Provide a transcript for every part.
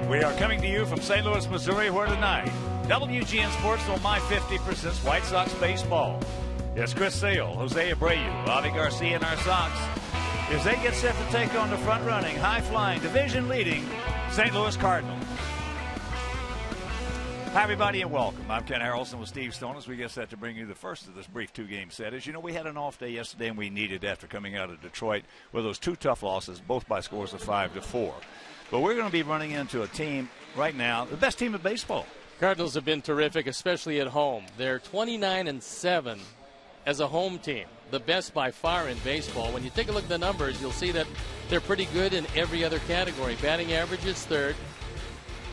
We are coming to you from St. Louis, Missouri, where tonight, WGN Sports on My 50 presents White Sox baseball. It's Chris Sale, Jose Abreu, Bobby Garcia, and our Sox as they get set to take on the front-running, high-flying, division-leading St. Louis Cardinals. Hi, everybody, and welcome. I'm Ken Harrelson with Steve Stone as we get set to bring you the first of this brief two-game set. As you know, we had an off day yesterday, and we needed after coming out of Detroit with those two tough losses, both by scores of 5-4. But we're going to be running into a team right now, the best team in baseball. Cardinals have been terrific, especially at home. They're 29-7 as a home team, the best by far in baseball. When you take a look at the numbers, you'll see that they're pretty good in every other category. Batting average is third.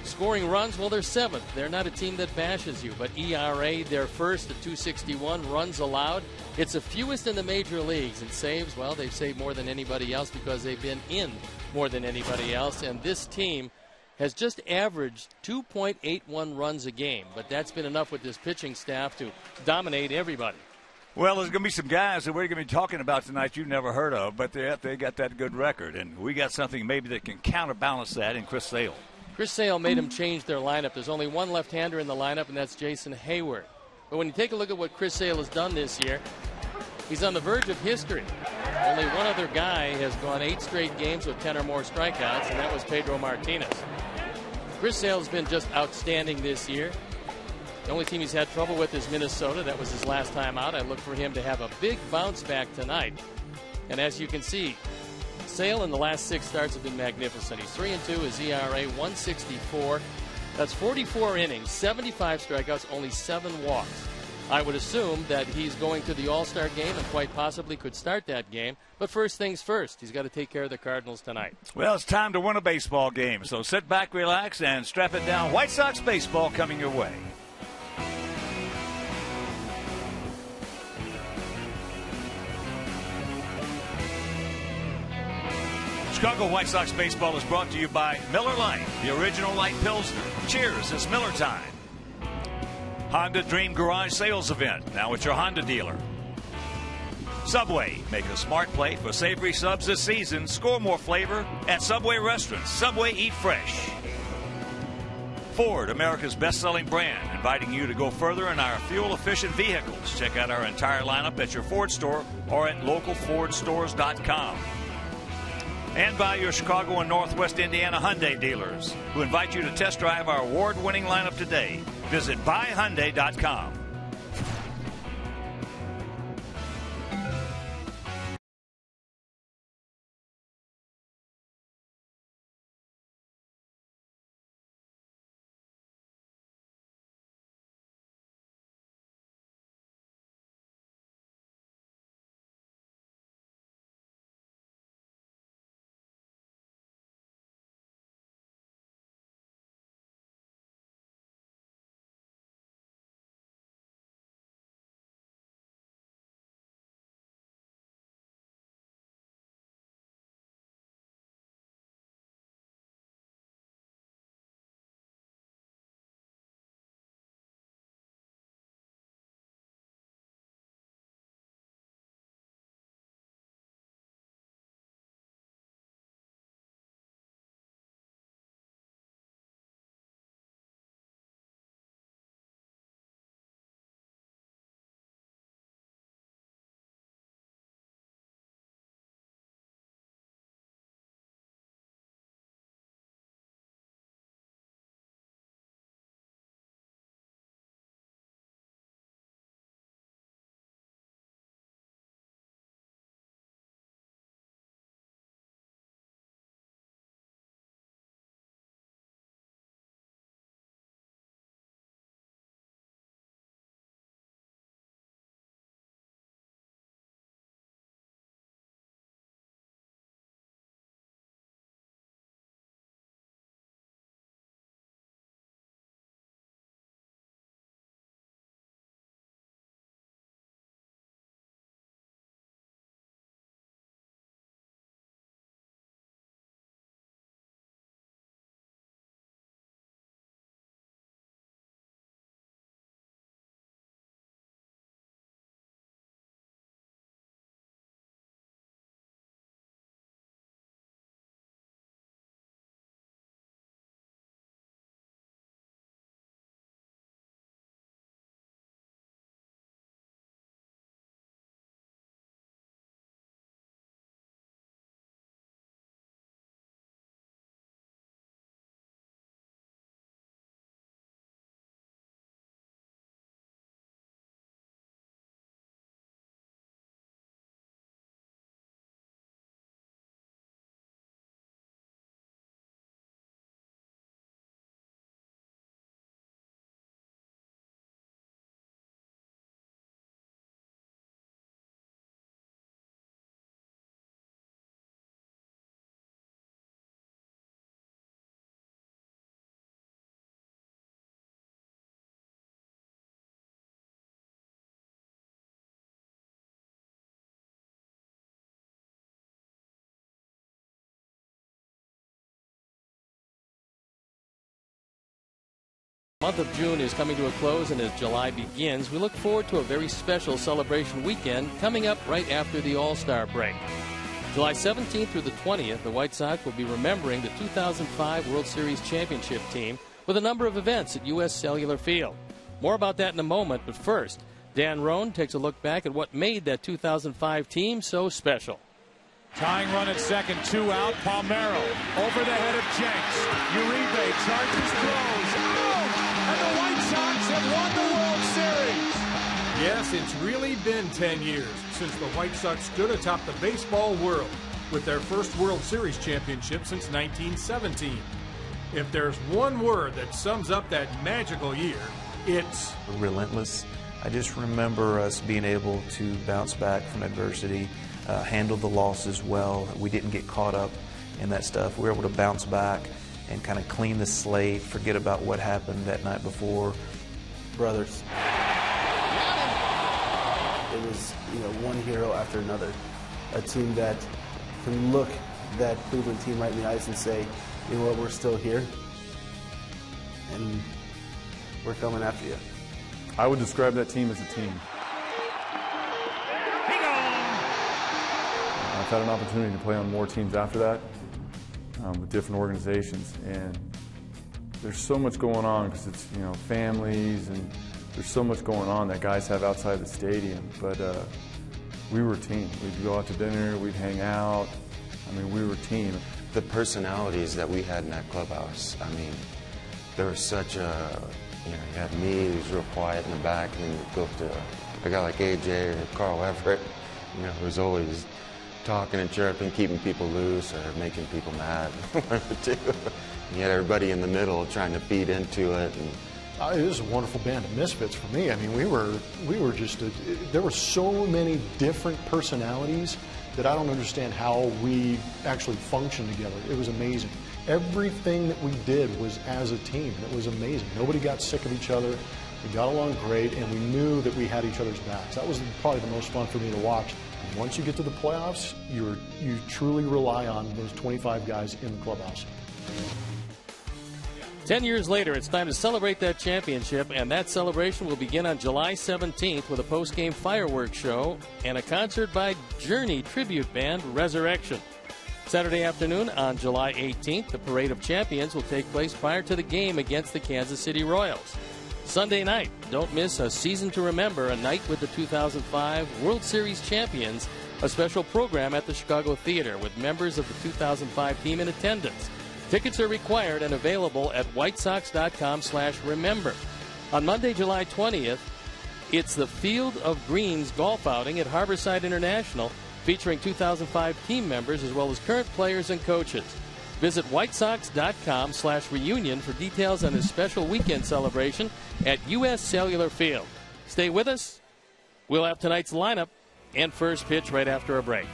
Scoring runs, well, they're seventh. They're not a team that bashes you, but ERA, they're first at 261. Runs allowed, it's the fewest in the major leagues. And saves, well, they've saved more than anybody else because they've been in more than anybody else. And this team has just averaged 2.81 runs a game, but that's been enough with this pitching staff to dominate everybody. Well, there's going to be some guys that we're going to be talking about tonight you've never heard of, but they got that good record. And we got something maybe that can counterbalance that in Chris Sale. Chris Sale made them change their lineup. There's only one left-hander in the lineup, and that's Jason Hayward. But when you take a look at what Chris Sale has done this year, he's on the verge of history. Only one other guy has gone 8 straight games with 10 or more strikeouts, and that was Pedro Martinez. Chris Sale's been just outstanding this year. The only team he's had trouble with is Minnesota. That was his last time out. I look for him to have a big bounce back tonight. And as you can see, Sale in the last 6 starts have been magnificent. He's 3-2, his ERA 164. That's 44 innings, 75 strikeouts, only 7 walks. I would assume that he's going to the All-Star game and quite possibly could start that game. But first things first, he's got to take care of the Cardinals tonight. Well, it's time to win a baseball game. So sit back, relax, and strap it down. White Sox baseball coming your way. Chicago White Sox baseball is brought to you by Miller Lite, the original light Pilsner. Cheers, it's Miller time. Honda Dream Garage Sales Event, now at your Honda dealer. Subway, make a smart play for savory subs this season. Score more flavor at Subway restaurants. Subway, eat fresh. Ford, America's best-selling brand, inviting you to go further in our fuel-efficient vehicles. Check out our entire lineup at your Ford store or at localfordstores.com. And by your Chicago and Northwest Indiana Hyundai dealers, who invite you to test drive our award-winning lineup today. Visit buyhyundai.com. The month of June is coming to a close, and as July begins, we look forward to a very special celebration weekend coming up right after the All-Star break. July 17th through the 20th, the White Sox will be remembering the 2005 World Series championship team with a number of events at U.S. Cellular Field. More about that in a moment, but first, Dan Roan takes a look back at what made that 2005 team so special. Tying run at second, 2 out. Palmeiro over the head of Jenks. Uribe charges, throws. Out! And the White Sox have won the World Series. Yes, it's really been 10 years since the White Sox stood atop the baseball world with their first World Series championship since 1917. If there's one word that sums up that magical year, it's relentless. I just remember us being able to bounce back from adversity, handle the losses well. We didn't get caught up in that stuff. We were able to bounce back and kind of clean the slate, forget about what happened that night before. Brothers. It was, one hero after another. A team that can look that Cleveland team right in the eyes and say, you know what, we're still here, and we're coming after you. I would describe that team as a team. I've had an opportunity to play on more teams after that with different organizations, and there's so much going on because it's families, and there's so much going on that guys have outside the stadium. But we were a team. We'd go out to dinner, we'd hang out. We were a team. The personalities that we had in that clubhouse, there was such a, you had me, who's real quiet in the back, and then you go up to a guy like AJ or Carl Everett, who's always talking and chirping, keeping people loose or making people mad. You had everybody in the middle trying to feed into it. It was a wonderful band of misfits for me. We were just, there were so many different personalities that I don't understand how we actually functioned together. It was amazing. Everything that we did was as a team, and it was amazing. Nobody got sick of each other. We got along great, and we knew that we had each other's backs. That was probably the most fun for me to watch. And once you get to the playoffs, you truly rely on those 25 guys in the clubhouse. 10 years later, it's time to celebrate that championship, and that celebration will begin on July 17th with a post-game fireworks show and a concert by Journey tribute band Resurrection. Saturday afternoon on July 18th, the Parade of Champions will take place prior to the game against the Kansas City Royals. Sunday night, don't miss A Season to Remember, a night with the 2005 World Series champions, a special program at the Chicago Theater with members of the 2005 team in attendance. Tickets are required and available at whitesox.com/remember. On Monday, July 20th, it's the Field of Greens golf outing at Harborside International, featuring 2005 team members as well as current players and coaches. Visit whitesox.com/reunion for details on this special weekend celebration at U.S. Cellular Field. Stay with us. We'll have tonight's lineup and first pitch right after a break.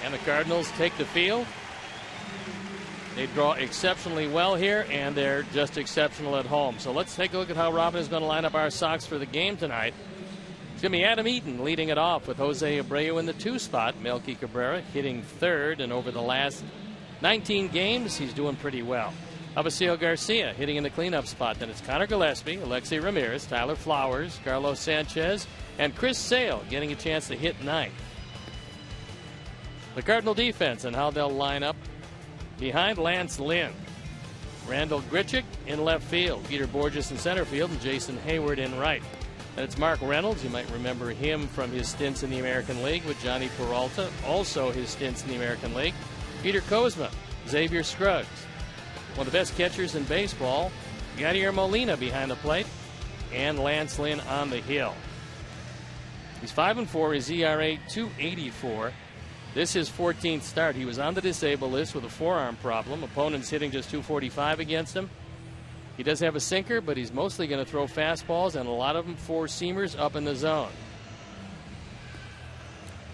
And the Cardinals take the field. They draw exceptionally well here, and they're just exceptional at home. So let's take a look at how Robin is going to line up our Sox for the game tonight. It's going to be Adam Eaton leading it off with Jose Abreu in the 2 spot. Melky Cabrera hitting 3rd, and over the last 19 games, he's doing pretty well. Abacio Garcia hitting in the cleanup spot. Then it's Connor Gillespie, Alexei Ramirez, Tyler Flowers, Carlos Sanchez, and Chris Sale getting a chance to hit 9th. The Cardinal defense and how they'll line up. Behind Lance Lynn, Randall Grichuk in left field, Peter Borges in center field, and Jason Hayward in right. And it's Mark Reynolds. You might remember him from his stints in the American League with Johnny Peralta, also his stints in the American League. Peter Kozma, Xavier Scruggs, one of the best catchers in baseball, Yadier Molina behind the plate, and Lance Lynn on the hill. He's 5-4, his ERA .284. This is his 14th start. He was on the disabled list with a forearm problem. Opponents hitting just .245 against him. He does have a sinker, but he's mostly going to throw fastballs and a lot of them 4-seamers up in the zone.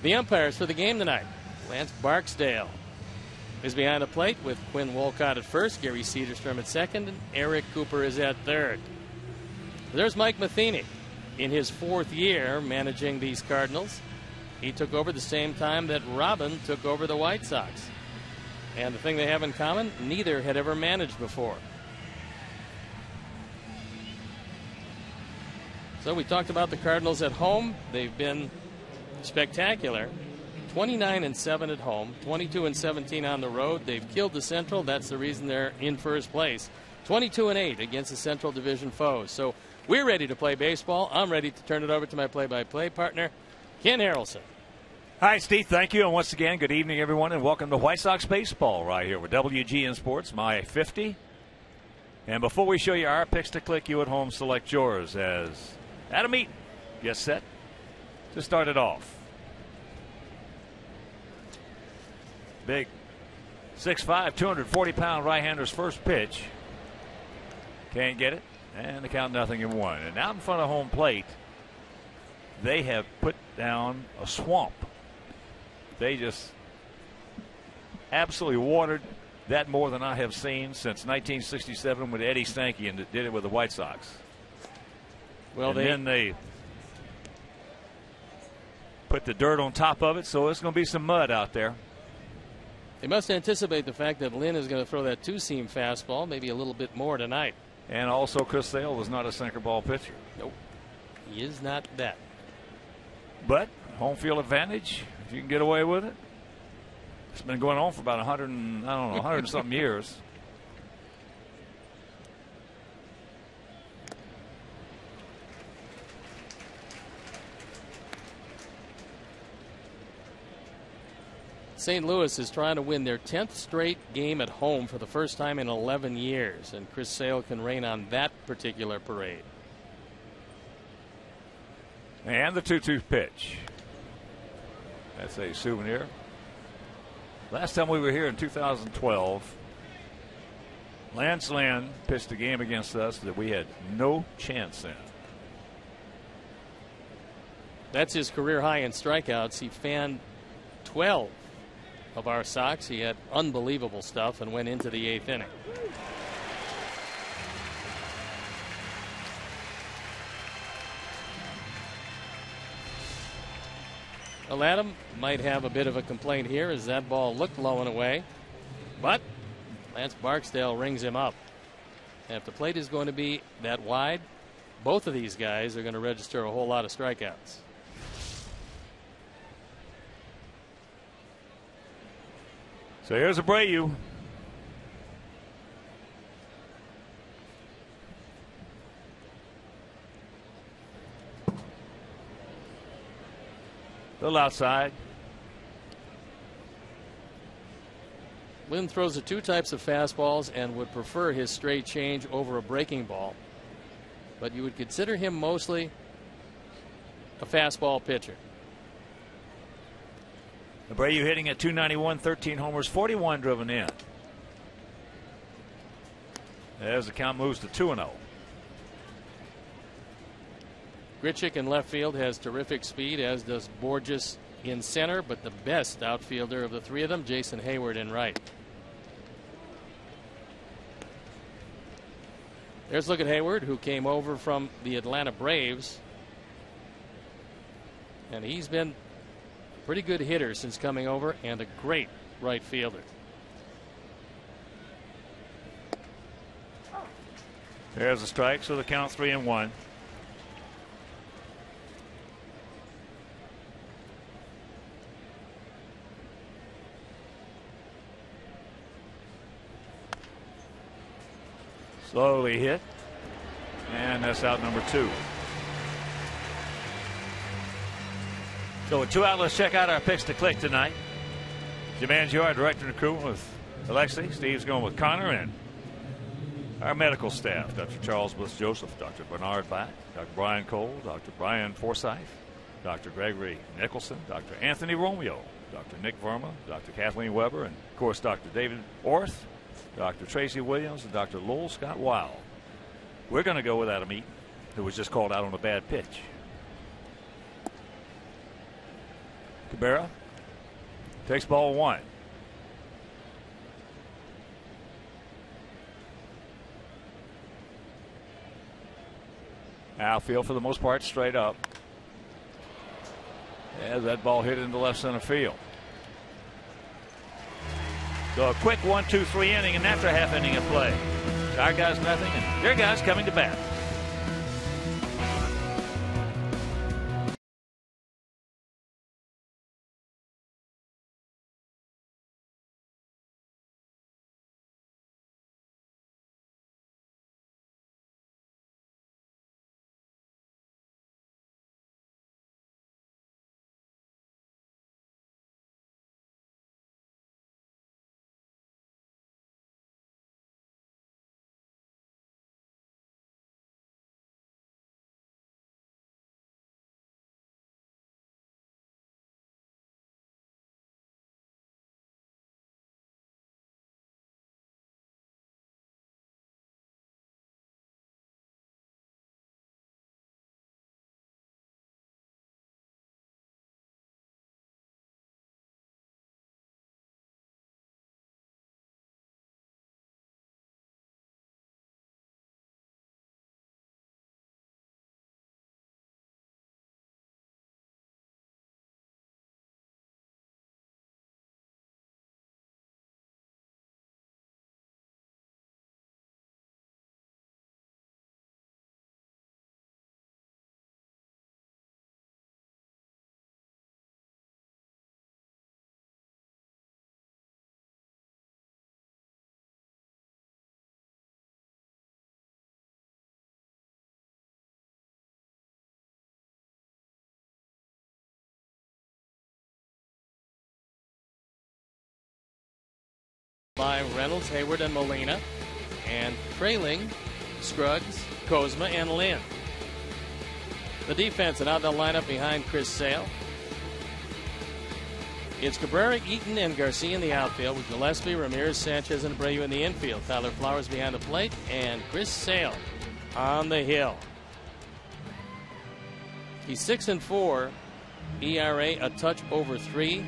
The umpires for the game tonight. Lance Barksdale is behind the plate with Quinn Wolcott at first, Gary Cederstrom at second, and Eric Cooper is at third. There's Mike Matheny in his 4th year managing these Cardinals. He took over the same time that Robin took over the White Sox. And the thing they have in common, neither had ever managed before. So we talked about the Cardinals at home. They've been spectacular. 29-7 at home, 22-17 on the road. They've killed the Central. That's the reason they're in first place. 22-8 against the Central Division foes. So we're ready to play baseball. I'm ready to turn it over to my play-by-play partner, Ken Harrelson. Hi, Steve. Thank you. And once again, good evening, everyone, and welcome to White Sox Baseball right here with WGN Sports, my 50. And before we show you our picks to click, you at home select yours as Adam Eaton gets set to start it off. Big 6'5", 240-pound right-hander's first pitch. Can't get it. And the count 0-1. And out in front of home plate, they have put down a swamp. They just absolutely watered that more than I have seen since 1967 with Eddie Stanky, and did it with the White Sox. Well, then they put the dirt on top of it, so it's going to be some mud out there. They must anticipate the fact that Lynn is going to throw that 2-seam fastball, maybe a little bit more tonight. And also, Chris Sale was not a sinker ball pitcher. Nope, he is not that. But home field advantage, if you can get away with it. It's been going on for about 100 and something years. St. Louis is trying to win their 10th straight game at home for the first time in 11 years, and Chris Sale can rain on that particular parade. And the 2-2 pitch. That's a souvenir. Last time we were here in 2012, Lance Lynn pitched a game against us that we had no chance in. That's his career high in strikeouts. He fanned 12 of our Sox. He had unbelievable stuff and went into the 8th inning. Well, Adam might have a bit of a complaint here as that ball looked low and away, but Lance Barksdale rings him up. And if the plate is going to be that wide, both of these guys are going to register a whole lot of strikeouts. So here's Abreu. A little outside. Lynn throws the 2 types of fastballs and would prefer his straight change over a breaking ball. But you would consider him mostly a fastball pitcher. Abreu hitting at .291, 13 homers, 41 driven in. As the count moves to 2-0. Grichuk in left field has terrific speed, as does Borges in center, but the best outfielder of the three of them, Jason Hayward, in right. There's a look at Hayward, who came over from the Atlanta Braves. And he's been a pretty good hitter since coming over, and a great right fielder. There's a strike, so the count 3-1. Slowly hit, and that's out number 2. So with 2 out, let's check out our picks to click tonight. Jim Angio, our director and crew, with Alexi. Steve's going with Connor, and our medical staff, Dr. Charles Bliss Joseph, Dr. Bernard Black, Dr. Brian Cole, Dr. Brian Forsyth, Dr. Gregory Nicholson, Dr. Anthony Romeo, Dr. Nick Verma, Dr. Kathleen Weber, and of course Dr. David Orth, Dr. Tracy Williams, and Dr. Lowell Scott Weil. We're going to go with Adam Eaton, who was just called out on a bad pitch. Cabrera takes ball 1. Outfield for the most part straight up. As that ball hit into left center field. So a quick 1-2-3 inning, and after a half inning of play. Our guys nothing, and their guys coming to bat. By Reynolds, Hayward, and Molina, and trailing Scruggs, Kozma, and Lynn. The defense, and out the lineup behind Chris Sale. It's Cabrera, Eaton, and Garcia in the outfield, with Gillespie, Ramirez, Sanchez, and Abreu in the infield. Tyler Flowers behind the plate, and Chris Sale on the hill. He's 6-4, ERA a touch over 3.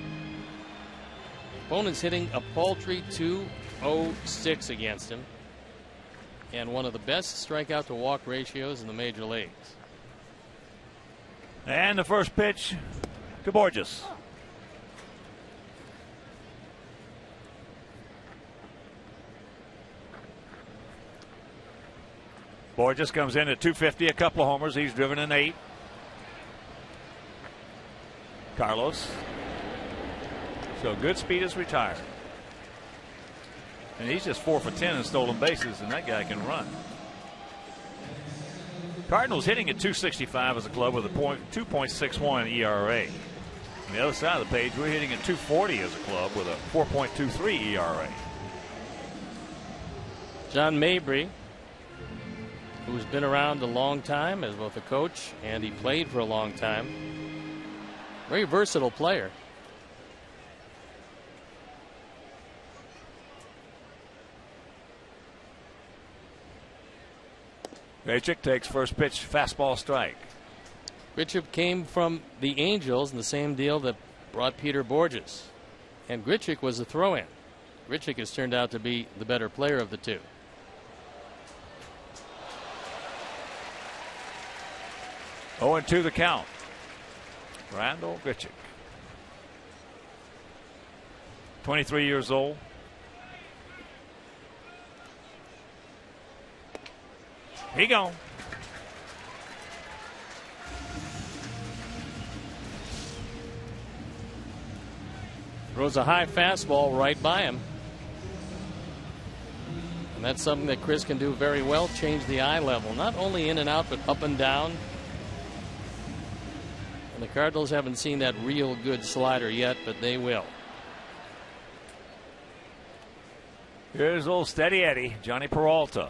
Opponents hitting a paltry .206 against him, and one of the best strikeout to walk ratios in the major leagues. And the first pitch to Borges. Borges comes in at 250, a couple of homers. He's driven in 8. Carlos. So good speed is retired. And he's just 4 for 10 in stolen bases, and that guy can run. Cardinals hitting at 265 as a club with a 2.61 ERA. On the other side of the page, we're hitting at 240 as a club with a 4.23 ERA. John Mabry, who's been around a long time as both a coach and he played for a long time. Very versatile player. Grichuk takes first pitch, fastball strike. Grichuk came from the Angels in the same deal that brought Peter Borges, and Grichuk was a throw-in. Grichuk has turned out to be the better player of the two. Oh, and 2 the count. Randall Grichuk, 23 years old. He gone. Throws a high fastball right by him. And that's something that Chris can do very well, change the eye level. Not only in and out, but up and down. And the Cardinals haven't seen that real good slider yet, but they will. Here's old Steady Eddie, Johnny Peralta.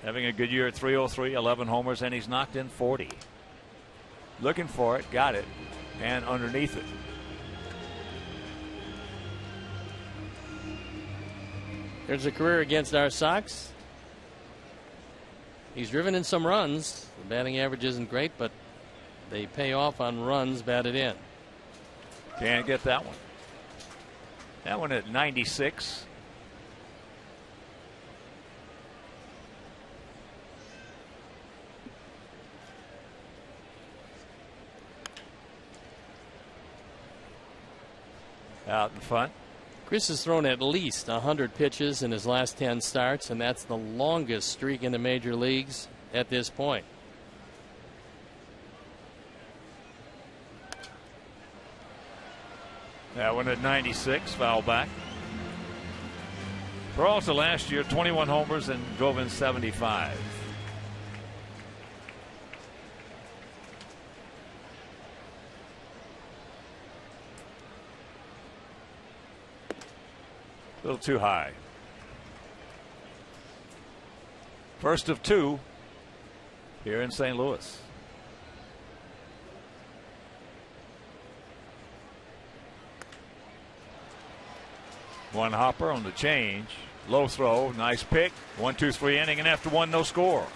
Having a good year at 303, 11 homers, and he's knocked in 40. Looking for it, got it, and underneath it. There's a career against our Sox. He's driven in some runs. The batting average isn't great, but they pay off on runs batted in. Can't get that one. That one at 96. Out in front. Chris has thrown at least 100 pitches in his last 10 starts, and that's the longest streak in the major leagues at this point. That one at 96, foul back. Peralta last year, 21 homers and drove in 75. A little too high. First of 2 here in St. Louis. One hopper on the change. Low throw. Nice pick. 1-2-3 inning, and after 1, no score.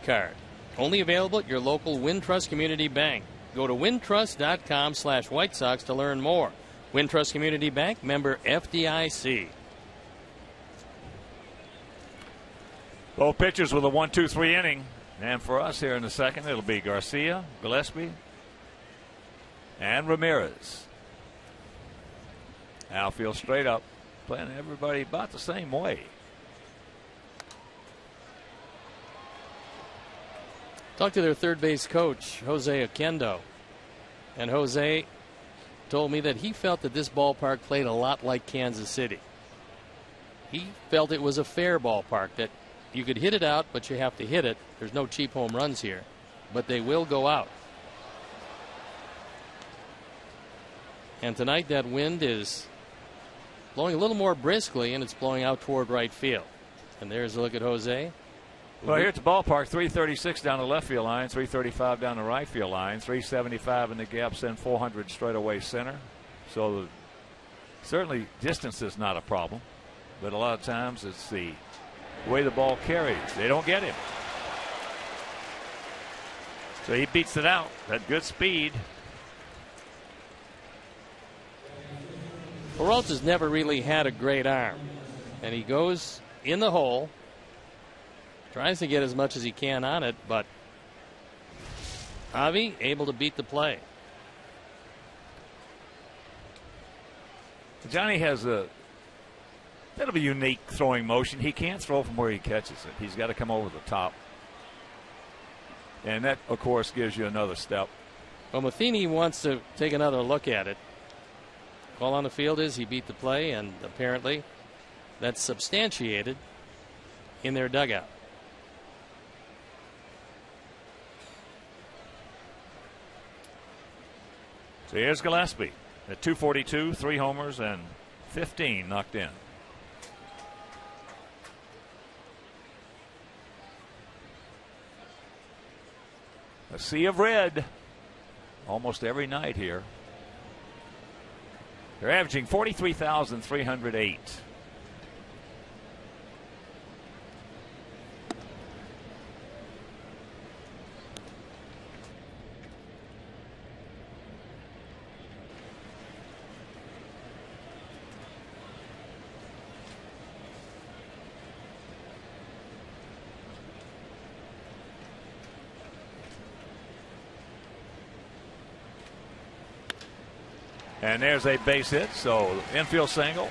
Card. Only available at your local Wintrust Community Bank. Go to wintrust.com/White Sox to learn more. Wintrust Community Bank, member FDIC. Both pitchers with a 1-2-3 inning. And for us here in the second, it'll be Garcia, Gillespie, and Ramirez. Outfield straight up, playing everybody about the same way. Talked to their third base coach, Jose Oquendo. And Jose told me that he felt that this ballpark played a lot like Kansas City. He felt it was a fair ballpark, that you could hit it out, but you have to hit it. There's no cheap home runs here, but they will go out. And tonight that wind is blowing a little more briskly, and it's blowing out toward right field. And there's a look at Jose. Well, here at the ballpark, 336 down the left field line, 335 down the right field line, 375 in the gaps, and 400 straight away center. So certainly distance is not a problem, but a lot of times it's the way the ball carries. They don't get him. So he beats it out at good speed. Peralta's never really had a great arm, and he goes in the hole, tries to get as much as he can on it, but Avi able to beat the play. Johnny has a bit of a unique throwing motion. He can't throw from where he catches it. He's got to come over the top. And that, of course, gives you another step. Well, Matheny wants to take another look at it. Call on the field is he beat the play, and apparently that's substantiated in their dugout. So here's Gillespie at 242, 3 homers and 15 knocked in. A sea of red almost every night here. They're averaging 43,308. And there's a base hit, so infield single.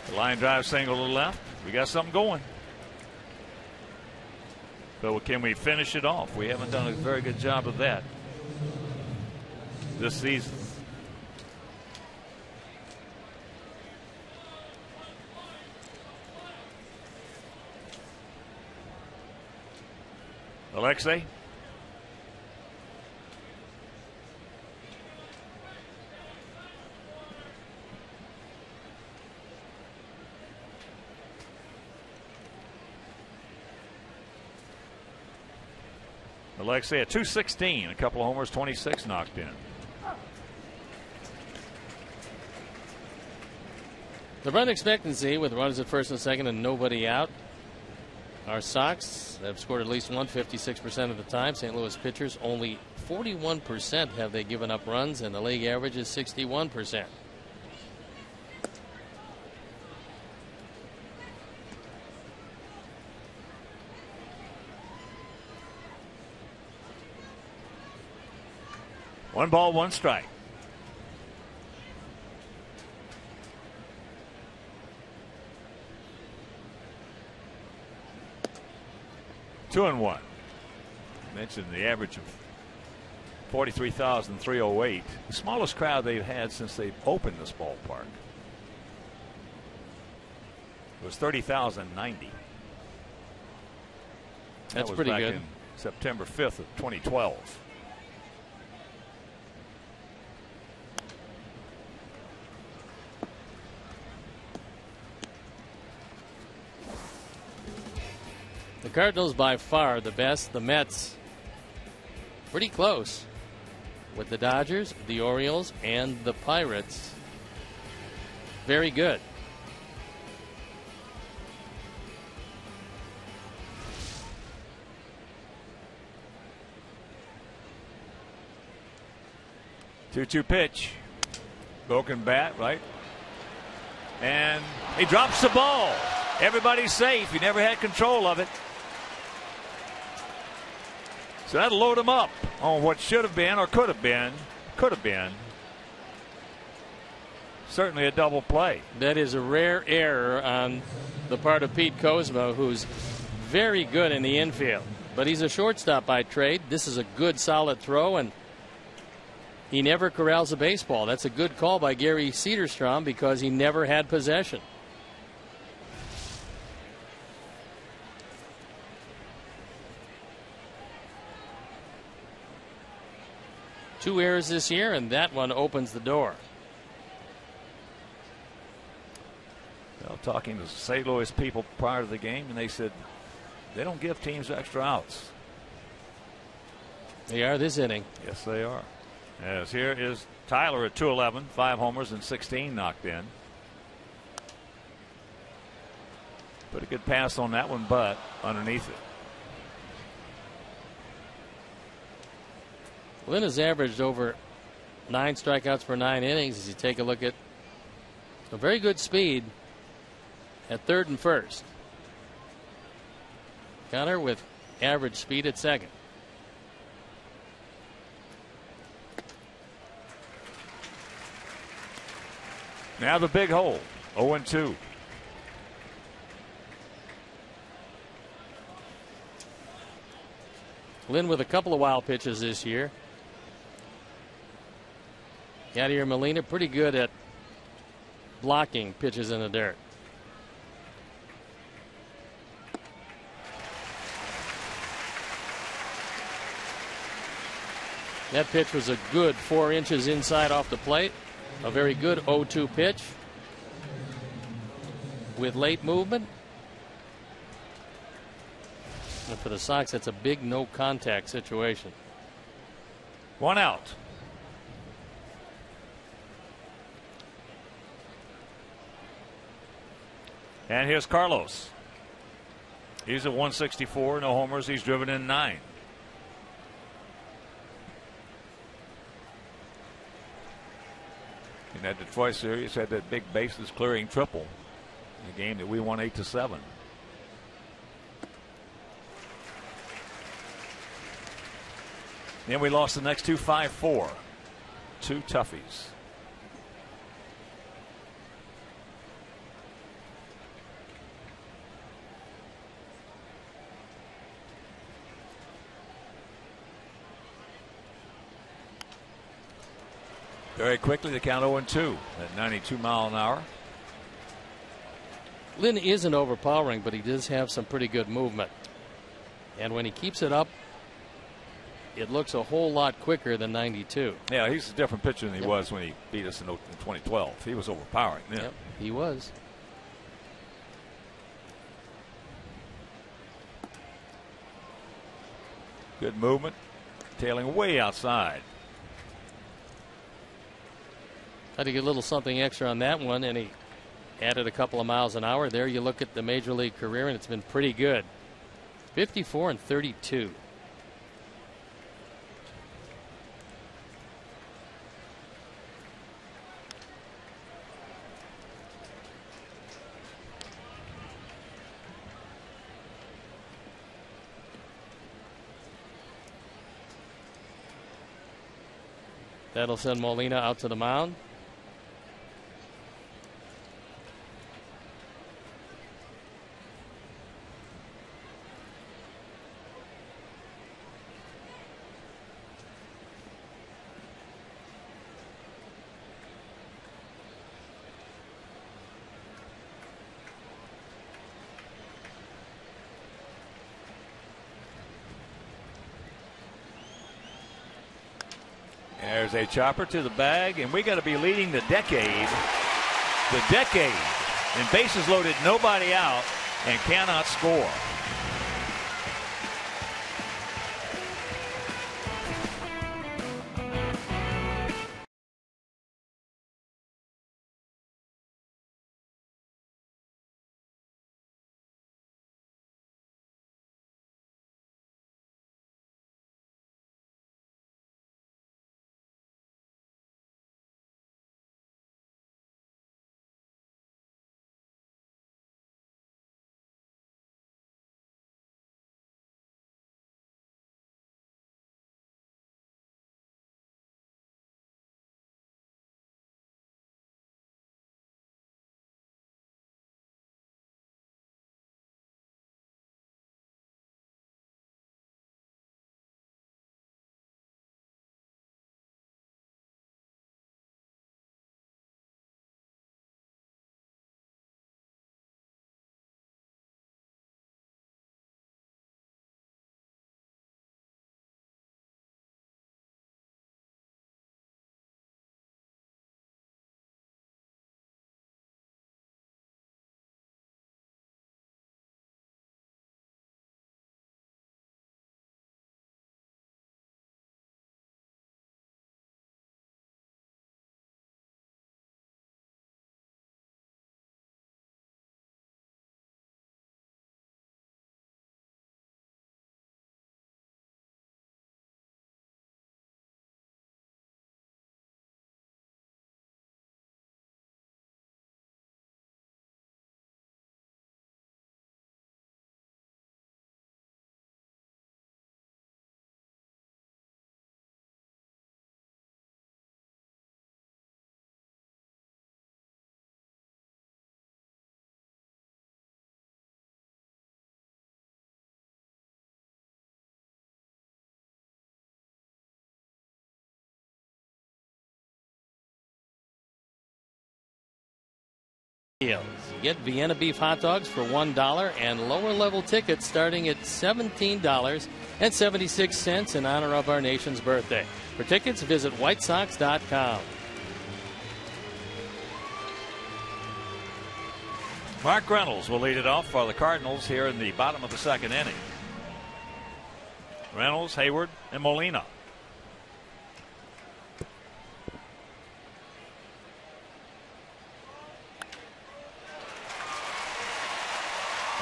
The line drive single to the left. We got something going. But can we finish it off? We haven't done a very good job of that this season. Alexei. Alexei at 216, a couple of homers, 26 knocked in. The run expectancy with runners at first and second and nobody out. Our Sox have scored at least 156% of the time. St. Louis pitchers only 41% have they given up runs, and the league average is 61%. One ball, one strike. Two and one. I mentioned the average of 43,308. The smallest crowd they've had since they've opened this ballpark. It was 30,090. That's pretty good. In September 5th of 2012. The Cardinals by far the best. The Mets pretty close with the Dodgers, the Orioles, and the Pirates. Very good. Two-two pitch. Broken bat, right? And he drops the ball. Everybody's safe. He never had control of it. So that'll load him up on what should have been or could have been certainly a double play. That is a rare error on the part of Pete Kozma, who's very good in the infield. But he's a shortstop by trade. This is a good, solid throw, and he never corrals a baseball. That's a good call by Gary Cederstrom because he never had possession. 2 errors this year, and that one opens the door. Well, talking to St. Louis people prior to the game, and they said they don't give teams extra outs. They are this inning. Yes, they are. As here is Tyler at 211, 5 homers and 16 knocked in. Put a good pass on that one, but underneath it. Lynn has averaged over 9 strikeouts per 9 innings. As you take a look at a very good speed at third and first. Connor with average speed at second. Now the big hole, 0-2. Lynn with a couple of wild pitches this year. Yadier Molina pretty good at blocking pitches in the dirt. That pitch was a good 4 inches inside off the plate. A very good 0-2 pitch with late movement. And for the Sox, that's a big no contact situation. 1 out. And here's Carlos. He's at 164, no homers. He's driven in 9. In that Detroit series, had that big bases clearing triple in a game that we won 8-7. Then we lost the next 2 5-4. 2 toughies. Very quickly, the count 0-2 at 92 miles an hour. Lynn isn't overpowering, but he does have some pretty good movement. And when he keeps it up, it looks a whole lot quicker than 92. Yeah, he's a different pitcher than he was when he beat us in 2012. He was overpowering then. Yep, he was. Good movement, tailing way outside. Had to get a little something extra on that one, and he added a couple of miles an hour. There you look at the major league career, and it's been pretty good. 54 and 32. That'll send Molina out to the mound. There's a chopper to the bag, and we got to be leading the decade. The decade in bases loaded, nobody out, and cannot score. You get Vienna beef hot dogs for $1 and lower level tickets starting at $17.76 in honor of our nation's birthday. For tickets, visit whitesox.com. Mark Reynolds will lead it off for the Cardinals here in the bottom of the second inning. Reynolds, Hayward, and Molina.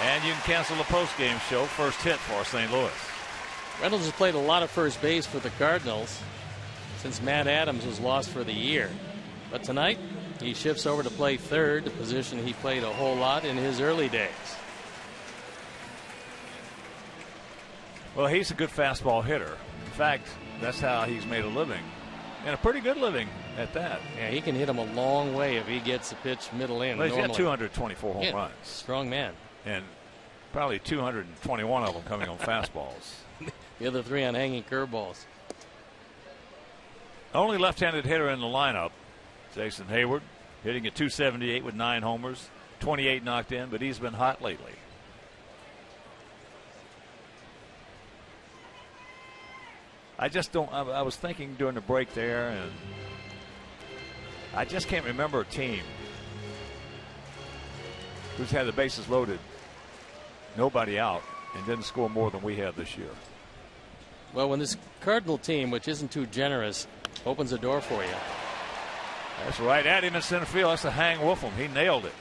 And you can cancel the postgame show. First hit for St. Louis. Reynolds has played a lot of first base for the Cardinals since Matt Adams was lost for the year. But tonight, he shifts over to play third, a position he played a whole lot in his early days. Well, he's a good fastball hitter. In fact, that's how he's made a living. And a pretty good living at that. Yeah, he can hit him a long way if he gets the pitch middle in. Well, he's got 224 home runs. Strong man. And probably 221 of them coming on fastballs. The other 3 on hanging curveballs. Only left-handed hitter in the lineup, Jason Hayward, hitting at .278 with 9 homers, 28 knocked in, but he's been hot lately. I just don't. I was thinking during the break there, and I just can't remember a team who's had the bases loaded, nobody out, and didn't score more than we have this year. Well, when this Cardinal team, which isn't too generous, opens the door for you. That's right. At him in center field. That's a hang Wolfham. He nailed it.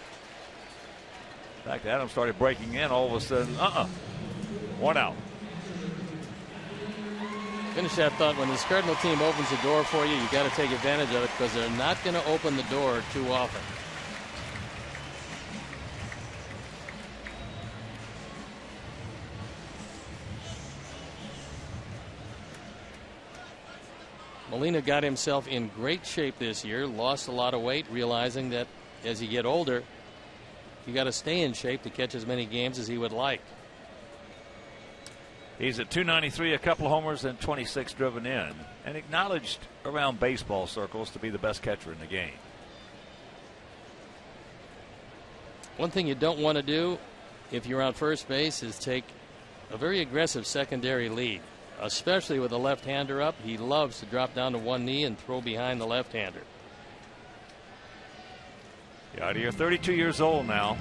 In fact, Adams started breaking in. All of a sudden, 1 out. Finish that thought. When this Cardinal team opens the door for you, you got to take advantage of it because they're not going to open the door too often. Molina got himself in great shape this year, lost a lot of weight, realizing that as you get older, you got to stay in shape to catch as many games as he would like. He's at .293, a couple of homers and 26 driven in, and acknowledged around baseball circles to be the best catcher in the game. One thing you don't want to do if you're on first base is take a very aggressive secondary lead, especially with a left-hander up. He loves to drop down to one knee and throw behind the left-hander. Yadier, 32 years old now.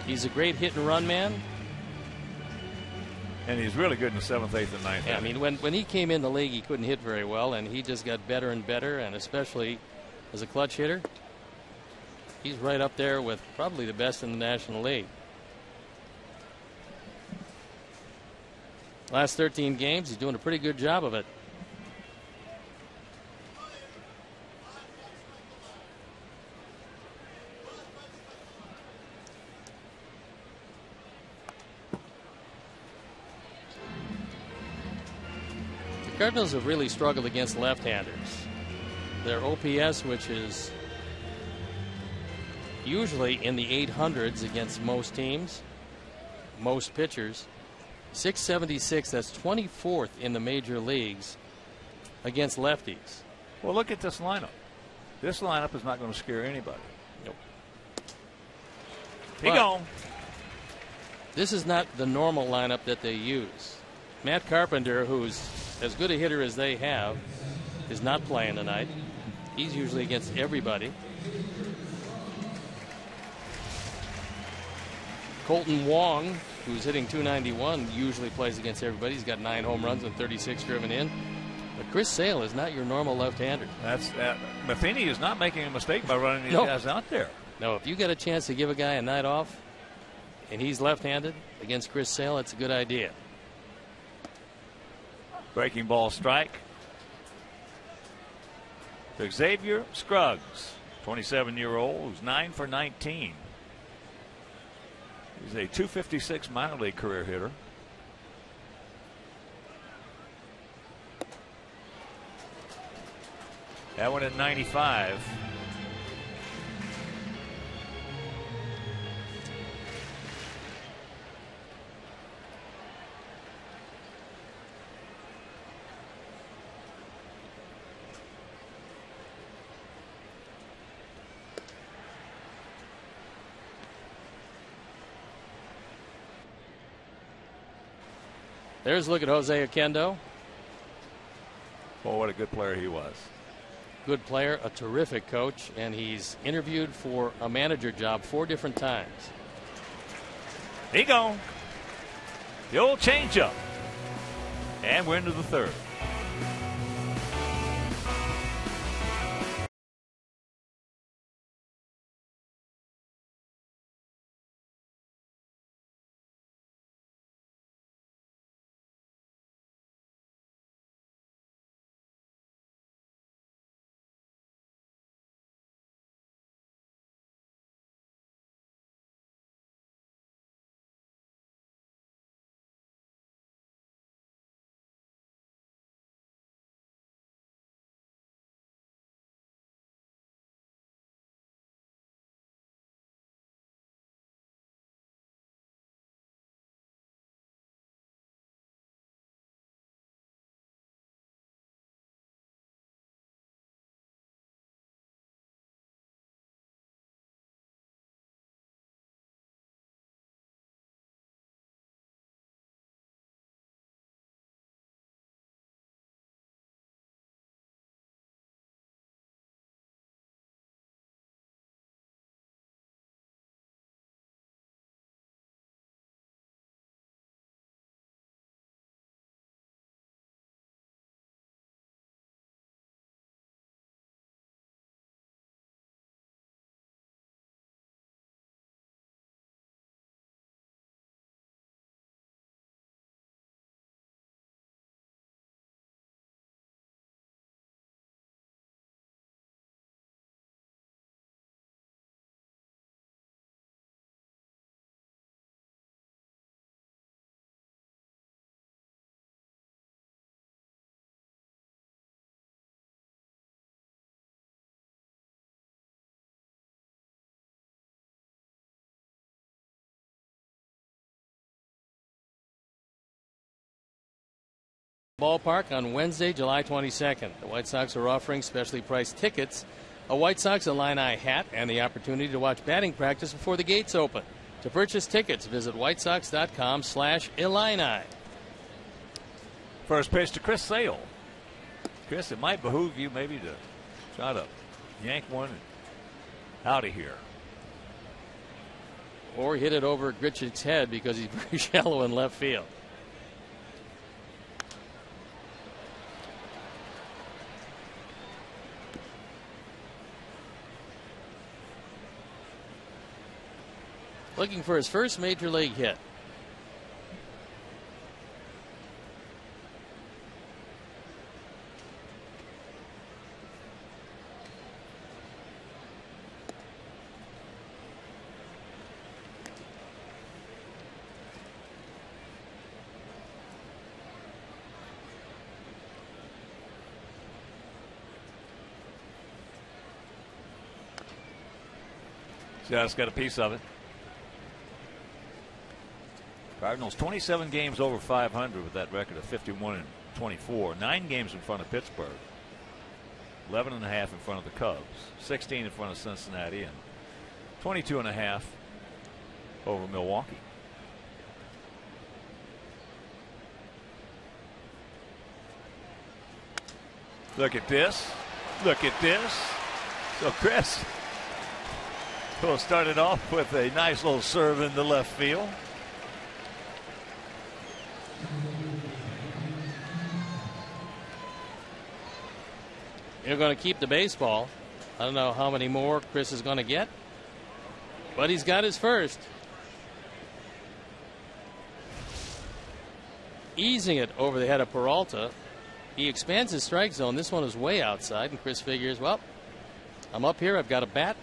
He's a great hit-and-run man. And he's really good in the 7th, 8th, and 9th. Yeah, I mean, when he came in the league, he couldn't hit very well, and he just got better and better, and especially as a clutch hitter, he's right up there with probably the best in the National League. Last 13 games, he's doing a pretty good job of it. The Cardinals have really struggled against left-handers. Their OPS, which is usually in the 800s against most teams, most pitchers, 676, that's 24th in the major leagues against lefties. Well, look at this lineup. This lineup is not going to scare anybody. Nope. He gone. This is not the normal lineup that they use. Matt Carpenter, who's as good a hitter as they have, is not playing tonight. He's usually against everybody. Colton Wong, who's hitting .291, usually plays against everybody. He's got 9 home runs and 36 driven in. But Chris Sale is not your normal left-hander. Matheny is not making a mistake by running these guys out there. No, if you get a chance to give a guy a night off and he's left-handed against Chris Sale, it's a good idea. Breaking ball strike to Xavier Scruggs, 27-year-old, who's 9 for 19. He's a .256 minor league career hitter. That one at 95. There's a look at Jose Oquendo. Boy, what a good player he was. Good player, a terrific coach, and he's interviewed for a manager job 4 different times. He gone. The old changeup. And we're into the 3rd. Ballpark on Wednesday, July 22nd. The White Sox are offering specially priced tickets, a White Sox Illini hat, and the opportunity to watch batting practice before the gates open. To purchase tickets, visit whitesox.com/Illini. First pitch to Chris Sale. Chris, it might behoove you maybe to try to yank one out of here. Or hit it over Gritch's head because he's very shallow in left field. Looking for his first major league hit. Just got a piece of it. Cardinals 27 games over 500 with that record of 51-24. 9 games in front of Pittsburgh. 11.5 in front of the Cubs. 16 in front of Cincinnati. And 22.5 over Milwaukee. Look at this. Look at this. So Chris will start it off with a nice little serve in the left field. You're going to keep the baseball. I don't know how many more Chris is going to get, but he's got his first. Easing it over the head of Peralta. He expands his strike zone. This one is way outside, and Chris figures, well, I'm up here. I've got a bat.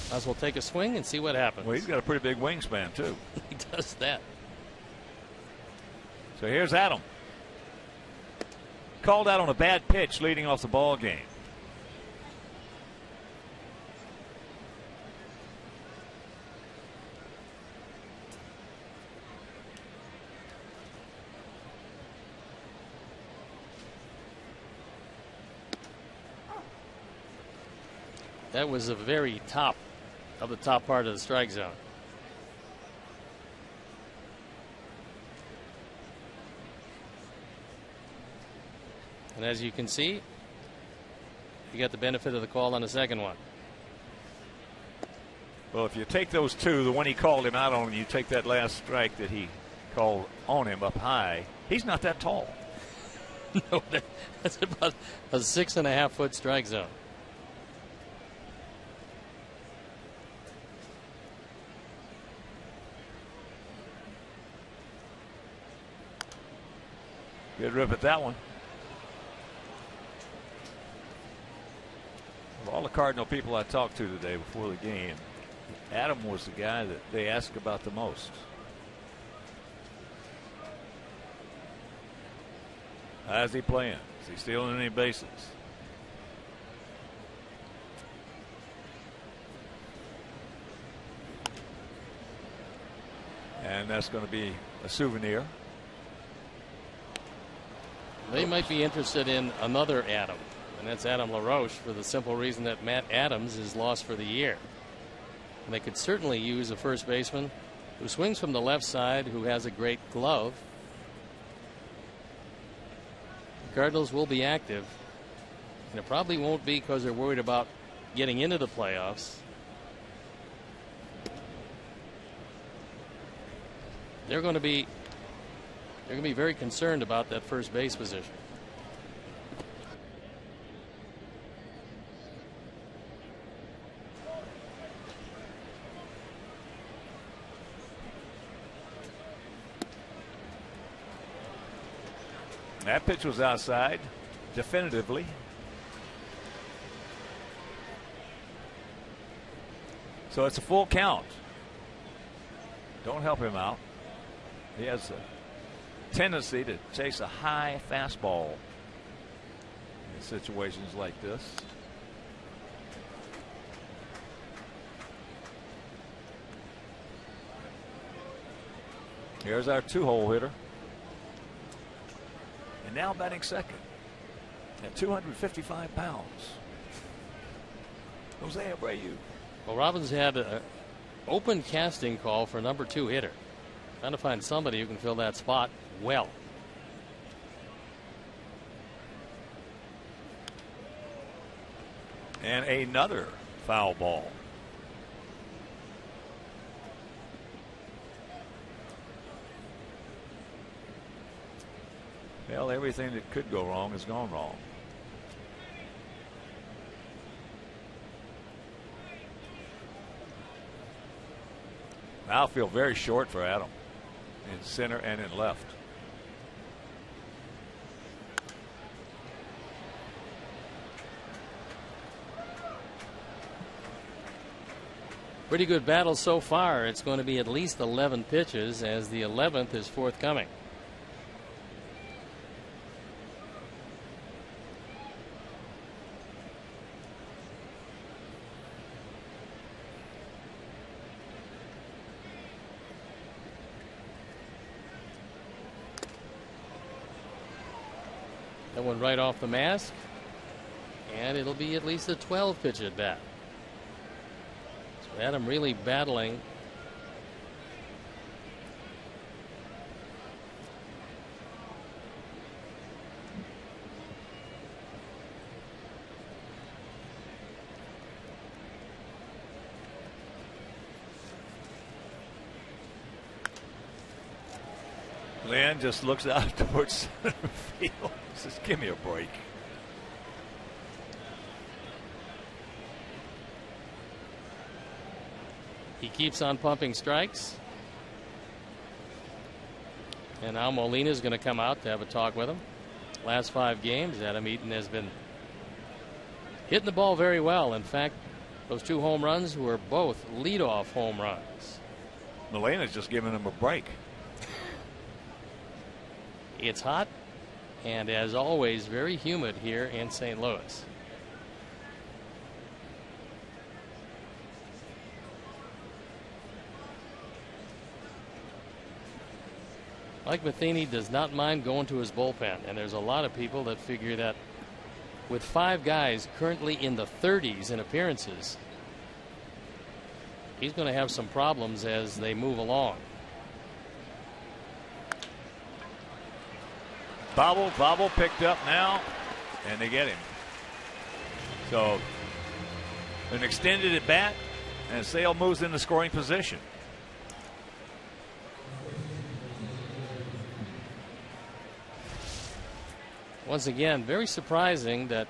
Might as well take a swing and see what happens. Well, he's got a pretty big wingspan, too. He does that. So here's Adam. Called out on a bad pitch leading off the ball game. That was the very top of the top part of the strike zone. And as you can see, you got the benefit of the call on the second one. Well, if you take those two, the one he called him out on, and you take that last strike that he called on him up high, he's not that tall. No, that's about a 6.5 foot strike zone. Good rip at that one. Of all the Cardinal people I talked to today before the game, Adam was the guy that they asked about the most. How's he playing? Is he stealing any bases? And that's going to be a souvenir. They might be interested in another Adam, and that's Adam LaRoche, for the simple reason that Matt Adams is lost for the year. And they could certainly use a first baseman who swings from the left side, who has a great glove. The Cardinals will be active, and it probably won't be because they're worried about getting into the playoffs. They're going to be very concerned about that first base position. That pitch was outside definitively. So it's a full count. Don't help him out. He has a tendency to chase a high fastball in situations like this. Here's our 2-hole hitter. And now batting second at 255 pounds. Jose Abreu. Well, Robbins had an open casting call for number 2 hitter. Trying to find somebody who can fill that spot well. And another foul ball. Well, everything that could go wrong has gone wrong. Outfield very short for Adam in center and in left. Pretty good battle so far. It's going to be at least 11 pitches, as the 11th is forthcoming. That one right off the mask, and it'll be at least a 12 pitch at bat. So Adam really battling. Lynn just looks out towards center field. Says, give me a break. He keeps on pumping strikes. And now Molina's going to come out to have a talk with him. Last 5 games, Adam Eaton has been hitting the ball very well. In fact, those 2 home runs were both leadoff home runs. Molina's just giving him a break. It's hot, and as always, very humid here in St. Louis. Mike Matheny does not mind going to his bullpen, and there's a lot of people that figure that with 5 guys currently in the 30s in appearances, he's going to have some problems as they move along. Bobble picked up now and they get him. So an extended at bat, and Sale moves into scoring position. Once again, very surprising that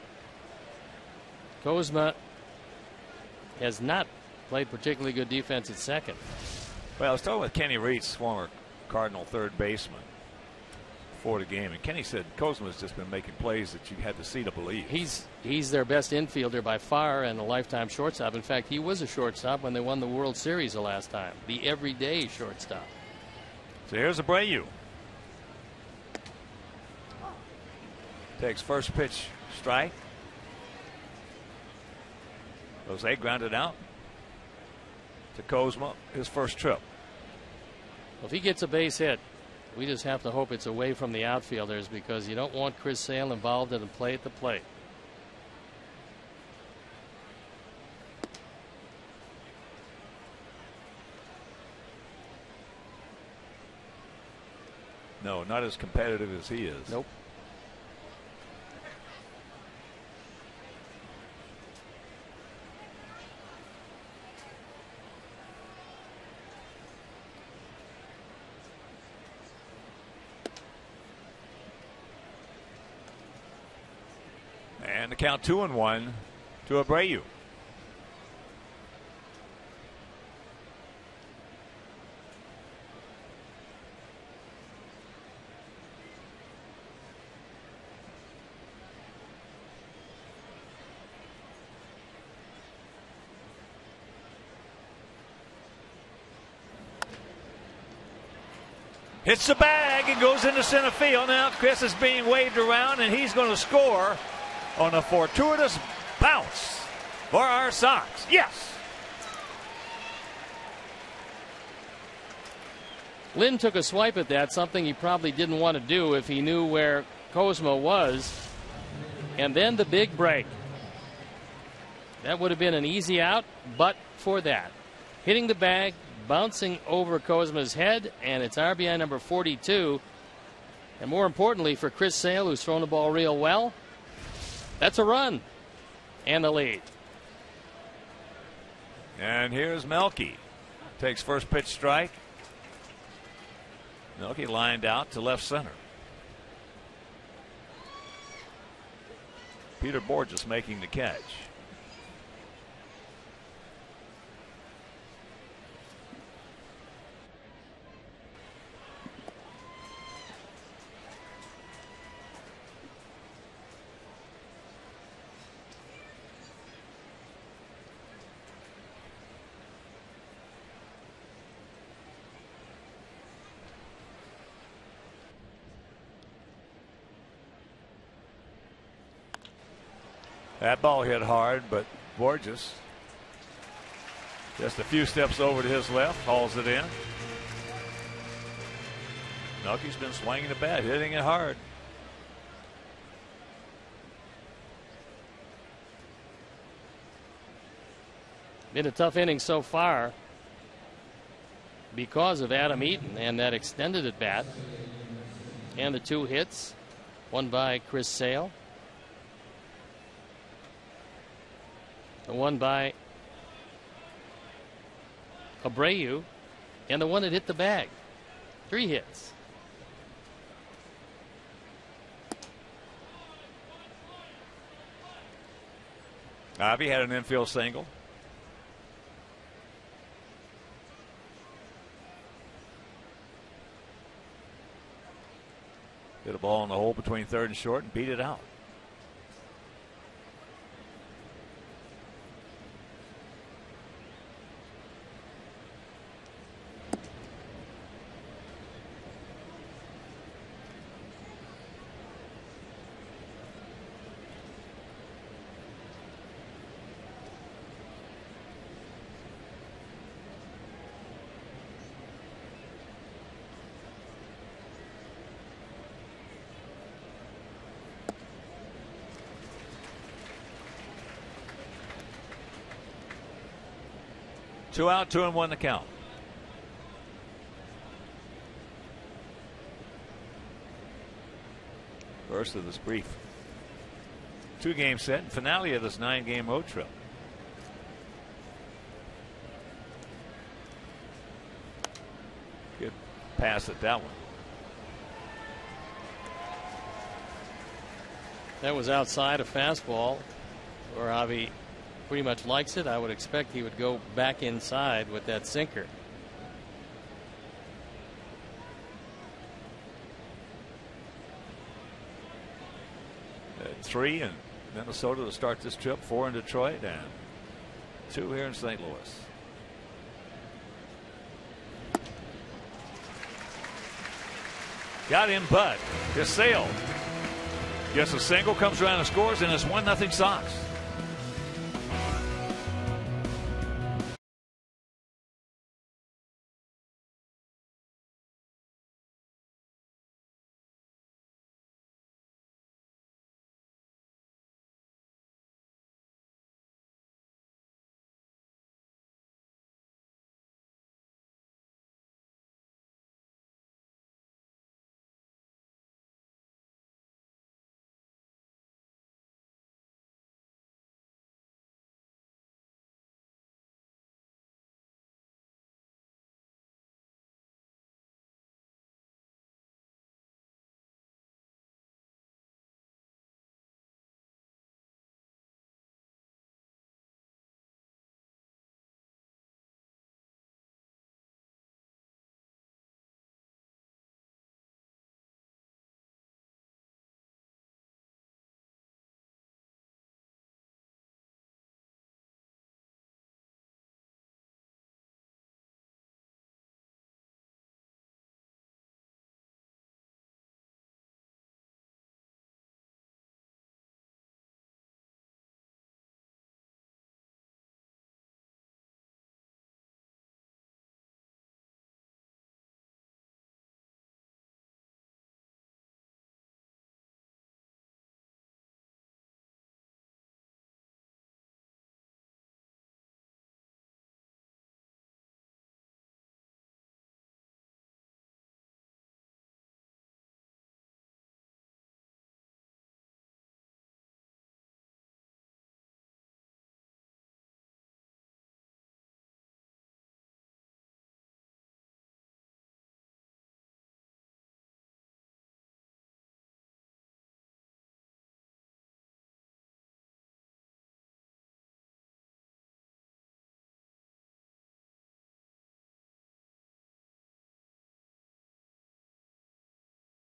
Kozma has not played particularly good defense at second. Well, I was talking with Kenny Reitz, former Cardinal third baseman, before the game, and Kenny said Kozma's just been making plays that you had to see to believe. He's their best infielder by far and a lifetime shortstop. In fact, he was a shortstop when they won the World Series the last time, the everyday shortstop. So here's Abreu. Takes first pitch strike. Jose grounded out to Kozma, his first trip. Well, if he gets a base hit, we just have to hope it's away from the outfielders, because you don't want Chris Sale involved in the play at the plate. No, not as competitive as he is. Nope. And the count 2-1 to Abreu. Hits the bag and goes into center field. Now Chris is being waved around, and he's going to score on a fortuitous bounce for our Sox. Yes. Lynn took a swipe at that, something he probably didn't want to do if he knew where Kozma was. And then the big break. That would have been an easy out, but for that. Hitting the bag, bouncing over Kozma's head, and it's RBI number 42. And more importantly for Chris Sale, who's thrown the ball real well, that's a run and the lead. And here's Melky. Takes first pitch strike. Melky lined out to left center. Peter Borges making the catch. That ball hit hard, but Borges just a few steps over to his left, hauls it in. Melky's been swinging the bat, hitting it hard. Been a tough inning so far because of Adam Eaton and that extended at bat. And the two hits, one by Chris Sale, the one by Abreu, and the one that hit the bag. 3 hits. Ivy had an infield single. Hit a ball in the hole between third and short and beat it out. Two out, 2-1 the count. First of this brief 2-game set and finale of this 9-game road trip. Good pass at that one. That was outside a fastball, where Javi pretty much likes it. I would expect he would go back inside with that sinker. Three in Minnesota to start this trip, 4 in Detroit, and 2 here in St. Louis. Got him, but just sailed. Gets a single, comes around and scores, and it's 1-0 Sox.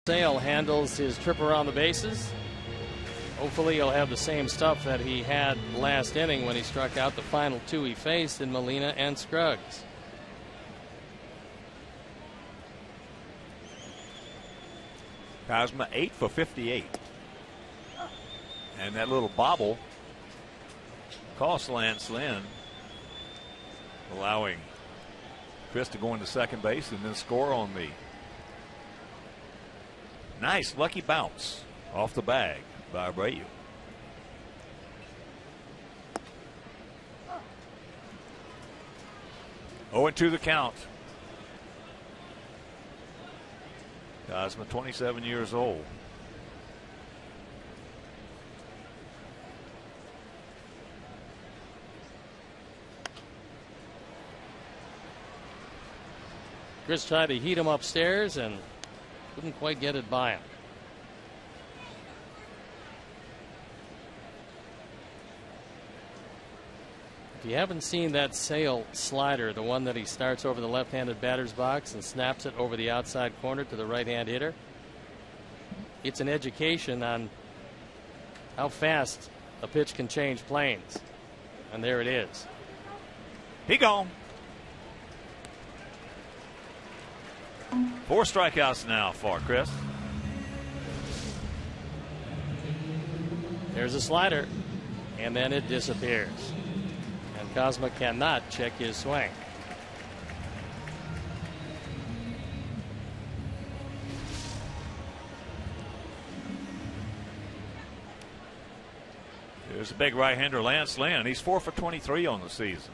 Sale handles his trip around the bases. Hopefully he'll have the same stuff that he had last inning when he struck out the final 2 he faced in Molina and Scruggs. Cosma 8 for 58. And that little bobble cost Lance Lynn, allowing Chris to go into second base and then score on the nice lucky bounce off the bag by Abreu. Oh, and 2 the count. Cosma, 27 years old. Chris tried to heat him upstairs and couldn't quite get it by him. If you haven't seen that Sale slider, the one that he starts over the left-handed batter's box and snaps it over the outside corner to the right-hand hitter, it's an education on how fast a pitch can change planes. And there it is. He gone. 4 strikeouts now for Chris. There's a slider, and then it disappears. And Cosma cannot check his swing. There's a big right-hander, Lance Lynn. He's 4 for 23 on the season.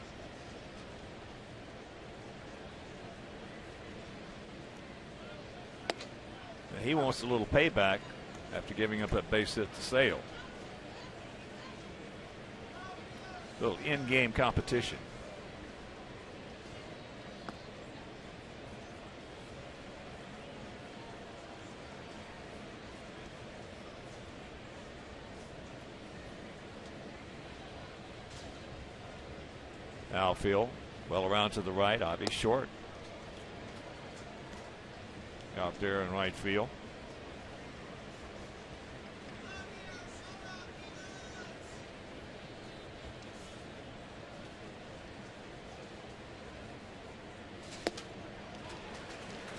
He wants a little payback after giving up that base hit to Sale. Little in-game competition. Outfield, well around to the right. Avi Short out there in right field.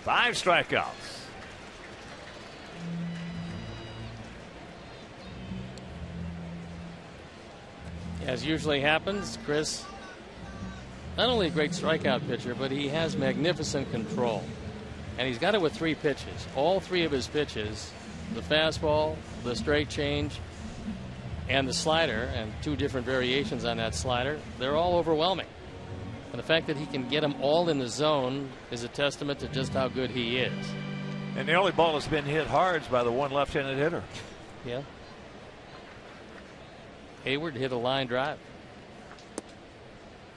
Five strikeouts. As usually happens, Chris, not only a great strikeout pitcher, but he has magnificent control. And he's got it with 3 pitches. All 3 of his pitches, the fastball, the straight change, and the slider, and 2 different variations on that slider, they're all overwhelming. And the fact that he can get them all in the zone is a testament to just how good he is. And the only ball that's been hit hard is by the one left-handed hitter. Yeah. Hayward hit a line drive.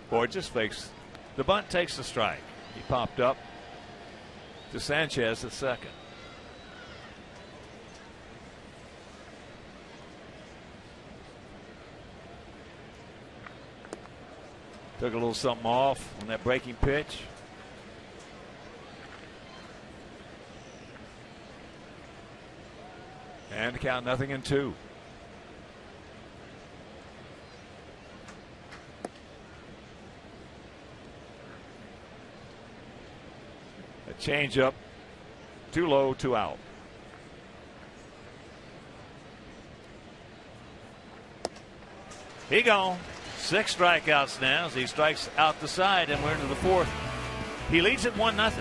Boy, just fakes. The bunt takes the strike. He popped up to Sanchez at second. Took a little something off on that breaking pitch. And count 0-2. A changeup, too low, 2 out. He gone. 6 strikeouts now as he strikes out the side, and we're into the 4th. He leads at 1-0.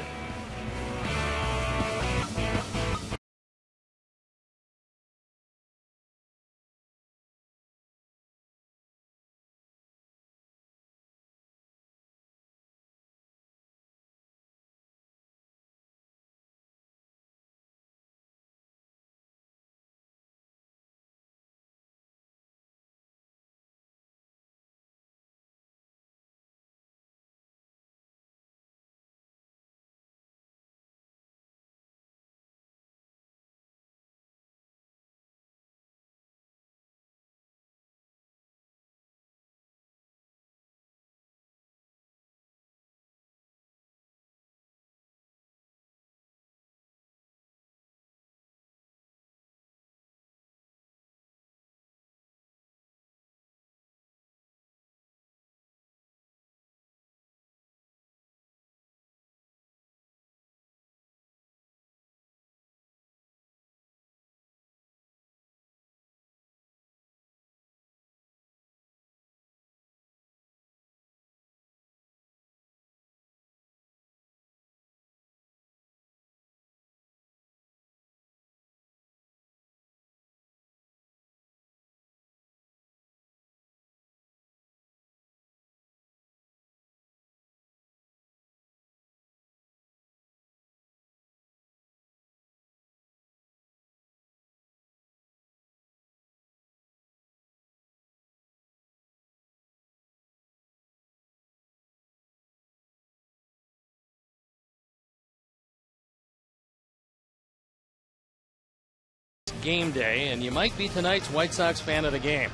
Game day, and you might be tonight's White Sox fan of the game.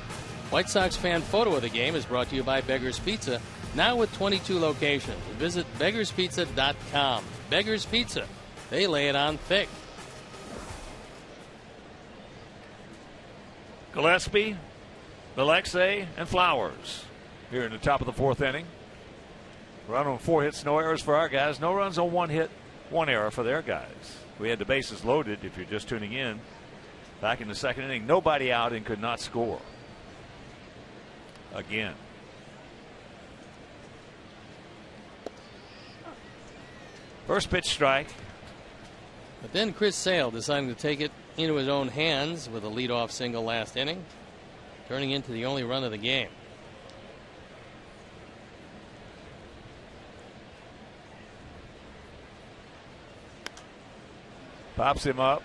White Sox fan photo of the game is brought to you by Beggar's Pizza, now with 22 locations. Visit beggarspizza.com. Beggar's Pizza. They lay it on thick. Gillespie, Alexei, and Flowers here in the top of the 4th inning. Run on 4 hits, no errors for our guys. No runs on 1 hit, 1 error for their guys. We had the bases loaded if you're just tuning in. Back in the 2nd inning, nobody out and could not score. Again. First pitch strike. But then Chris Sale deciding to take it into his own hands with a leadoff single last inning, turning into the only run of the game. Pops him up.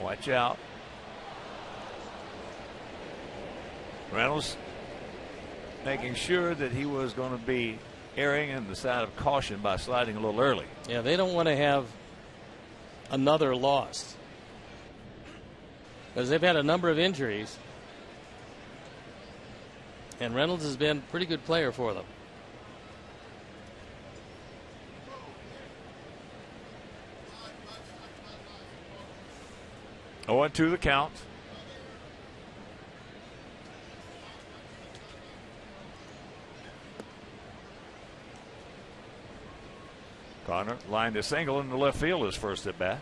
Watch out. Reynolds making sure that he was going to be erring in the side of caution by sliding a little early. Yeah, they don't want to have another loss because they've had a number of injuries, and Reynolds has been a pretty good player for them. Oh, and 2 the count. Connor lined a single in the left field his first at bat.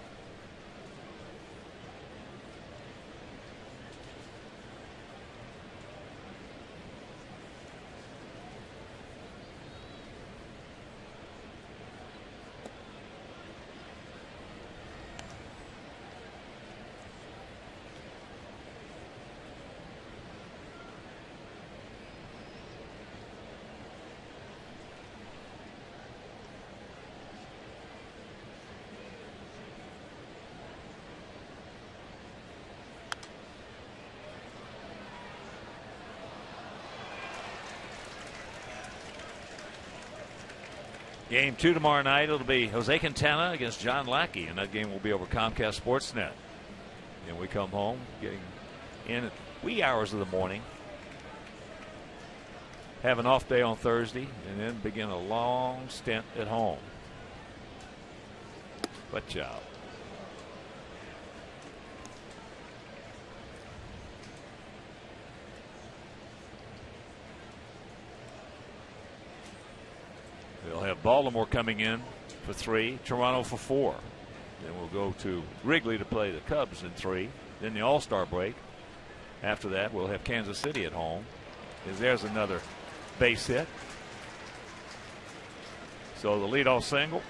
Game 2 tomorrow night. It'll be Jose Quintana against John Lackey, and that game will be over Comcast Sportsnet. And we come home, getting in at wee hours of the morning, have an off day on Thursday, and then begin a long stint at home. What job. They'll have Baltimore coming in for 3, Toronto for 4. Then we'll go to Wrigley to play the Cubs in 3. Then the All-Star break. After that, we'll have Kansas City at home. There's another base hit. So the leadoff single.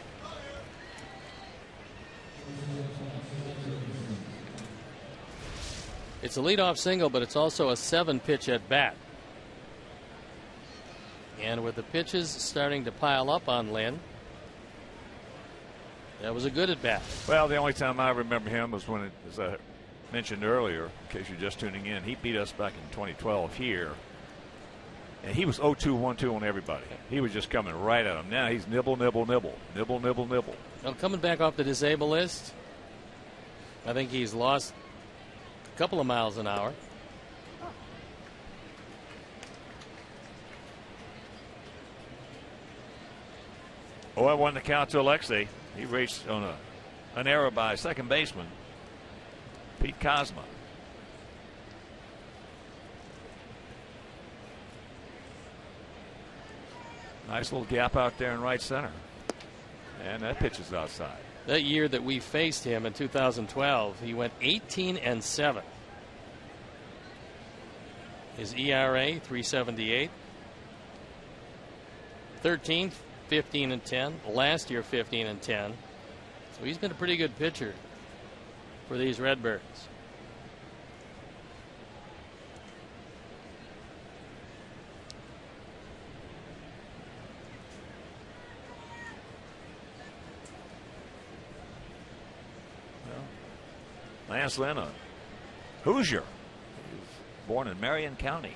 It's a leadoff single, but it's also a 7-pitch at bat. And with the pitches starting to pile up on Lynn, that was a good at bat. Well, the only time I remember him was when, as I mentioned earlier, in case you're just tuning in, he beat us back in 2012 here. And he was 0-2-1-2 on everybody. He was just coming right at him. Now he's nibble, nibble, nibble, nibble, nibble, nibble. Well, coming back off the disabled list, I think he's lost a couple of miles an hour. Oh, I won the count to Alexei. He reached on an error by second baseman Pete Kozma. Nice little gap out there in right center. And that pitch is outside. That year that we faced him in 2012, he went 18-7. His ERA 3.78. 13th, 15-10. Last year, 15-10. So he's been a pretty good pitcher for these Redbirds. Lance Lynn, a Hoosier. He was born in Marion County.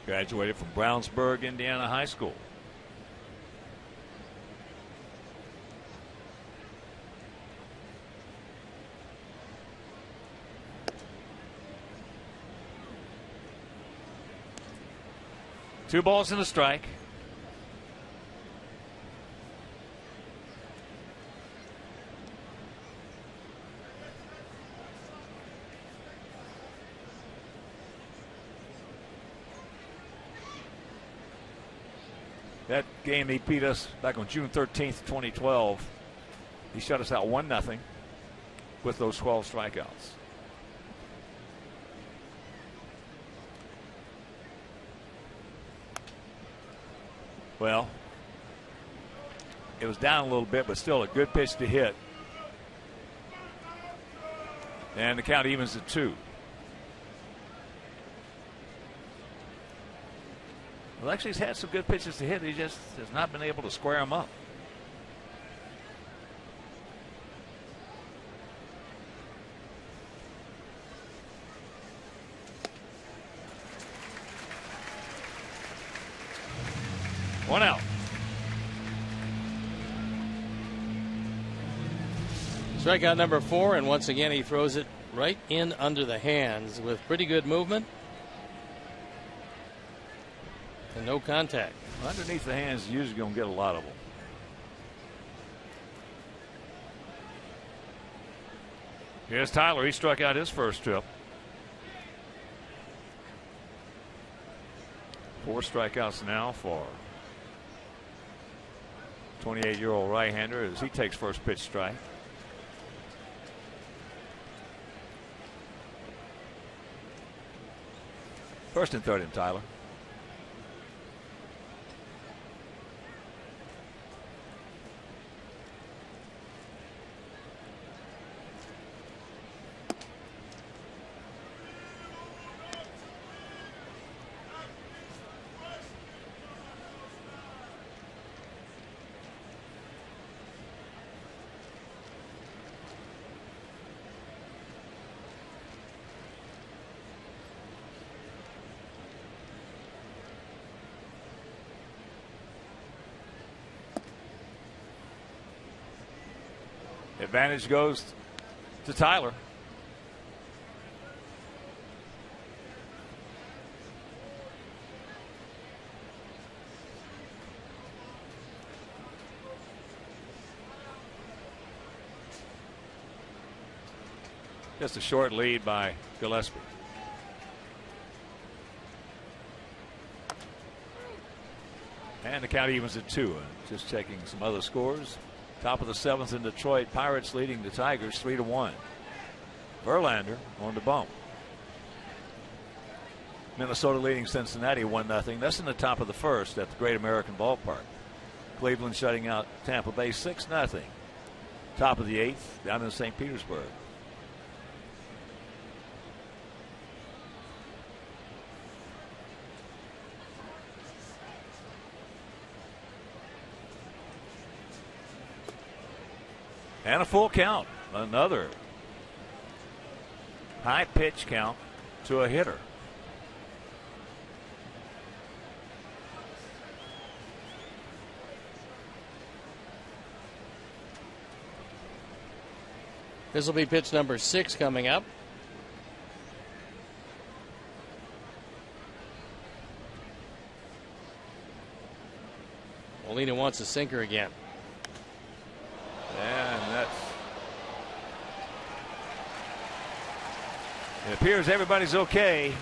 Graduated from Brownsburg, Indiana High School. Two balls and a strike. That game he beat us back on June 13th, 2012. He shut us out 1-0 with those 12 strikeouts. Well, it was down a little bit, but still a good pitch to hit. And the count evens at 2. Well, actually, he's had some good pitches to hit. He just has not been able to square them up. One out. Strikeout number 4, and once again he throws it right in under the hands with pretty good movement and no contact. Underneath the hands, you're usually going to get a lot of them. Here's Tyler. He struck out his first trip. 4 strikeouts now for 28-year-old right-hander as he takes first pitch strike. First and third in Tyler. Advantage goes to Tyler. Just a short lead by Gillespie. And the count evens at 2. Just checking some other scores. Top of the 7th in Detroit. Pirates leading the Tigers 3-1. Verlander on the bump. Minnesota leading Cincinnati 1-0. That's in the top of the 1st at the Great American Ballpark. Cleveland shutting out Tampa Bay 6-0. Top of the 8th down in St. Petersburg. And a full count. Another high pitch count to a hitter. This will be pitch number 6 coming up. Molina wants a sinker again. And it appears everybody's okay.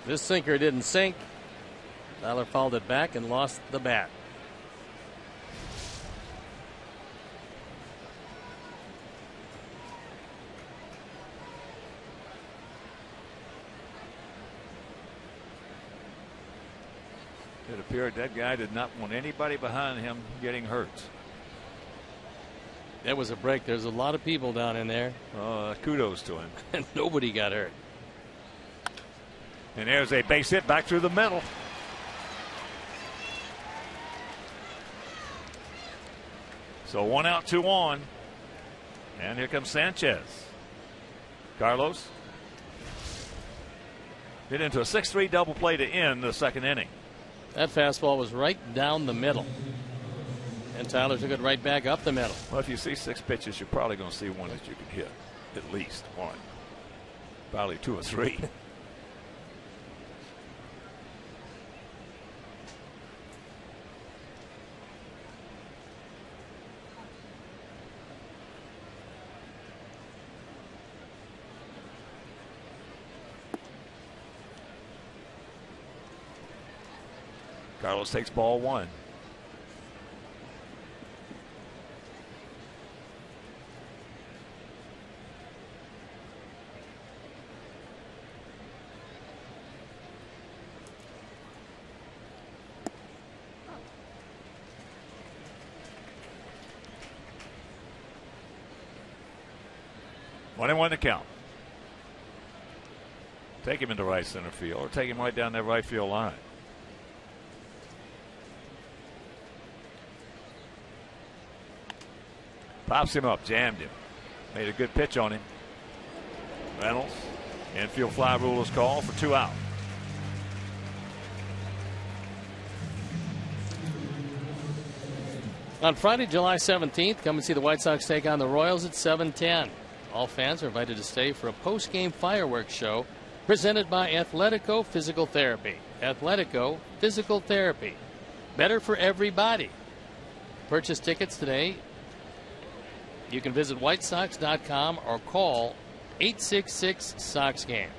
This sinker didn't sink. Tyler fouled it back and lost the bat. It appeared that guy did not want anybody behind him getting hurt. That was a break. There's a lot of people down in there. Kudos to him. And nobody got hurt. And there's a base hit back through the middle. So 1 out, 2 on. And here comes Sanchez. Carlos hit into a 6-3 double play to end the 2nd inning. That fastball was right down the middle. And Tyler took it right back up the middle. Well, if you see 6 pitches, you're probably going to see one that you can hit. At least one. Probably 2 or 3. Carlos takes ball 1. 1-1 to count. Take him into right center field, or take him right down that right field line. Pops him up, jammed him. Made a good pitch on him. Reynolds, infield fly rule is called for 2 out. On Friday, July 17th, come and see the White Sox take on the Royals at 7:10. All fans are invited to stay for a post-game fireworks show presented by Athletico Physical Therapy. Athletico Physical Therapy. Better for everybody. Purchase tickets today. You can visit whitesox.com or call 866-SOX-GAME.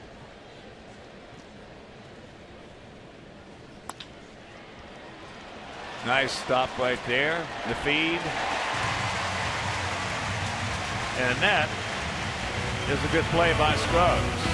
Nice stop right there. The feed. And that is a good play by Scruggs.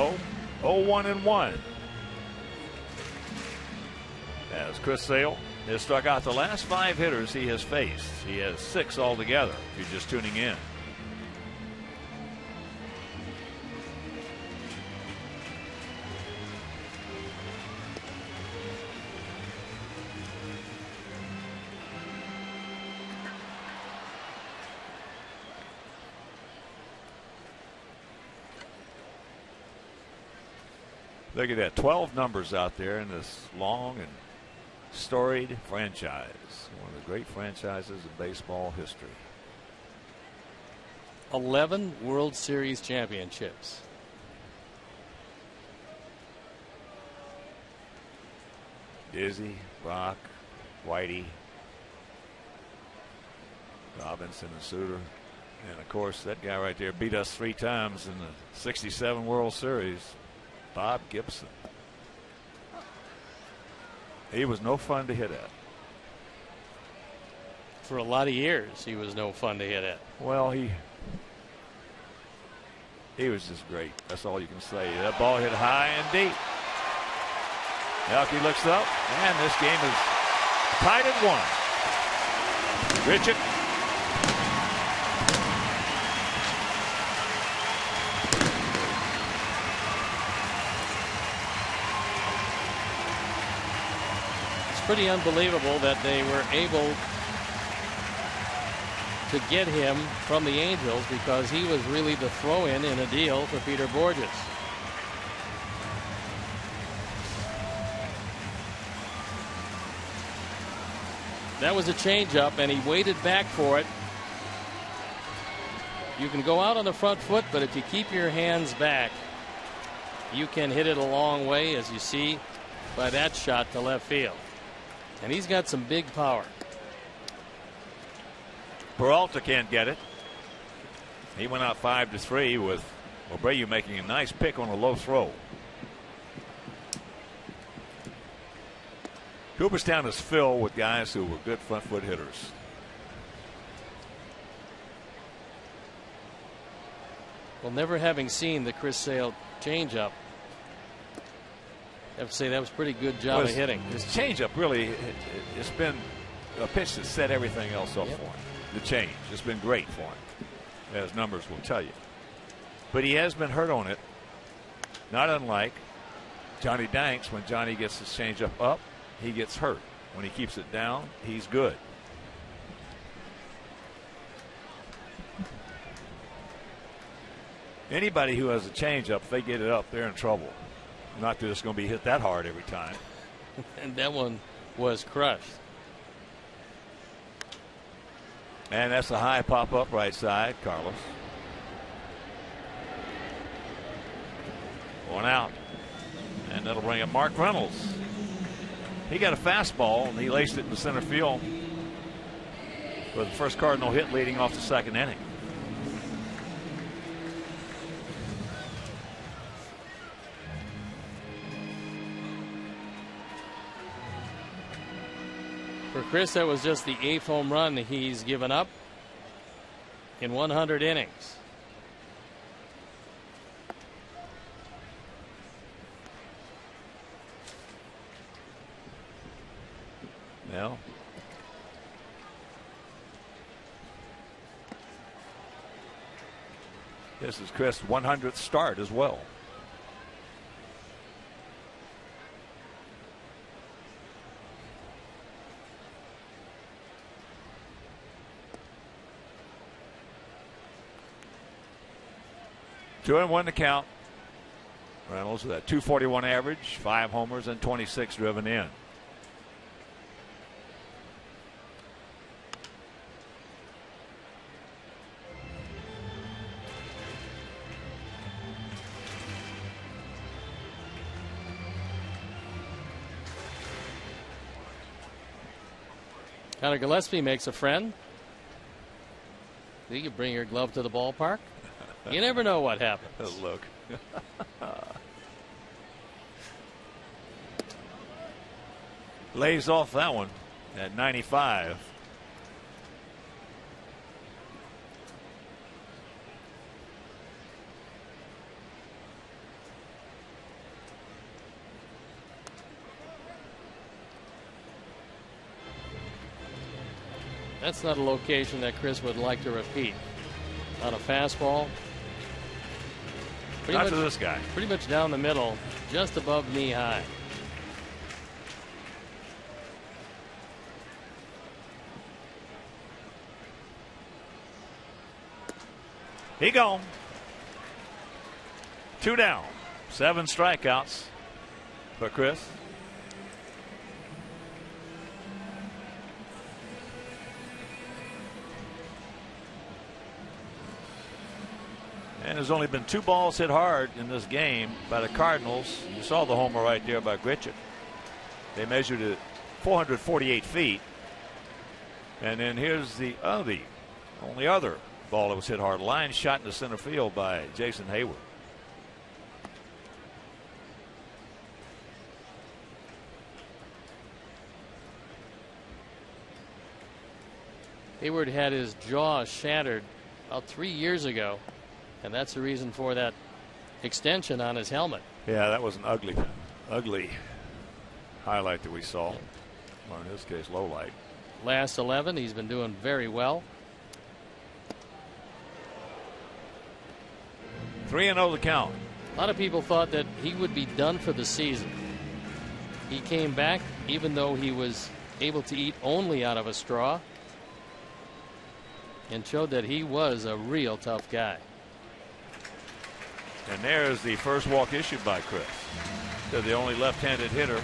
Oh, 0-1-1. As Chris Sale has struck out the last 5 hitters he has faced. He has 6 altogether, if you're just tuning in. Look at that, 12 numbers out there in this long and storied franchise. One of the great franchises in baseball history. 11 World Series championships. Dizzy, Brock, Whitey, Robinson, and Suter. And of course, that guy right there beat us 3 times in the '67 World Series. Bob Gibson. He was no fun to hit at. For a lot of years, he was no fun to hit at. Well, he was just great. That's all you can say. That ball hit high and deep. Elke looks up, and this game is tied at 1. Richard. Pretty unbelievable that they were able to get him from the Angels, because he was really the throw-in in a deal for Peter Borges. That was a changeup, and he waited back for it. You can go out on the front foot, but if you keep your hands back, you can hit it a long way, as you see by that shot to left field. And he's got some big power. Peralta can't get it. He went out 5-3 with Abreu making a nice pick on a low throw. Cooperstown is filled with guys who were good front foot hitters. Well, never having seen the Chris Sale changeup, I have to say that was a pretty good job of hitting. His changeup really, it's been a pitch that set everything else up for him. The change, it's been great for him, as numbers will tell you. But he has been hurt on it, not unlike Johnny Danks. When Johnny gets his changeup up, he gets hurt. When he keeps it down, he's good. Anybody who has a changeup, if they get it up, they're in trouble. Not that it's going to be hit that hard every time. And that one was crushed. And that's a high pop up right side, Carlos. One out. And that'll bring up Mark Reynolds. He got a fastball and he laced it in the center field for the first Cardinal hit leading off the second inning. For Chris, that was just the 8th home run he's given up in 100 innings. Well, this is Chris' 100th start as well. Two and one to count. Reynolds with that .241 average, 5 homers and 26 driven in. Connor Gillespie makes a friend. You can bring your glove to the ballpark. You never know what happens. Look. Lays off that one at 95. That's not a location that Chris would like to repeat. On a fastball. Not to this guy. Pretty much down the middle, just above knee high. He gone. 2 down. 7 strikeouts for Chris. And there's only been 2 balls hit hard in this game by the Cardinals. You saw the homer right there by Gritchen. They measured it 448 feet. And then here's the only other ball that was hit hard. Line shot into center field by Jason Hayward. Hayward had his jaw shattered about 3 years ago. And that's the reason for that extension on his helmet. Yeah, that was an ugly highlight that we saw. Or in this case, low light. Last 11, he's been doing very well. 3-0 the count. A lot of people thought that he would be done for the season. He came back even though he was able to eat only out of a straw and showed that he was a real tough guy. And there's the first walk issued by Chris. They're the only left-handed hitter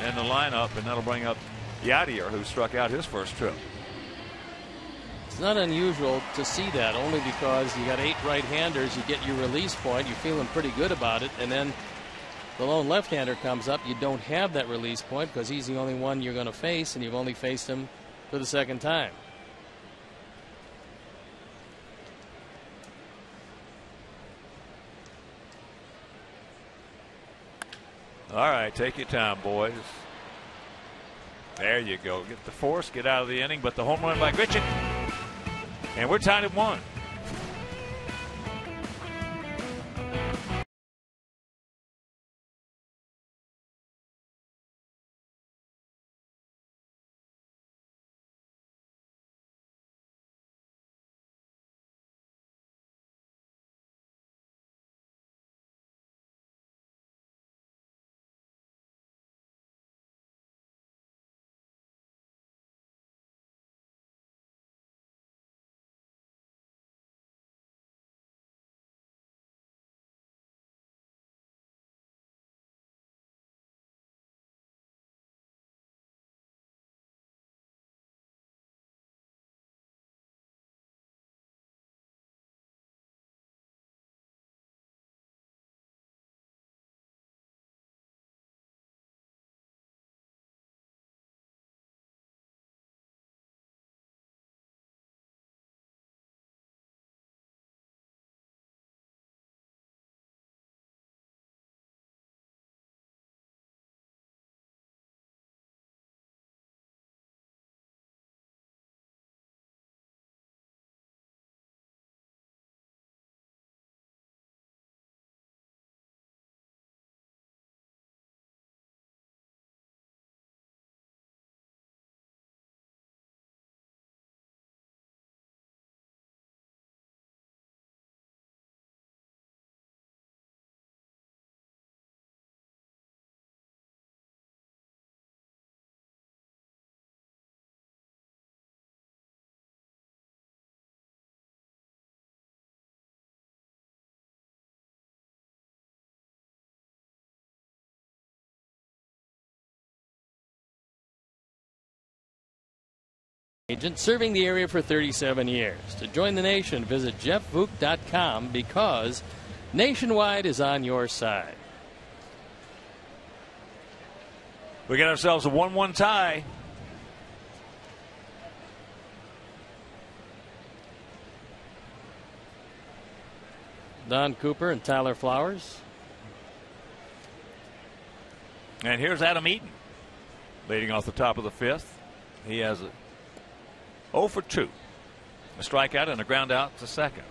in the lineup, and that'll bring up Yadier, who struck out his first trip. It's not unusual to see that, only because you got 8 right-handers, you get your release point, you're feeling pretty good about it, and then the lone left-hander comes up, you don't have that release point because he's the only one you're going to face, and you've only faced him for the second time. All right, take your time, boys. There you go. Get the force, get out of the inning, but the home run by Gritchen. And we're tied at 1. Agent serving the area for 37 years. To join the nation, visit jeffvook.com because Nationwide is on your side. We got ourselves a 1-1 tie. Don Cooper and Tyler Flowers. And here's Adam Eaton leading off the top of the 5th. He has a 0 for 2. A strikeout and a ground out to second.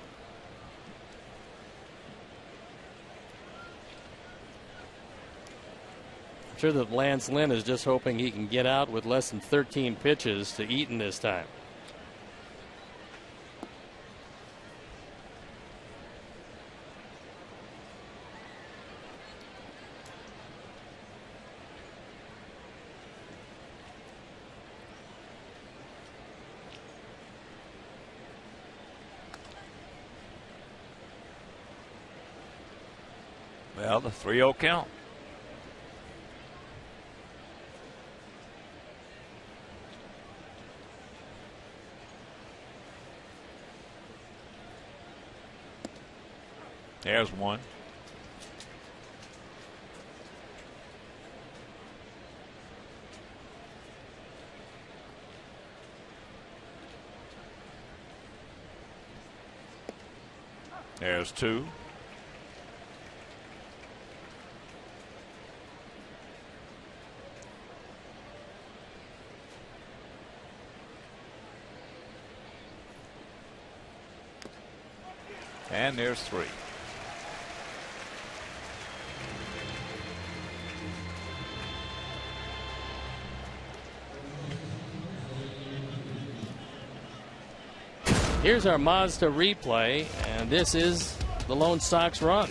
I'm sure that Lance Lynn is just hoping he can get out with less than 13 pitches to Eaton this time. Well, the 3-0 count. There's one. There's 2. And there's 3. Here's our Mazda replay, and this is the Lone Sox run.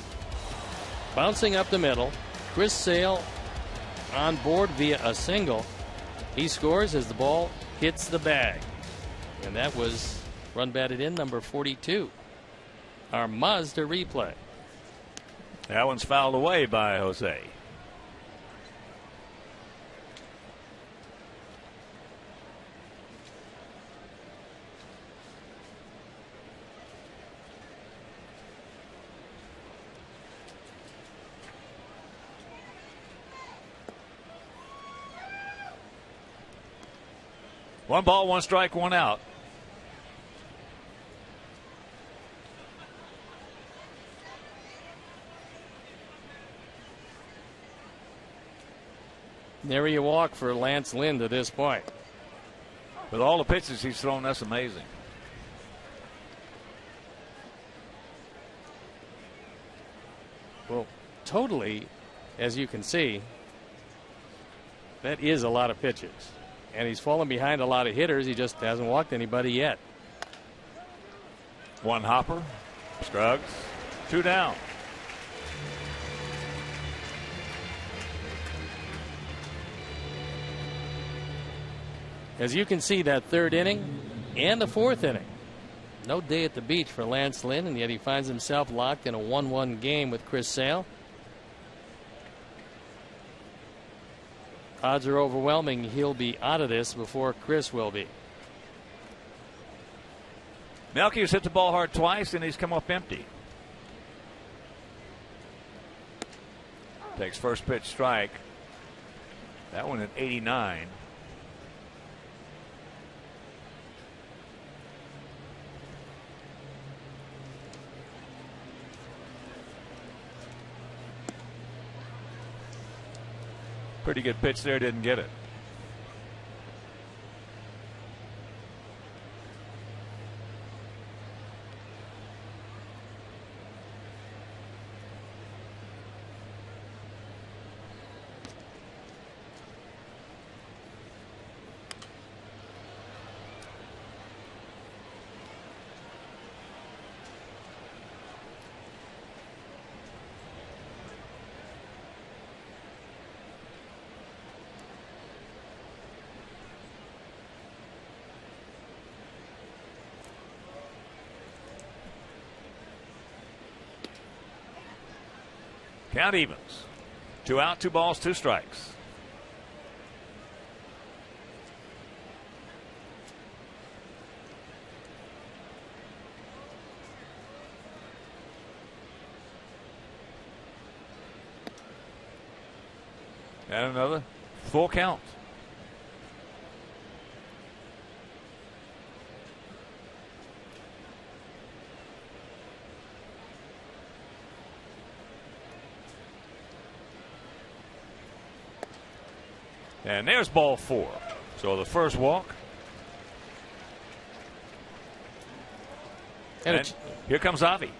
Bouncing up the middle, Chris Sale on board via a single. He scores as the ball hits the bag. And that was run batted in, number 42. Our Mazda replay. That one's fouled away by Jose. 1 ball, 1 strike, 1 out. There you walk for Lance Lynn to this point. With all the pitches he's thrown, that's amazing. Well, totally, as you can see, that is a lot of pitches. And he's fallen behind a lot of hitters. He just hasn't walked anybody yet. 1 hopper. Scruggs. 2 down. As you can see, that 3rd inning and the 4th inning. No day at the beach for Lance Lynn, and yet he finds himself locked in a 1-1 game with Chris Sale. Odds are overwhelming he'll be out of this before Chris will be. Melky's hit the ball hard twice, and he's come up empty. Takes first pitch strike. That one at 89. Pretty good pitch there, didn't get it. Count evens. 2 out, 2 balls, 2 strikes. And another full count. And there's ball 4. So the first walk. And here comes Avi.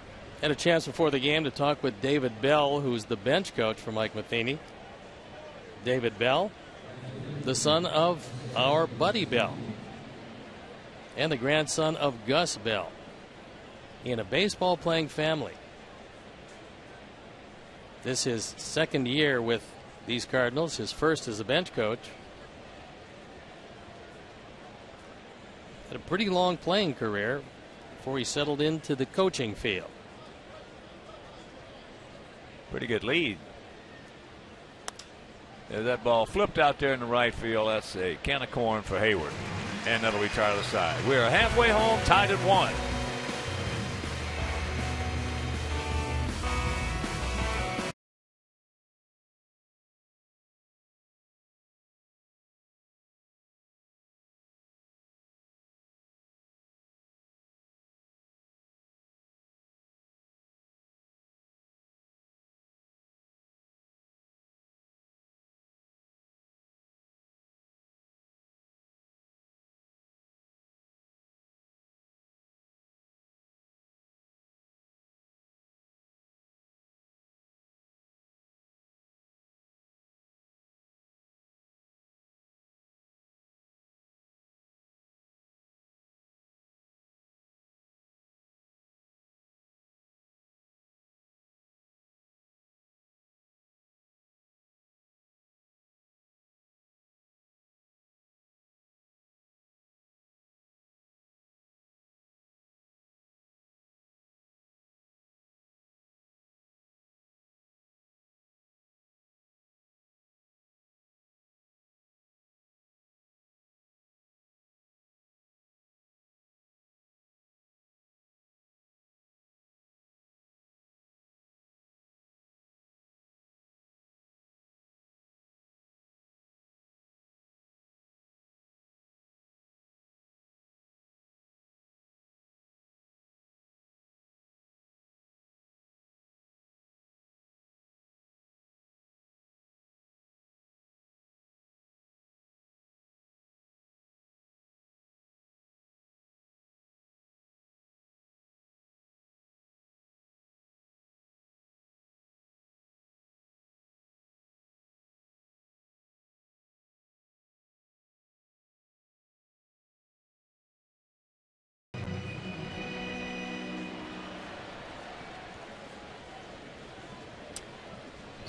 Had a chance before the game to talk with David Bell, who's the bench coach for Mike Matheny. David Bell, the son of our Buddy Bell and the grandson of Gus Bell in a baseball playing family. This is his 2nd year with these Cardinals, his first as a bench coach. Had a pretty long playing career before he settled into the coaching field. Pretty good lead. As that ball flipped out there in the right field, that's a can of corn for Hayward. And that'll retire to the side. We're halfway home, tied at 1.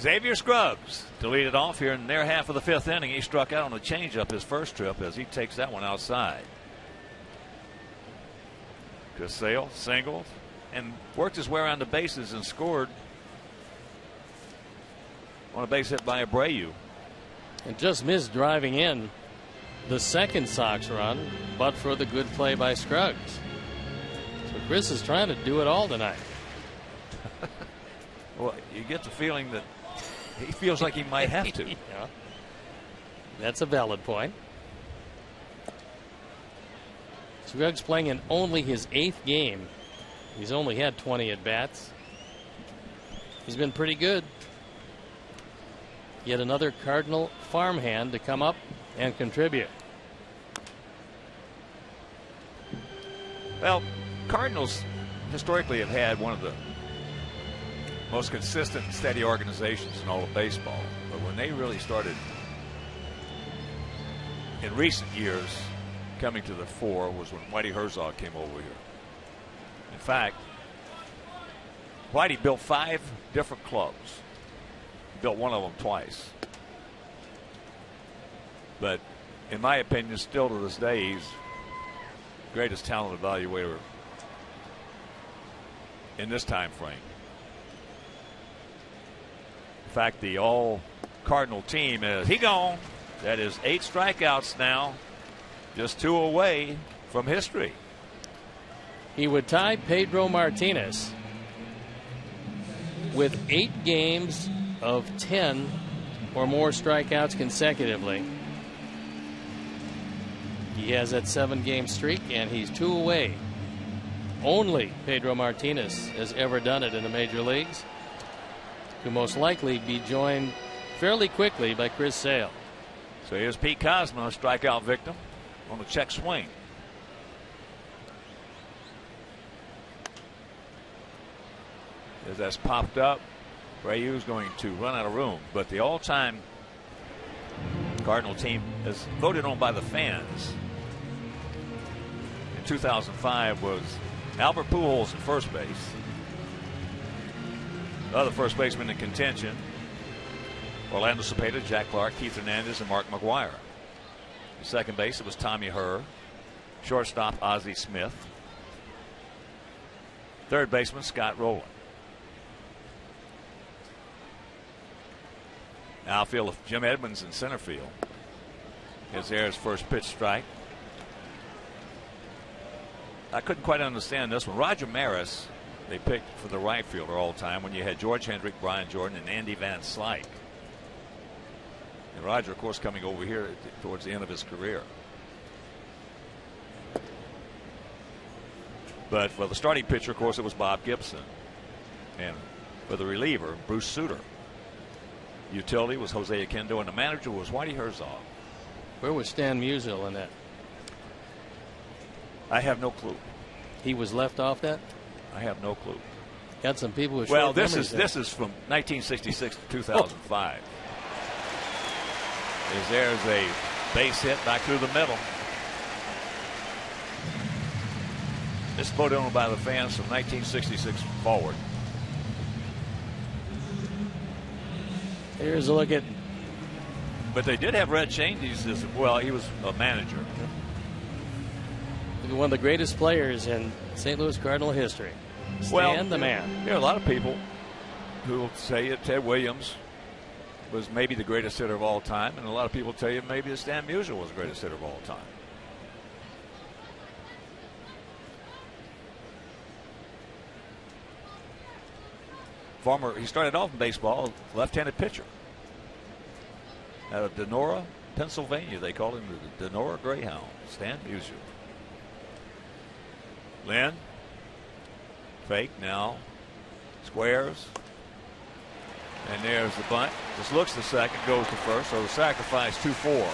Xavier Scruggs to lead it off here in their half of the 5th inning. He struck out on a changeup his first trip as he takes that one outside. Chris Sale singled and worked his way around the bases and scored on a base hit by Abreu. And just missed driving in the second Sox run, but for the good play by Scruggs. So Chris is trying to do it all tonight. Well, you get the feeling that he feels like he might have to. Yeah. That's a valid point. Scruggs playing in only his 8th game. He's only had 20 at-bats. He's been pretty good. Yet another Cardinal farmhand to come up and contribute. Well, Cardinals historically have had one of the most consistent and steady organizations in all of baseball. But when they really started in recent years coming to the fore was when Whitey Herzog came over here. In fact, Whitey built 5 different clubs. He built one of them twice. But in my opinion, still to this day, he's the greatest talent evaluator in this time frame. In fact, the all Cardinal team is gone. That is 8 strikeouts now, just 2 away from history. He would tie Pedro Martinez with 8 games of 10 or more strikeouts consecutively. He has that 7-game streak, and he's 2 away. Only Pedro Martinez has ever done it in the major leagues. To most likely be joined fairly quickly by Chris Sale. So here's Pete Cosmo, strikeout victim on a check swing. As that's popped up, Abreu's going to run out of room. But the all-time Cardinal team is voted on by the fans. In 2005 was Albert Pujols at first base. Other first basemen in contention: Orlando Cepeda, Jack Clark, Keith Hernandez, and Mark McGwire. At second base, it was Tommy Herr. Shortstop, Ozzie Smith. Third baseman, Scott Rowland. Outfield, Jim Edmonds in center field. As there's first pitch strike. I couldn't quite understand this one. Roger Maris, they picked for the right fielder all time when you had George Hendrick, Brian Jordan, and Andy Van Slyke. And Roger, of course, coming over here towards the end of his career. But for the starting pitcher, of course, it was Bob Gibson. And for the reliever, Bruce Sutter. Utility was Jose Akendo, and the manager was Whitey Herzog. Where was Stan Musial in that? I have no clue. He was left off that? I have no clue. Got some people with well, short this memories is from 1966 to 2005. As there's a base hit back through the middle. This voted on by the fans from 1966 forward. Here's a look at. But they did have Red Changes as well. He was a manager. One of the greatest players in St. Louis Cardinal history. Stan the man. There are a lot of people who will say that Ted Williams was maybe the greatest hitter of all time, and a lot of people tell you maybe that Stan Musial was the greatest hitter of all time. He started off in baseball, left-handed pitcher. Out of Donora, Pennsylvania, they called him the Donora Greyhound, Stan Musial. Lynn, fake now, squares, and there's the bunt. Just looks to second, goes to first, so the sacrifice 2-4.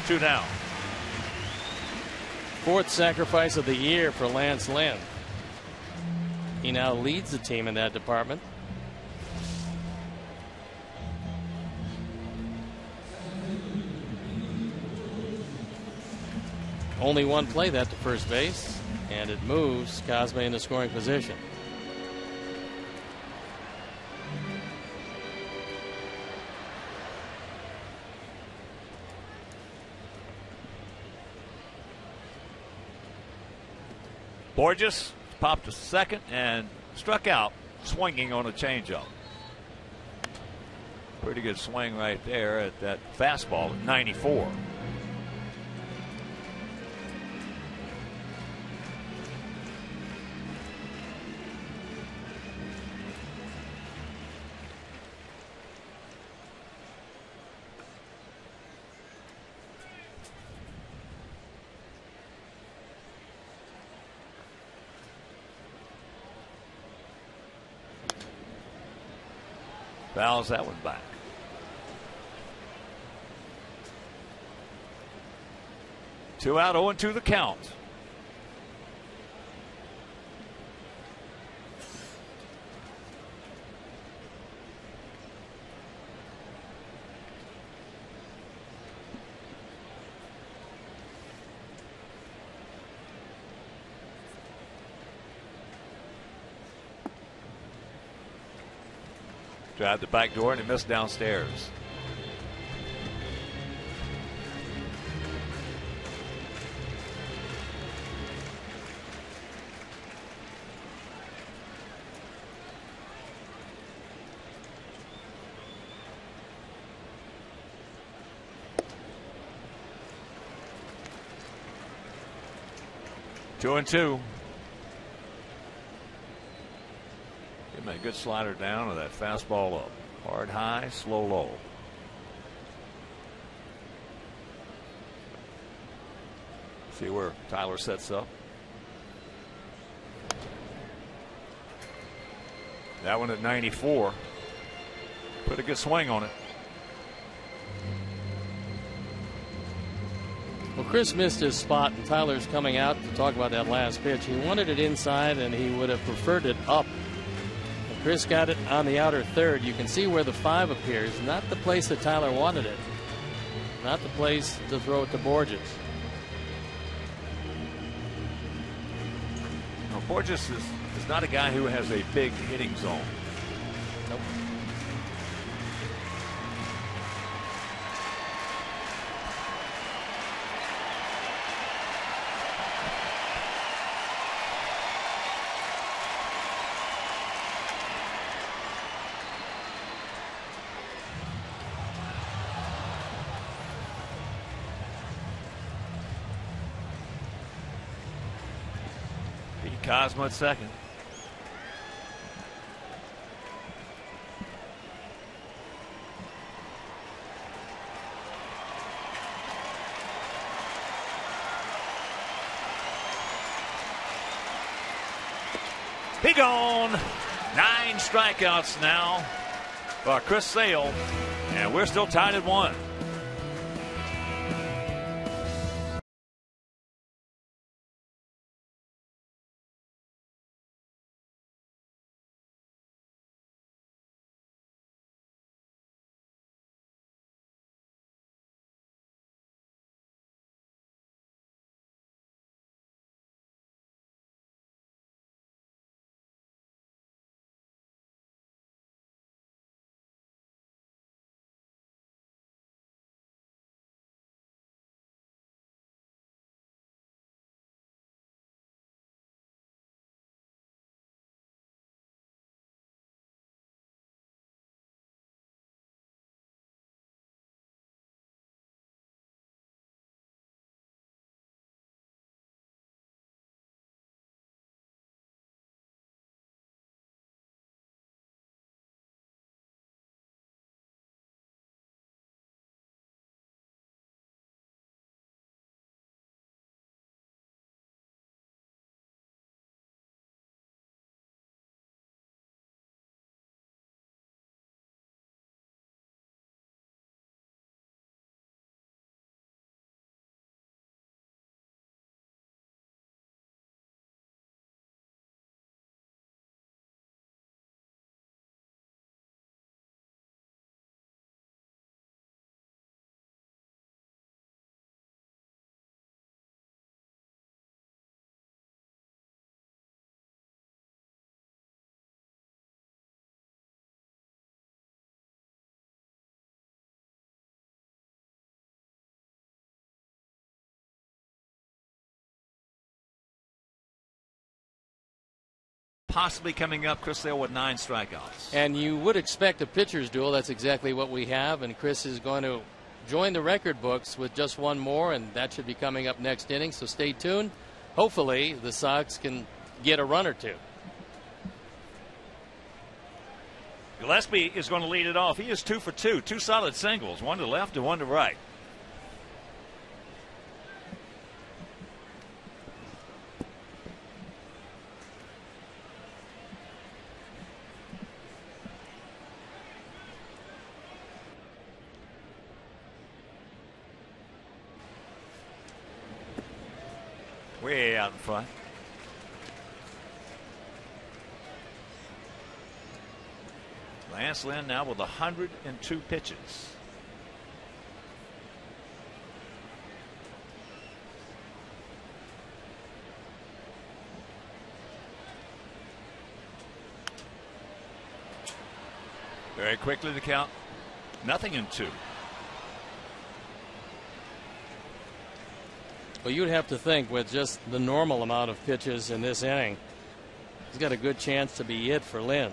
2 down. 4th sacrifice of the year for Lance Lynn. He now leads the team in that department. Only one play that to first base, and it moves Cosme into scoring position. Borges popped to second and struck out swinging on a changeup. Pretty good swing right there at that fastball at 94. Fouls that one back. Two out, 0-2 the count. Drive the back door and he missed downstairs. Two and two. Give him a good slider down and that fastball up. Hard high, slow low. See where Tyler sets up. That one at 94. Put a good swing on it. Well, Chris missed his spot, and Tyler's coming out to talk about that last pitch. He wanted it inside, and he would have preferred it up. And Chris got it on the outer third. You can see where the 5 appears. Not the place that Tyler wanted it. Not the place to throw it to Borges. No, Borges is not a guy who has a big hitting zone. Nope. Cosmo at second. He gone. 9 strikeouts now for Chris Sale, and we're still tied at 1. possibly coming up. Chris Sale with 9 strikeouts. And you would expect a pitcher's duel. That's exactly what we have. And Chris is going to join the record books with just one more, and that should be coming up next inning. So stay tuned. Hopefully the Sox can get a run or two. Gillespie is going to lead it off. He is 2 for 2. 2 solid singles, 1 to left and 1 to right. Way out in front. Lance Lynn now with 102 pitches. Very quickly to count. 0-2. Well, you'd have to think with just the normal amount of pitches in this inning, he's got a good chance to be it for Lynn.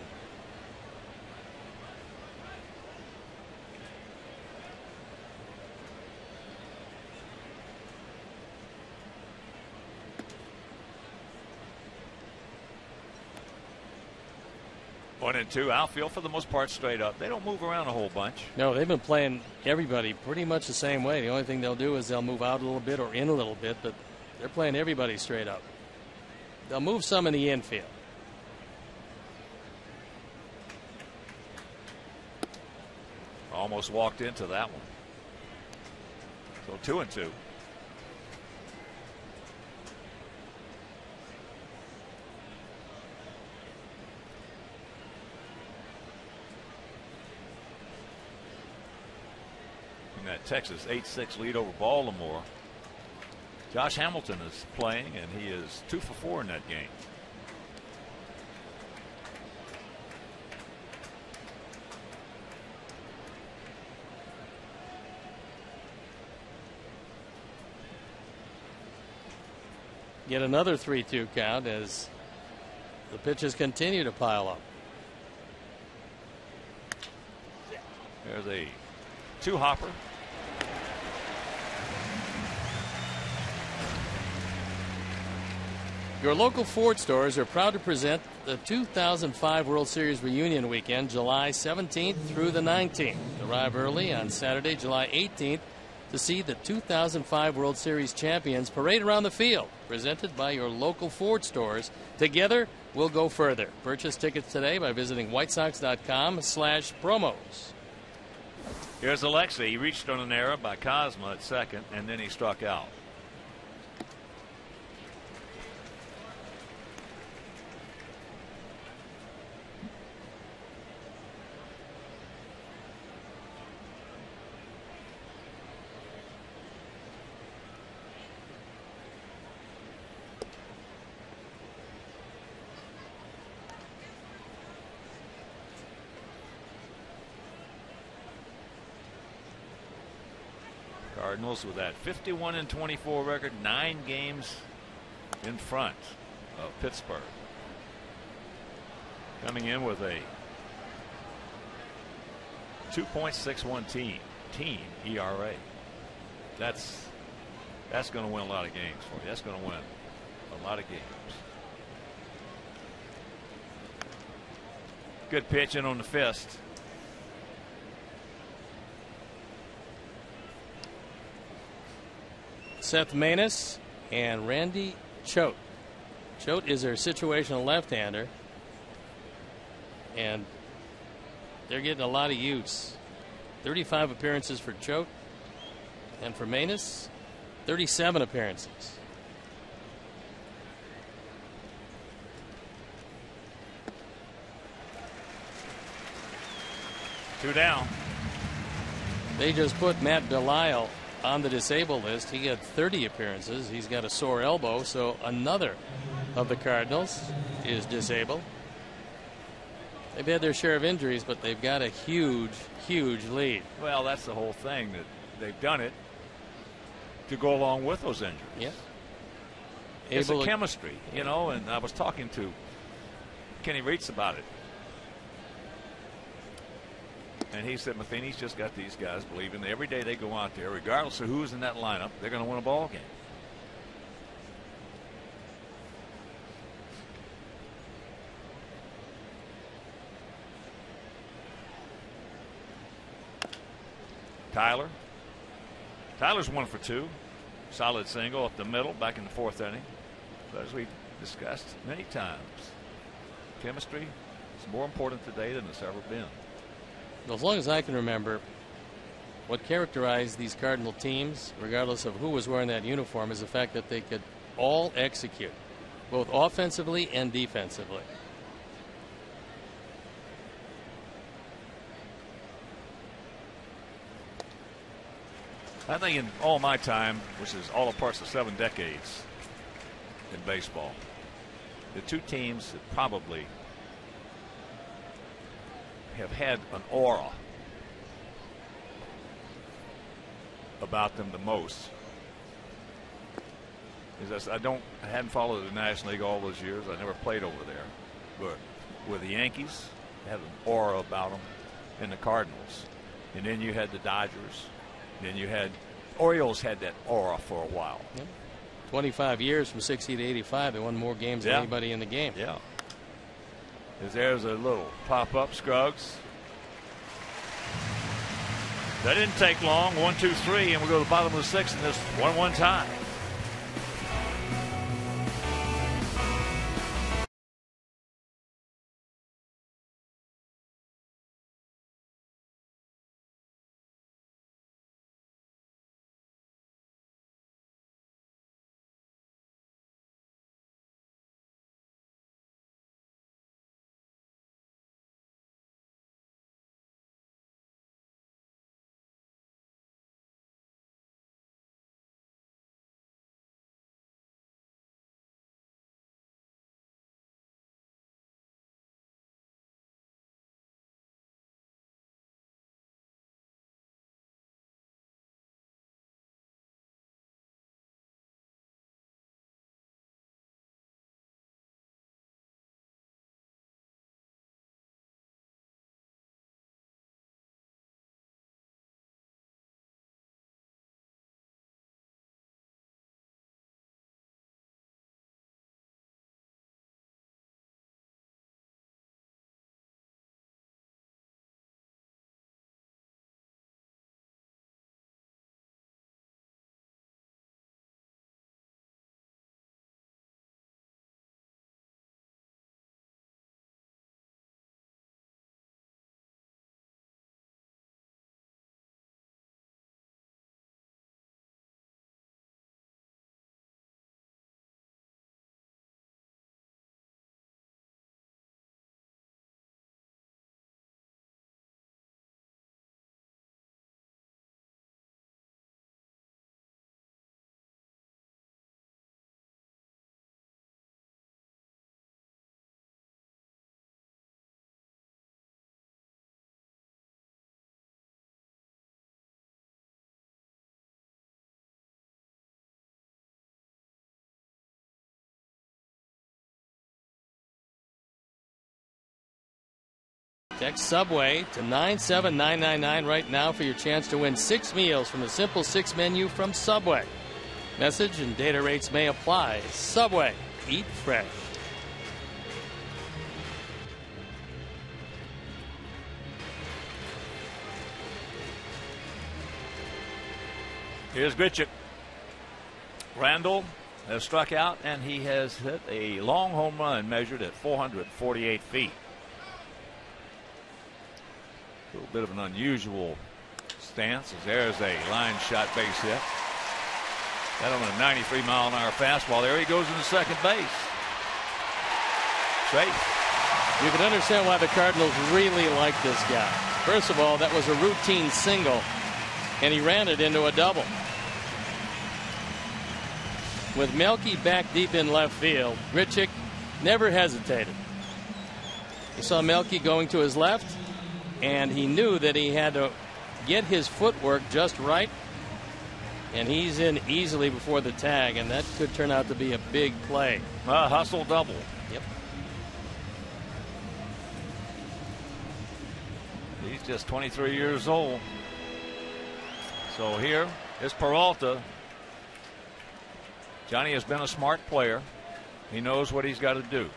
One and two outfield for the most part straight up. They don't move around a whole bunch. No, they've been playing everybody pretty much the same way. The only thing they'll do is they'll move out a little bit or in a little bit, but they're playing everybody straight up. They'll move some in the infield. Almost walked into that one. So 2 and 2. That Texas 8-6 lead over Baltimore. Josh Hamilton is playing, and he is 2 for 4 in that game. Get another 3-2 count as the pitches continue to pile up. There's a 2-hopper. Your local Ford stores are proud to present the 2005 World Series reunion weekend, July 17th through the 19th. Arrive early on Saturday, July 18th, to see the 2005 World Series champions parade around the field, presented by your local Ford stores. Together, we'll go further. Purchase tickets today by visiting whitesox.com/promos. Here's Alexei. He reached on an error by Cosma at second, and then he struck out. Cardinals with that 51-24 record, 9 games in front of Pittsburgh. Coming in with a 2.61 team ERA. That's going to win a lot of games for you. That's going to win a lot of games. Good pitch in on the fist. Seth Maness and Randy Choate. Choate is their situational left-hander, and they're getting a lot of use. 35 appearances for Choate, and for Maness, 37 appearances. Two down. They just put Matt Belisle on the disabled list. He had 30 appearances. He's got a sore elbow, so another of the Cardinals is disabled. They've had their share of injuries, but they've got a huge lead. Well, that's the whole thing, that they've done it to go along with those injuries. Yeah. It's a chemistry, you know, and I was talking to Kenny Reitz about it. And he said Matheny's just got these guys believing that every day they go out there, regardless of who's in that lineup, they're going to win a ball game. Tyler's 1 for 2. Solid single up the middle back in the 4th inning. But as we discussed many times, chemistry is more important today than it's ever been. As long as I can remember, what characterized these Cardinal teams, regardless of who was wearing that uniform, is the fact that they could all execute, both offensively and defensively. I think in all my time, which is all parts of 7 decades in baseball, the two teams that probably have had an aura about them the most is I hadn't followed the National League all those years. I never played over there, but with the Yankees, they had an aura about them, and the Cardinals, and then you had the Dodgers. Then you had Orioles had that aura for a while. Yep. 25 years from 60 to 85, they won more games than anybody in the game. Yeah. There's a little pop-up, Scruggs. That didn't take long. 1, 2, 3, and we'll go to the bottom of the 6th in this 1-1 tie. Text Subway to 97999 right now for your chance to win 6 meals from the Simple 6 menu from Subway. Message and data rates may apply. Subway, eat fresh. Here's Grichuk. Randall has struck out, and he has hit a long home run measured at 448 feet. A little bit of an unusual stance as there's a line shot base hit. That on a 93-mile-an-hour fastball. There he goes into second base. Safe. You can understand why the Cardinals really like this guy. First of all, that was a routine single, and he ran it into a double. With Melky back deep in left field, Grichuk never hesitated. He saw Melky going to his left, and he knew that he had to get his footwork just right, and he's in easily before the tag, and that could turn out to be a big play. Hustle double. Yep. He's just 23 years old. So here is Peralta. Johnny has been a smart player. He knows what he's got to do,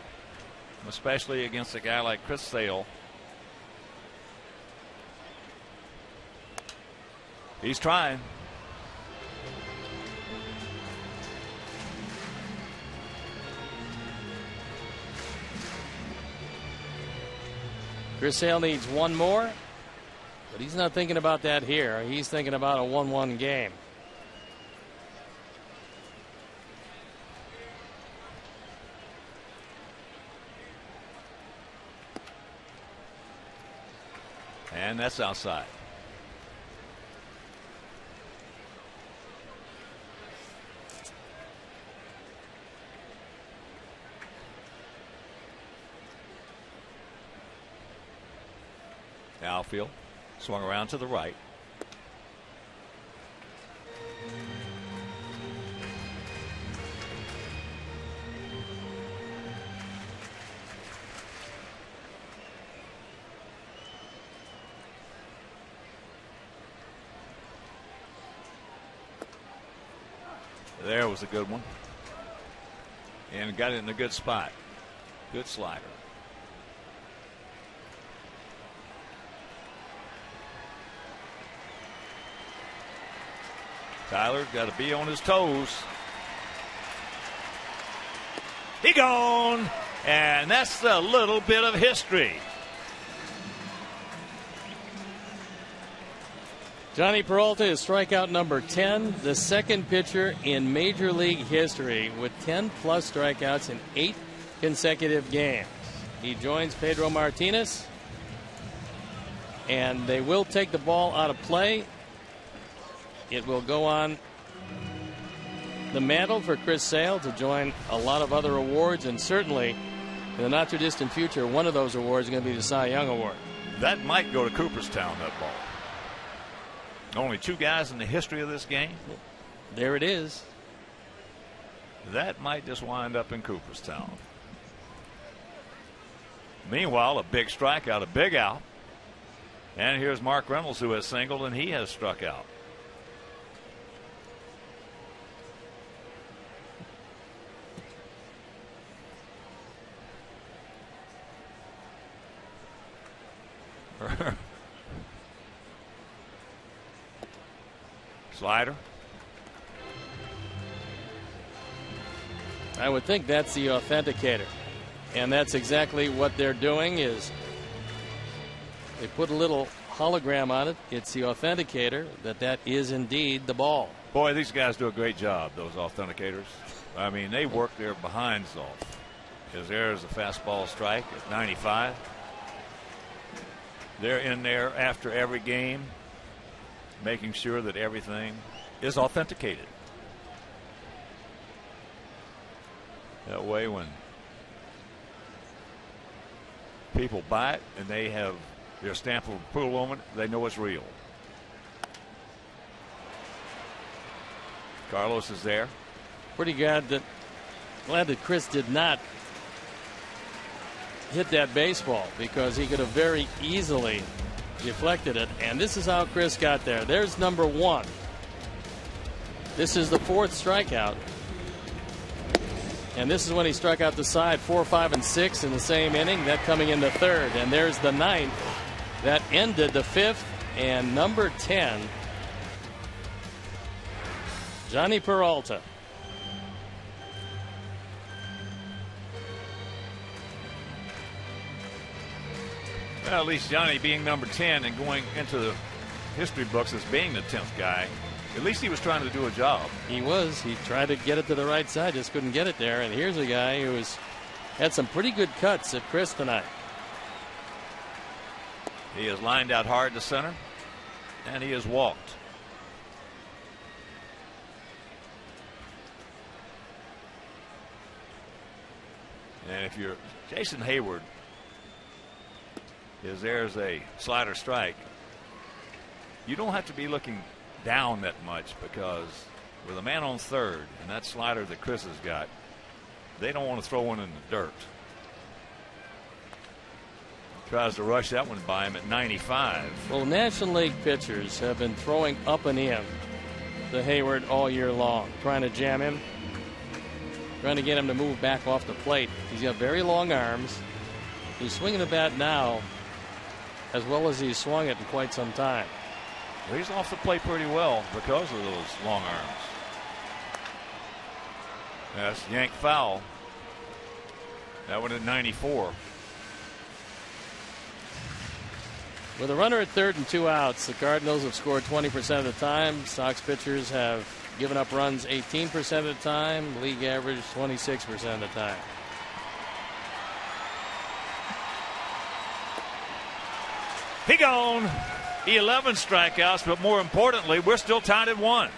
especially against a guy like Chris Sale. He's trying. Chris Sale needs one more, but he's not thinking about that here. He's thinking about a 1-1 game. And that's outside. Outfield swung around to the right. There was a good one. And got it in a good spot. Good slider. Tyler got to be on his toes. He gone. And that's a little bit of history. Johnny Peralta is strikeout number 10, the second pitcher in Major League history with 10-plus strikeouts in 8 consecutive games. He joins Pedro Martinez, and they will take the ball out of play. It will go on the mantle for Chris Sale to join a lot of other awards, and certainly in the not-too-distant future, one of those awards is going to be the Cy Young Award. That might go to Cooperstown, that ball. Only 2 guys in the history of this game. There it is. That might just wind up in Cooperstown. Meanwhile, a big strikeout, a big out. And here's Mark Reynolds, who has singled, and he has struck out. Slider. I would think that's the authenticator, and that's exactly what they're doing. Is they put a little hologram on it. It's the authenticator that is indeed the ball. Boy, these guys do a great job, those authenticators. I mean, they work their behinds off. Because there's a fastball strike at 95. They're in there after every game, making sure that everything is authenticated. That way, when people buy it and they have their stamp of approval on it, they know it's real. Carlos is there. Pretty glad that Chris did not hit that baseball, because he could have very easily deflected it. And this is how Chris got there. There's number 1. This is the 4th strikeout. And this is when he struck out the side 4, 5, and 6 in the same inning, that coming in the 3rd. And there's the 9th that ended the 5th. And number 10, Johnny Peralta. Well, at least Johnny being number 10 and going into the history books as being the 10th guy, at least he was trying to do a job. He was. He tried to get it to the right side, just couldn't get it there. And here's a guy who had some pretty good cuts at Chris tonight. He has lined out hard to center, and he has walked. And if you're Jason Hayward, there's a slider strike. You don't have to be looking down that much, because with a man on 3rd and that slider that Chris has got, they don't want to throw one in the dirt. Tries to rush that one by him at 95. Well, National League pitchers have been throwing up and in to Hayward all year long, trying to jam him, trying to get him to move back off the plate. He's got very long arms. He's swinging the bat now as well as he's swung it in quite some time. Well, he's off the plate pretty well because of those long arms. That's yanked foul. That one at 94. With a runner at third and 2 outs, the Cardinals have scored 20% of the time. Sox pitchers have given up runs 18% of the time. League average 26% of the time. He gone. 11 strikeouts, but more importantly, we're still tied at 1.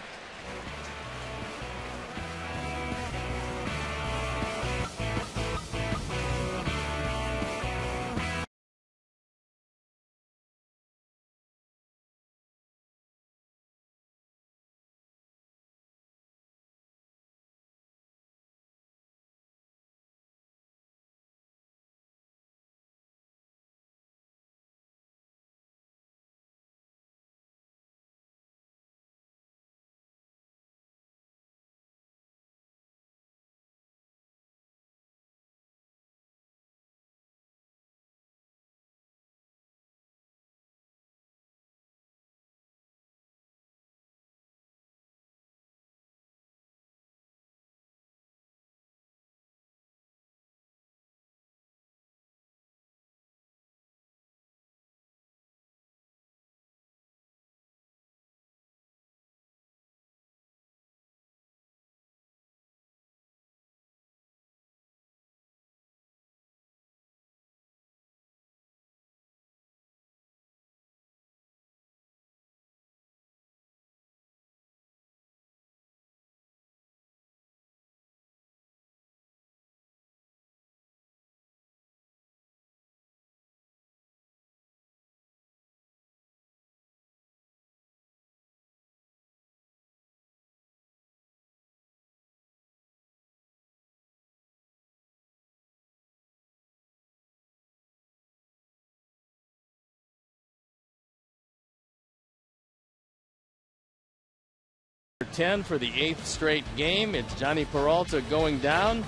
.10 for the 8th straight game. It's Johnny Peralta going down.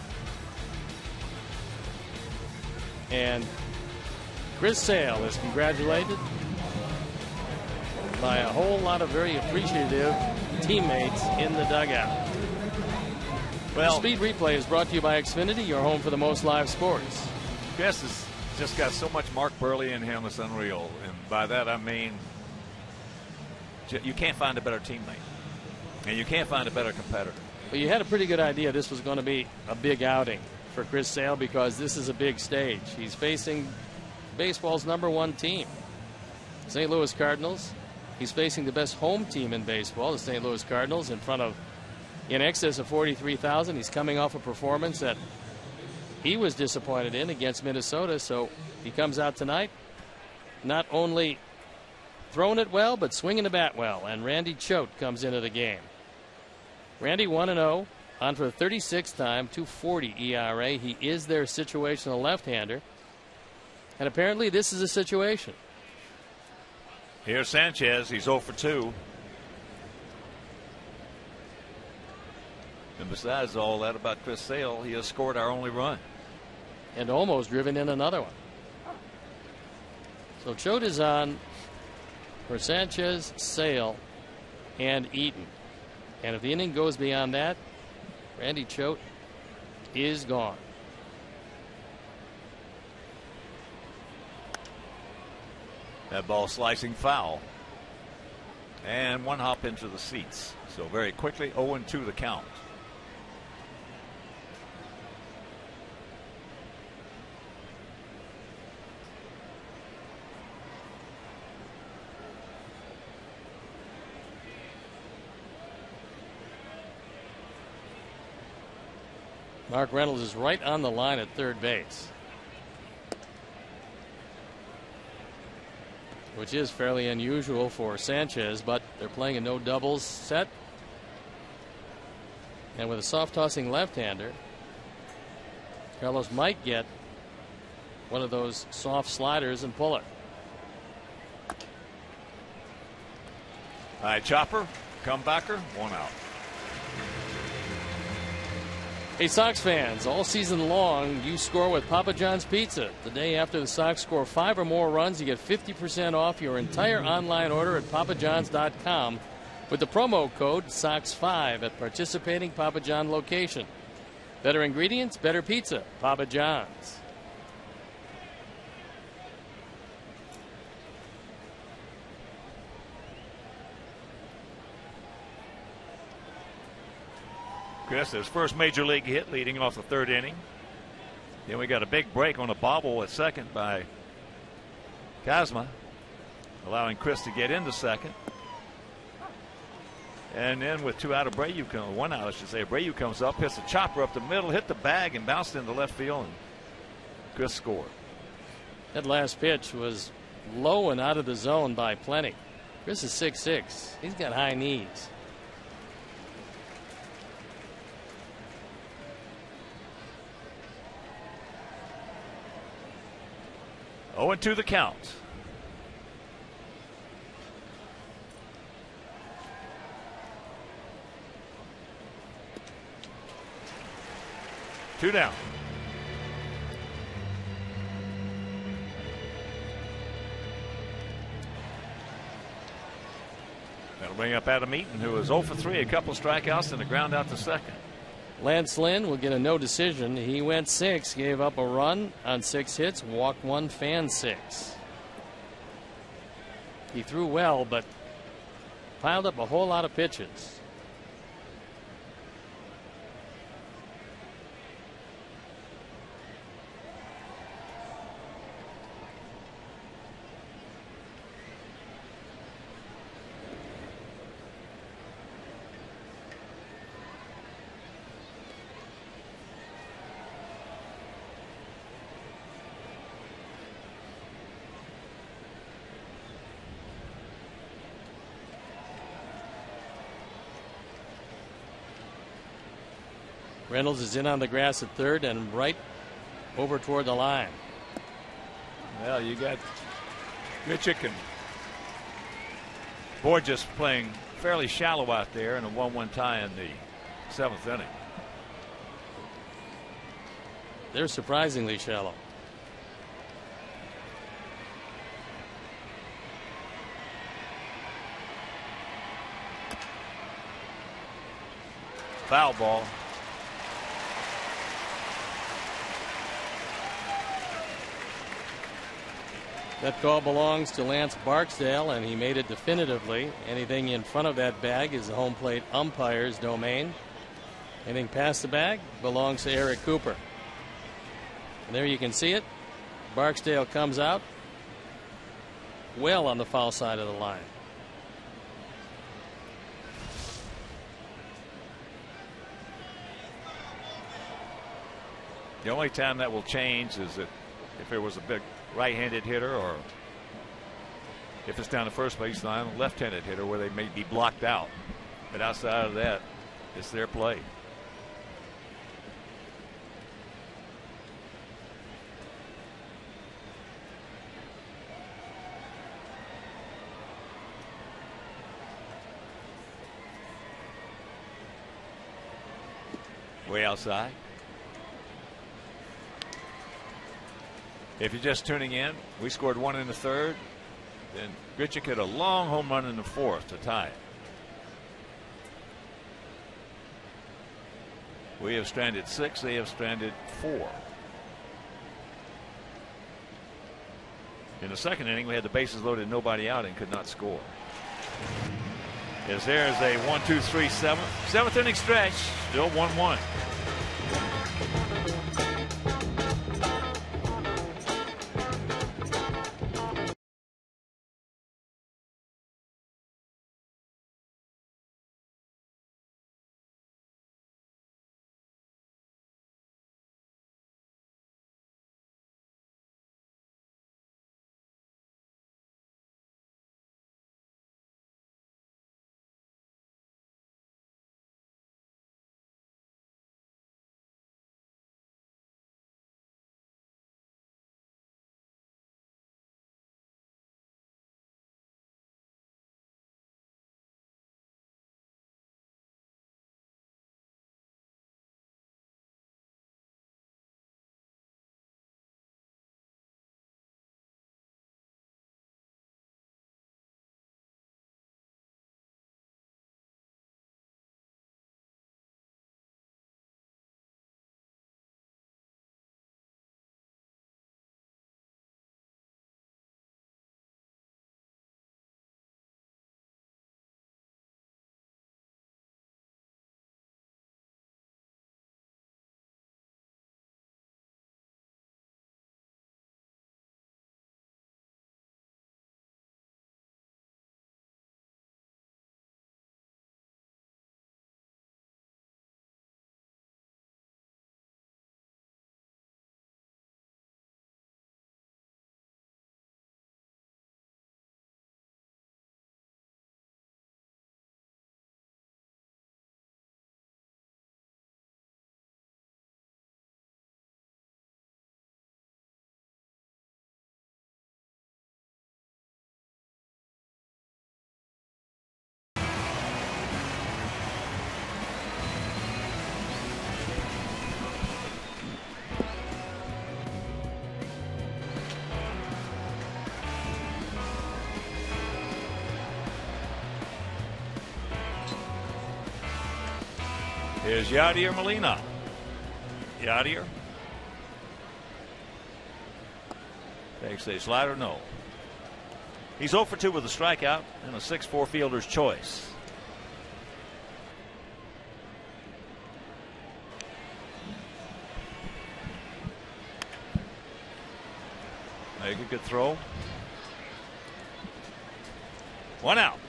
And Chris Sale is congratulated by a whole lot of very appreciative teammates in the dugout. Well, the Speed Replay is brought to you by Xfinity, your home for the most live sports. Chris has just got so much Mark Burley in him, it's unreal. And by that I mean you can't find a better teammate. And you can't find a better competitor. Well, you had a pretty good idea this was going to be a big outing for Chris Sale because this is a big stage. He's facing baseball's #1 team, St. Louis Cardinals. He's facing the best home team in baseball, the St. Louis Cardinals, in front of in excess of 43,000. He's coming off a performance that he was disappointed in against Minnesota, so he comes out tonight not only throwing it well, but swinging the bat well. And Randy Choate comes into the game. Randy 1-0, on for the 36th time, 2.40 ERA. He is their situational left-hander. And apparently this is a situation. Here's Sanchez. He's 0 for 2. And besides all that about Chris Sale, he has scored our only run. And almost driven in another one. So Choate is on for Sanchez, Sale, and Eaton. And if the inning goes beyond that, Randy Choate is gone. That ball slicing foul. And one hop into the seats. So very quickly, 0-2 the count. Mark Reynolds is right on the line at third base, which is fairly unusual for Sanchez, but they're playing a no doubles set. And with a soft tossing left-hander, Carlos might get one of those soft sliders and pull it. High chopper, comebacker, 1 out. Hey, Sox fans, all season long, you score with Papa John's Pizza. The day after the Sox score 5 or more runs, you get 50% off your entire online order at papajohns.com with the promo code SOX5 at participating Papa John location. Better ingredients, better pizza. Papa John's. Chris, his first major league hit leading off the 3rd inning. Then we got a big break on a bobble at second by Kazma, allowing Chris to get into second. And then with 2 out, 1 out, I should say, Abreu comes up, hits a chopper up the middle, hit the bag, and bounced into left field, and Chris scored. That last pitch was low and out of the zone by plenty. Chris is 6'6". He's got high knees. Oh, and 2 the count. Two down. That'll bring up Adam Eaton, who was 0 for 3, a couple strikeouts and a ground out to second. Lance Lynn will get a no decision. He went 6, gave up a run on 6 hits, walked 1, fanned 6. He threw well, but piled up a whole lot of pitches. Reynolds is in on the grass at 3rd and right over toward the line. Well, you got Grichuk and Borges playing fairly shallow out there in a 1-1 tie in the 7th inning. They're surprisingly shallow. Foul ball. That call belongs to Lance Barksdale, and he made it definitively. Anything in front of that bag is the home plate umpire's domain. Anything past the bag belongs to Eric Cooper. And there you can see it. Barksdale comes out well on the foul side of the line. The only time that will change is that if there was a big right-handed hitter, or if it's down the first base line, a left-handed hitter where they may be blocked out. But outside of that, it's their play. Way outside. If you're just tuning in, we scored 1 in the 3rd. Then Grichuk hit a long home run in the 4th to tie it. We have stranded 6. They have stranded 4. In the 2nd inning, we had the bases loaded, nobody out, and could not score. As there is a 1-2-3 7th inning stretch, still 1-1. Here's Yadier Molina. Yadier takes a slider, no. He's 0 for 2 with a strikeout and a 6-4 fielder's choice. Make a good throw. 1 out.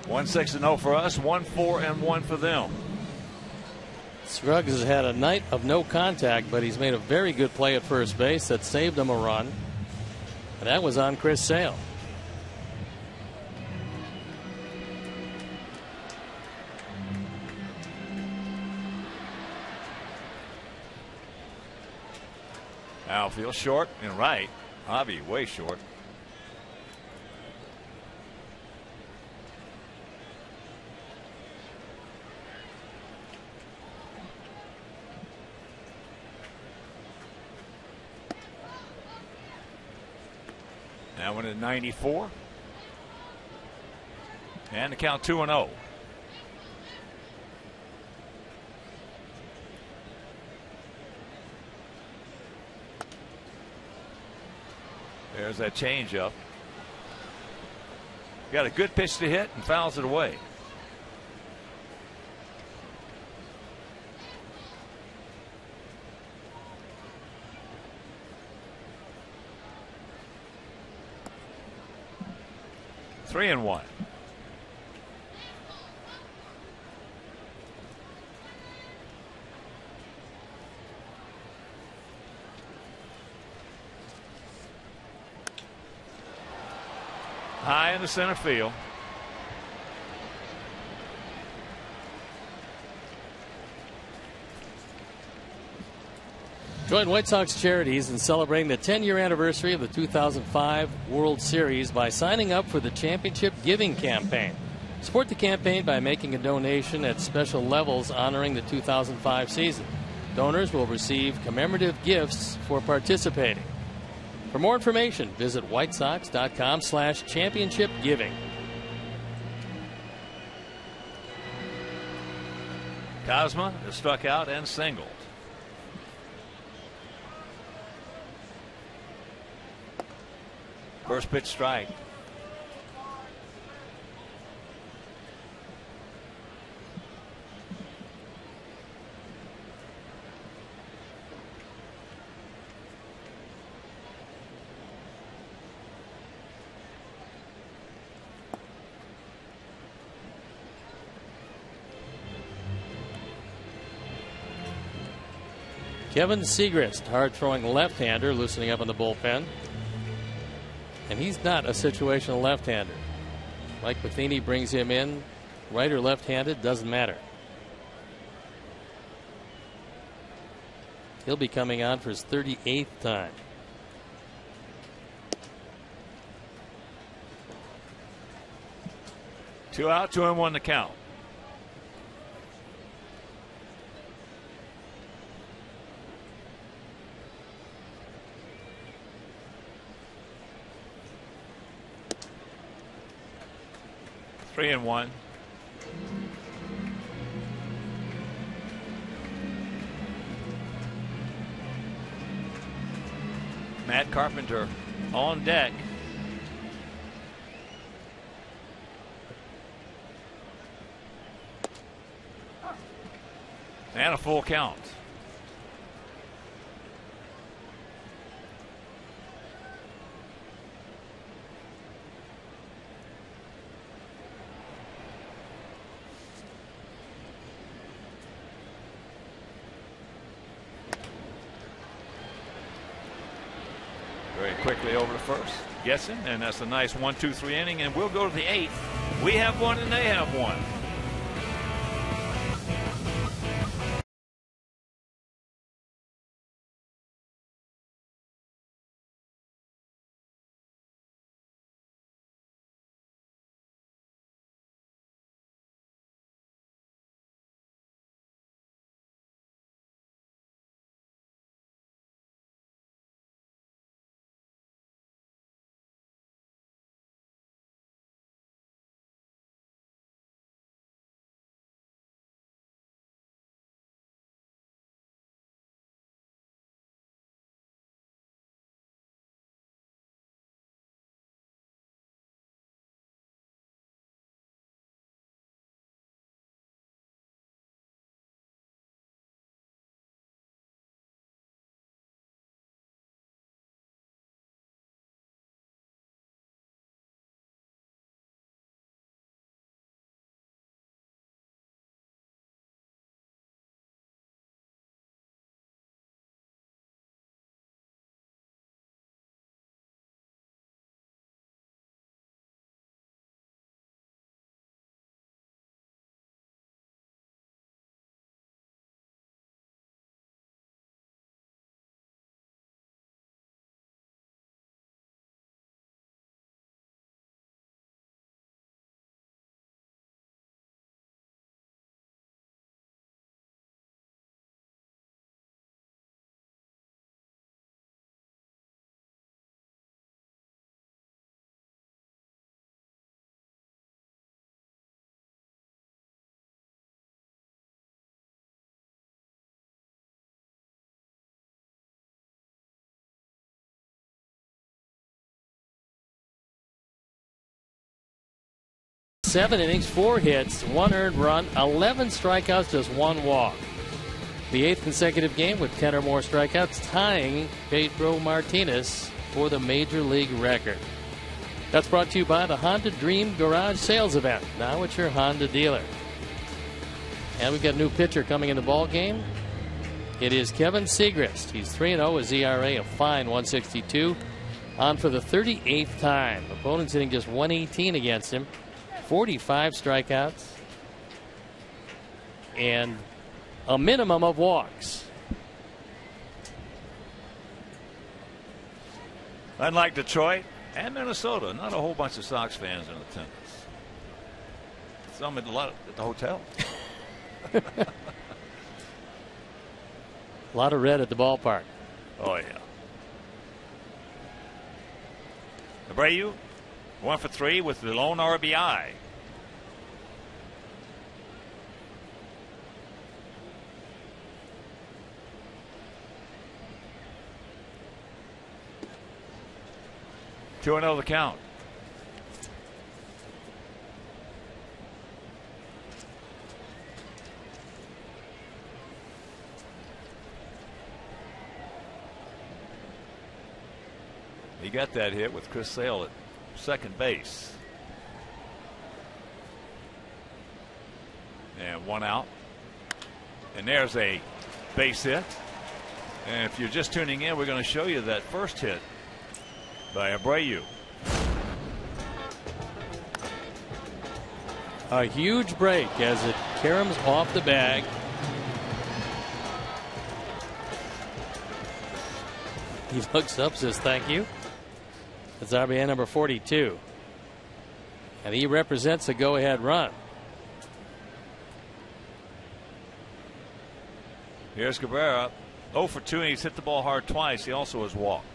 1-6-0 for us, 1-4-1 for them. Scruggs has had a night of no contact, but he's made a very good play at first base that saved him a run. And that was on Chris Sale. Outfield short and right. Javi way short. Now one at 94. And the count 2-0. There's that changeup. Got a good pitch to hit and fouls it away. Three and one. High in the center field. Join White Sox Charities in celebrating the 10-year anniversary of the 2005 World Series by signing up for the Championship Giving Campaign. Support the campaign by making a donation at special levels honoring the 2005 season. Donors will receive commemorative gifts for participating. For more information, visit whitesox.com/championshipgiving. Cosma is struck out and singled. First pitch strike. Kevin Segrist, hard-throwing left-hander, loosening up in the bullpen. And he's not a situational left-hander. Mike Matheny brings him in, right or left-handed, doesn't matter. He'll be coming on for his 38th time. Two out, 2-1 to count. Three and one. Matt Carpenter on deck. And a full count. Very quickly over to first. Gets him, and that's a nice 1-2-3 inning, and we'll go to the 8th. We have one and they have one. 7 innings, 4 hits, 1 earned run, 11 strikeouts, just 1 walk. The 8th consecutive game with 10 or more strikeouts, tying Pedro Martinez for the Major League record. That's brought to you by the Honda Dream Garage Sales Event, now at your Honda dealer. And we've got a new pitcher coming in the ball game. It is Kevin Segrist. He's 3-0, his ERA a fine 1.62. On for the 38th time. Opponents hitting just 118 against him. 45 strikeouts. And a minimum of walks. Unlike Detroit and Minnesota, not a whole bunch of Sox fans in attendance. Some at the hotel. A lot of red at the ballpark. Oh, yeah. Abreu, 1 for 3 with the lone RBI. Two and 0 the count. He got that hit with Chris Sale at second base. And 1 out. And there's a base hit. And if you're just tuning in, we're going to show you that first hit by Abreu. A huge break as it caroms off the bag. He looks up, says thank you. That's RBI number 42. And he represents a go-ahead run. Here's Cabrera. 0 for 2, and he's hit the ball hard twice. He also has walked.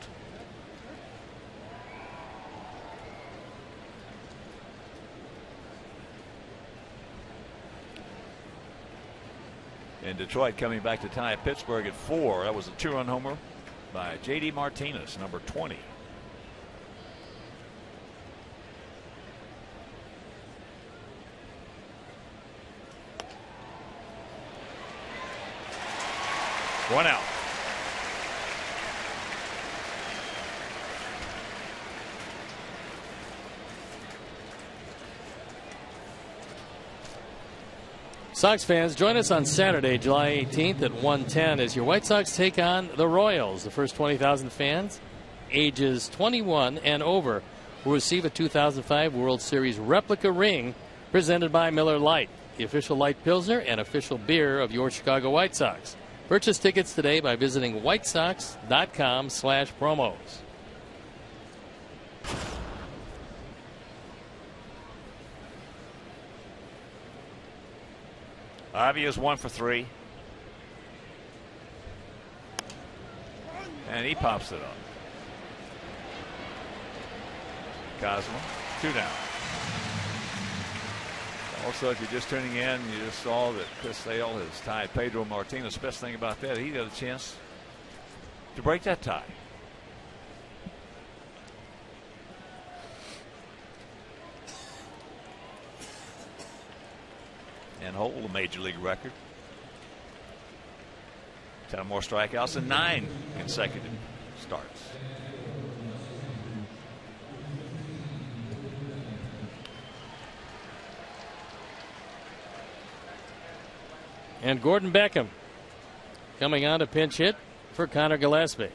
And Detroit coming back to tie Pittsburgh at 4. That was a 2-run homer by J.D. Martinez, number 20. One out. Sox fans, join us on Saturday, July 18th at 1:10 as your White Sox take on the Royals. The first 20,000 fans, ages 21 and over, will receive a 2005 World Series replica ring presented by Miller Lite, the official light Pilsner and official beer of your Chicago White Sox. Purchase tickets today by visiting whitesox.com/promos. Ivy is 1 for 3. And he pops it up. Cosmo, 2 down. Also, if you're just tuning in, you just saw that Chris Sale has tied Pedro Martinez. The best thing about that, he got a chance to break that tie. And hold the Major League record. 10 more strikeouts and 9 consecutive starts. And Gordon Beckham coming on to pinch hit for Connor Gillespie.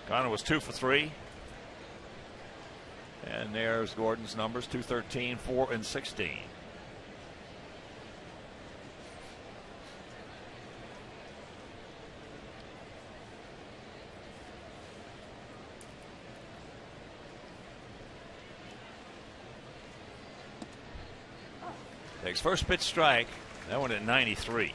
Connor was 2 for 3. And there's Gordon's numbers, 213, 4 and 16. Takes first pitch strike. That one at 93.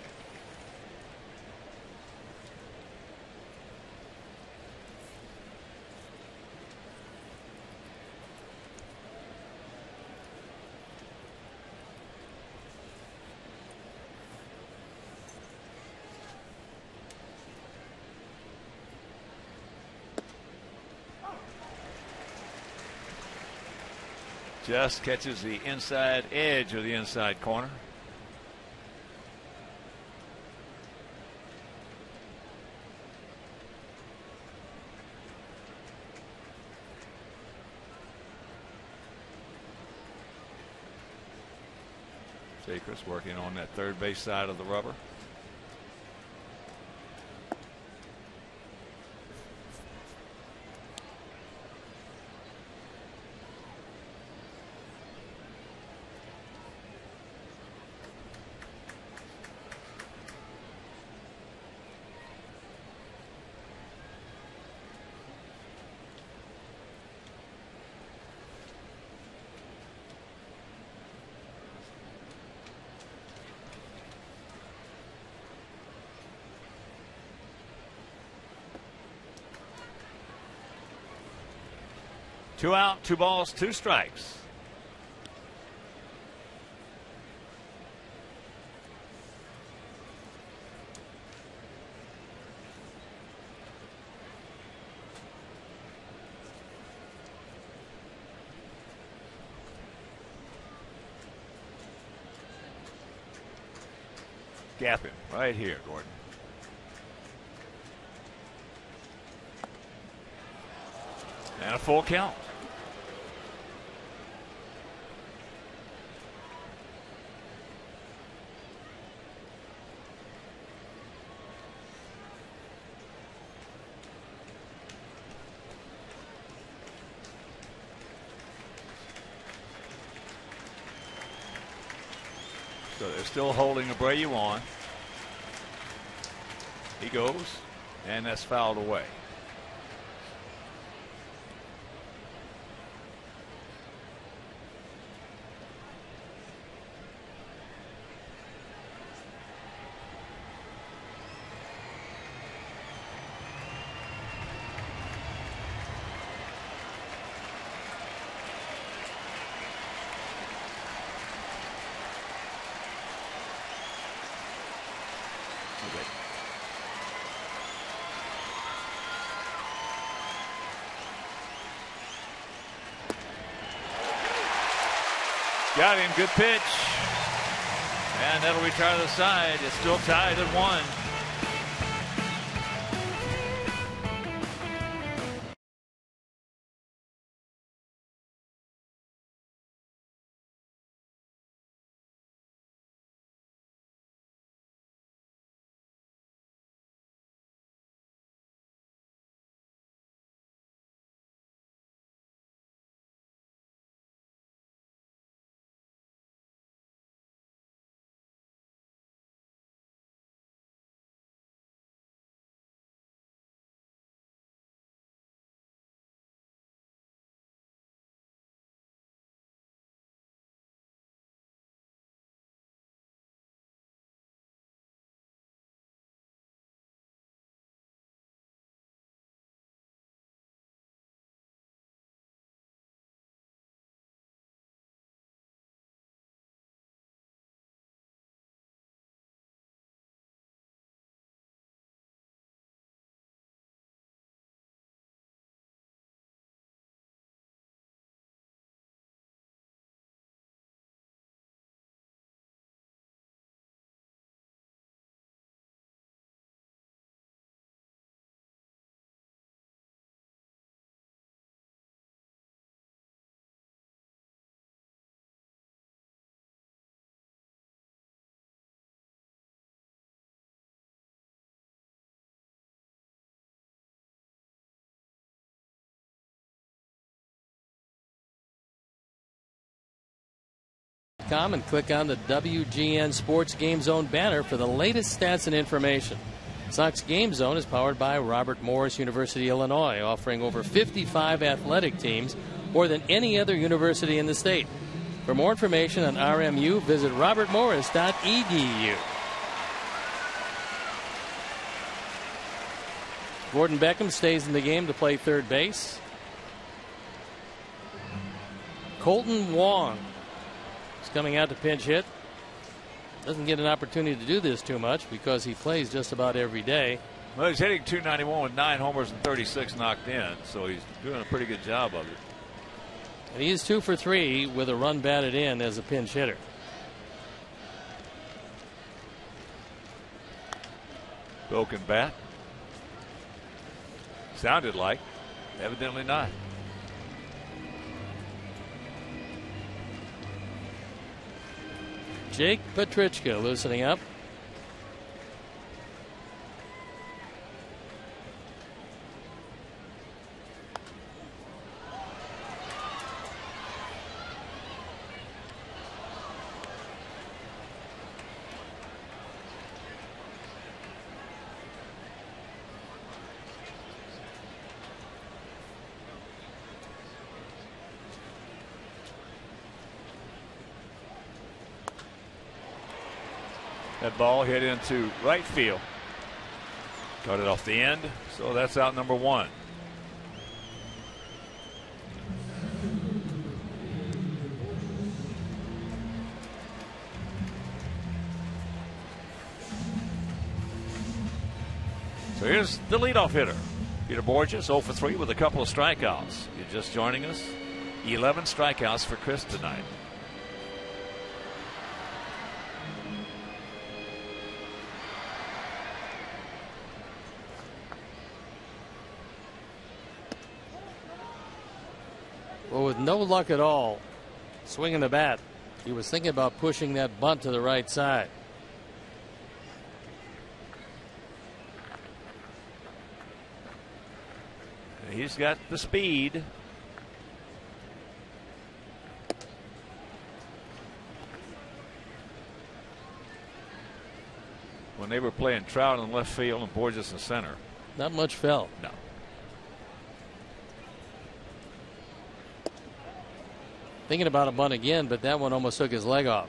Just catches the inside edge of the inside corner. Sacres working on that third base side of the rubber. Two out, 2 balls, 2 strikes. Gap him right here, Gordon. And a full count. So they're still holding Abreu on. He goes, and that's fouled away. Got him, good pitch. And that'll retire the side. It's still tied at 1. And click on the WGN Sports Game Zone banner for the latest stats and information. Sox Game Zone is powered by Robert Morris University, Illinois, offering over 55 athletic teams, more than any other university in the state. For more information on RMU, visit robertmorris.edu. Gordon Beckham stays in the game to play third base. Colton Wong is coming out to pinch hit. Doesn't get an opportunity to do this too much because he plays just about every day. Well, he's hitting .291 with 9 homers and 36 knocked in, so he's doing a pretty good job of it. And he's 2 for 3 with a run batted in as a pinch hitter. Broken bat. Sounded like. Evidently not. Jake Petrichka loosening up. That ball hit into right field. Got it off the end, so that's out number 1. So here's the leadoff hitter, Peter Borges, 0 for 3 with a couple of strikeouts. You're just joining us. 11 strikeouts for Chris tonight. Well, with no luck at all, swinging the bat, he was thinking about pushing that bunt to the right side. He's got the speed. When they were playing Trout in left field and Borges in center. Not much fell. No. Thinking about a bunt again, but that one almost took his leg off.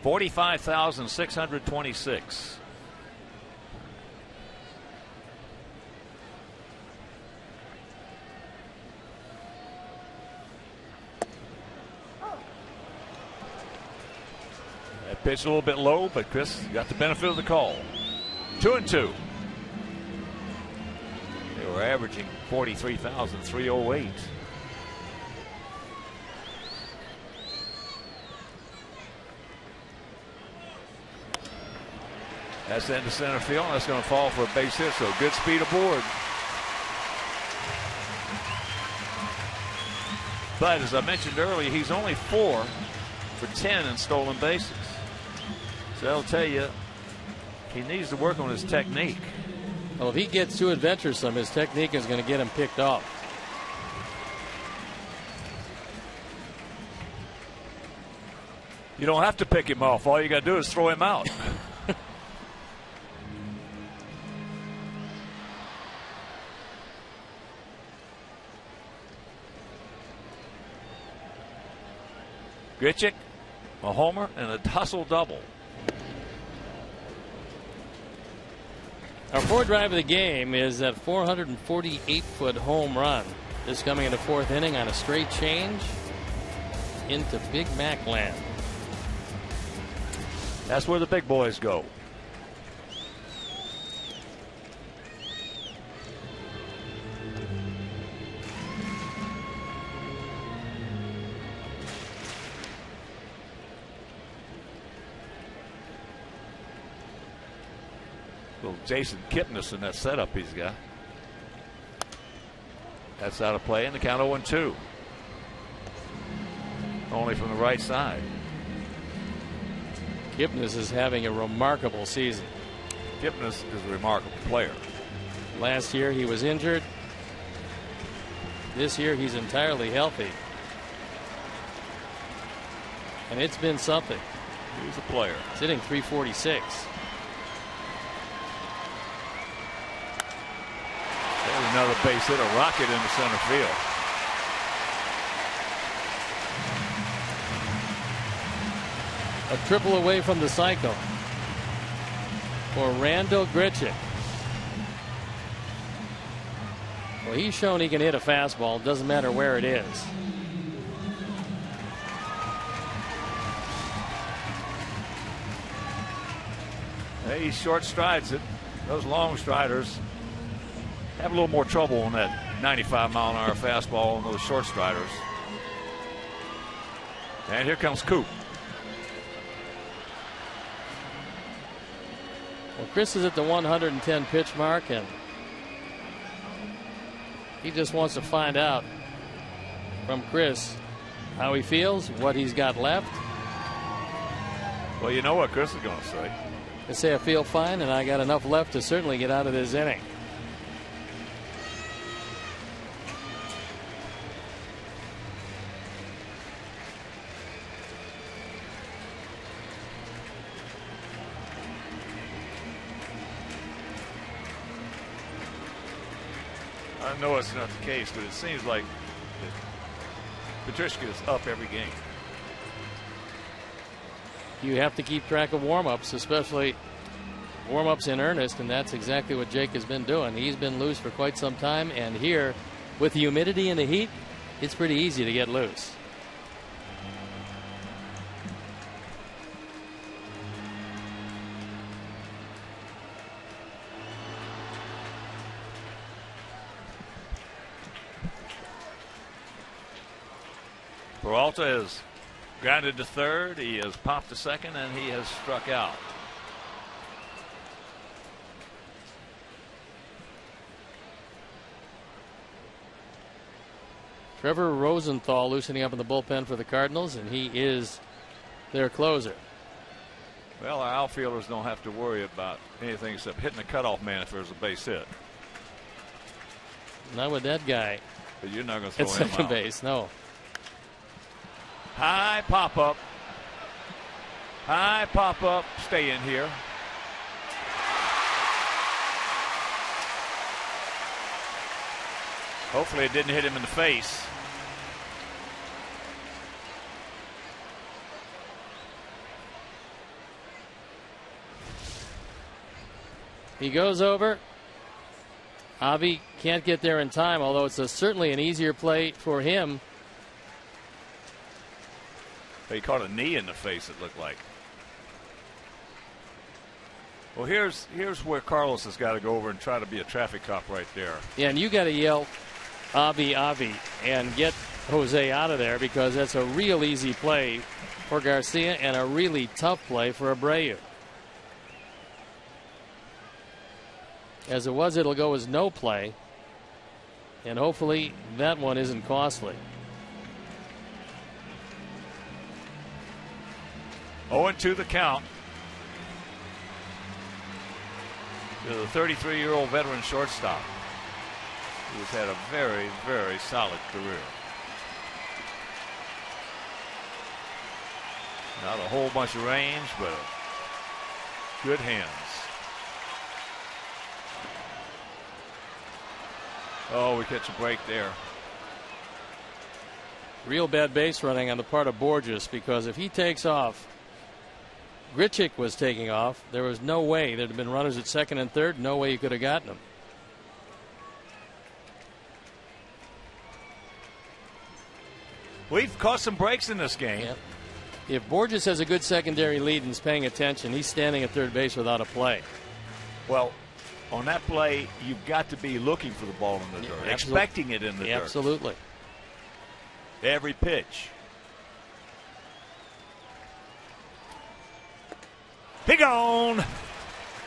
45,626. That pitch a little bit low, but Chris got the benefit of the call. 2-2. They were averaging 43,308. That's into center field. That's going to fall for a base hit. So good speed aboard. But as I mentioned earlier, he's only 4 for 10 in stolen bases. So that'll tell you he needs to work on his technique. Well, if he gets too adventuresome, his technique is going to get him picked off. You don't have to pick him off. All you got to do is throw him out. Grichuk, a homer, and a tussle double. Our fourth drive of the game is that 448-foot home run. This coming in the 4th inning on a straight change into Big Mac land. That's where the big boys go. Little Jason Kipnis in that setup he's got. That's out of play, and the count 0-2. Only from the right side. Kipnis is having a remarkable season. Kipnis is a remarkable player. Last year he was injured. This year he's entirely healthy. And it's been something. He's a player. He's hitting .346. There's another base hit, a rocket into center field. A triple away from the cycle for Randall Grichuk. Well, he's shown he can hit a fastball. Doesn't matter where it is. He short strides it. Those long striders have a little more trouble on that 95-mile-an-hour fastball on those short striders. And here comes Coop. Well, Chris is at the 110 pitch mark, and he just wants to find out from Chris how he feels, what he's got left. Well, you know what Chris is going to say. I say I feel fine, and I got enough left to certainly get out of this inning. I know it's not the case, but it seems like Patricia is up every game. You have to keep track of warm-ups, especially warm-ups in earnest, and that's exactly what Jake has been doing. He's been loose for quite some time, and here, with the humidity and the heat, it's pretty easy to get loose. Peralta has grounded to third. He has popped to second, and he has struck out. Trevor Rosenthal loosening up in the bullpen for the Cardinals, and he is their closer. Well, our outfielders don't have to worry about anything except hitting the cutoff man if there's a base hit. Not with that guy. But you're not going to At throw him second out. base, no. High pop up. High pop up. Stay in here. Hopefully it didn't hit him in the face. He goes over. Avi can't get there in time, although it's certainly an easier play for him. He caught a knee in the face, it looked like. Well, here's where Carlos has got to go over and try to be a traffic cop right there. Yeah, and you got to yell Avi, and get Jose out of there, because that's a real easy play for Garcia and a really tough play for Abreu. As it was, it'll go as no play, and hopefully that one isn't costly. 0-2 the count. To the 33-year-old veteran shortstop, who's had a very, very solid career. Not a whole bunch of range, but good hands. Oh, we catch a break there. Real bad base running on the part of Borges, because if he takes off, Grichuk was taking off, there was no way. There'd have been runners at second and third. No way you could have gotten him. We've caught some breaks in this game. Yeah. If Borges has a good secondary lead and is paying attention, he's standing at third base without a play. Well, on that play, you've got to be looking for the ball in the dirt, expecting it in the dirt. Absolutely. Every pitch. He gone.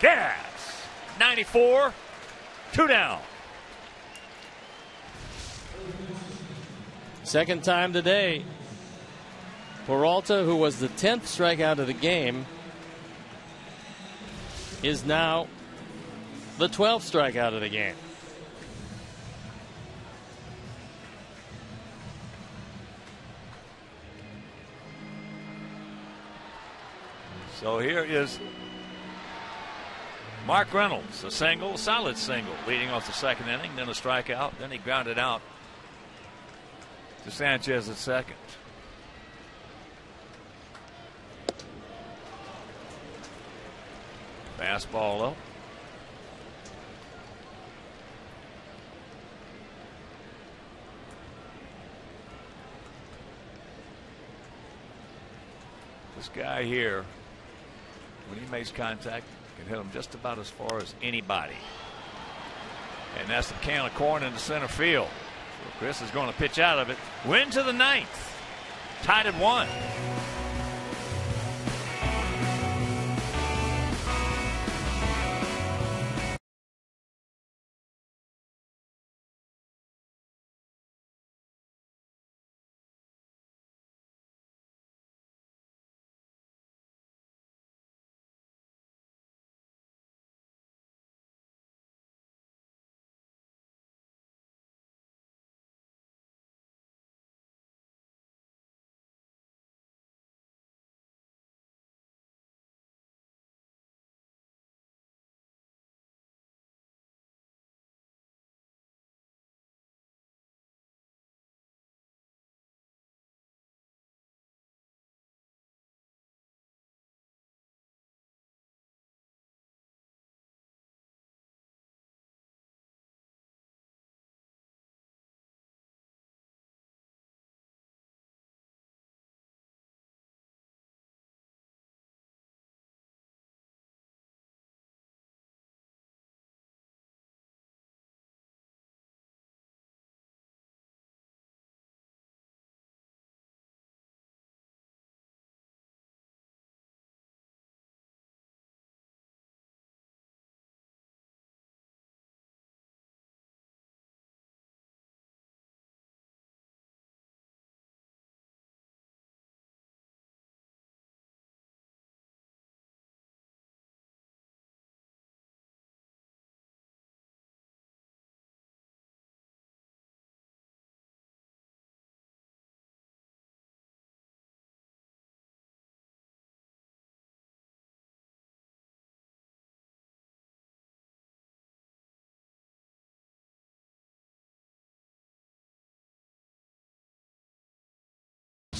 Gas. 94. 2 down. Second time today. Peralta, who was the 10th strikeout of the game, is now the 12th strikeout of the game. So here is Mark Reynolds, a single, solid single, leading off the second inning, then a strikeout, then he grounded out to Sanchez at second. Fastball up. This guy here, when he makes contact, can hit him just about as far as anybody. And that's the can of corn into center field. So Chris is going to pitch out of it. Win to the 9th. Tied at 1.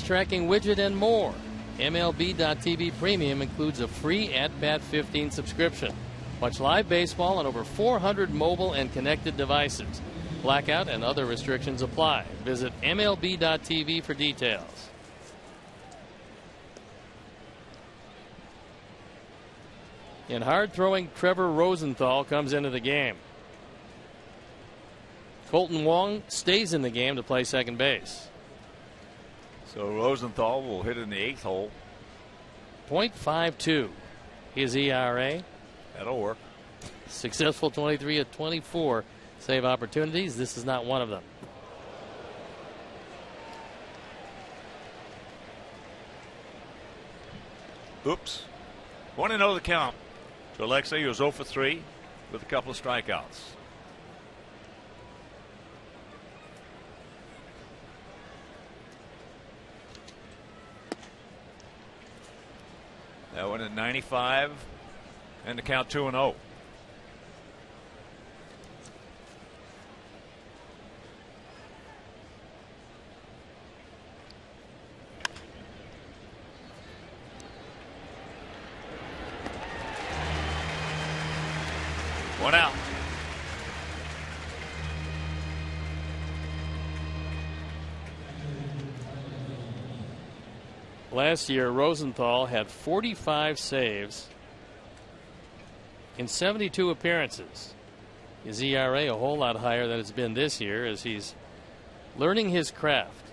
Tracking widget and more. MLB.tv Premium includes a free At-Bat 15 subscription. Watch live baseball on over 400 mobile and connected devices. Blackout and other restrictions apply. Visit MLB.tv for details. And hard-throwing Trevor Rosenthal comes into the game. Colton Wong stays in the game to play second base. So Rosenthal will hit in the 8th hole. .52 his ERA. That'll work. Successful 23 of 24 save opportunities. This is not one of them. Oops. 1-0 the count to Alexei, who was 0 for 3 with a couple of strikeouts. That one at 95, and the count 2-0. One out. Last year, Rosenthal had 45 saves in 72 appearances. His ERA a whole lot higher than it's been this year as he's learning his craft.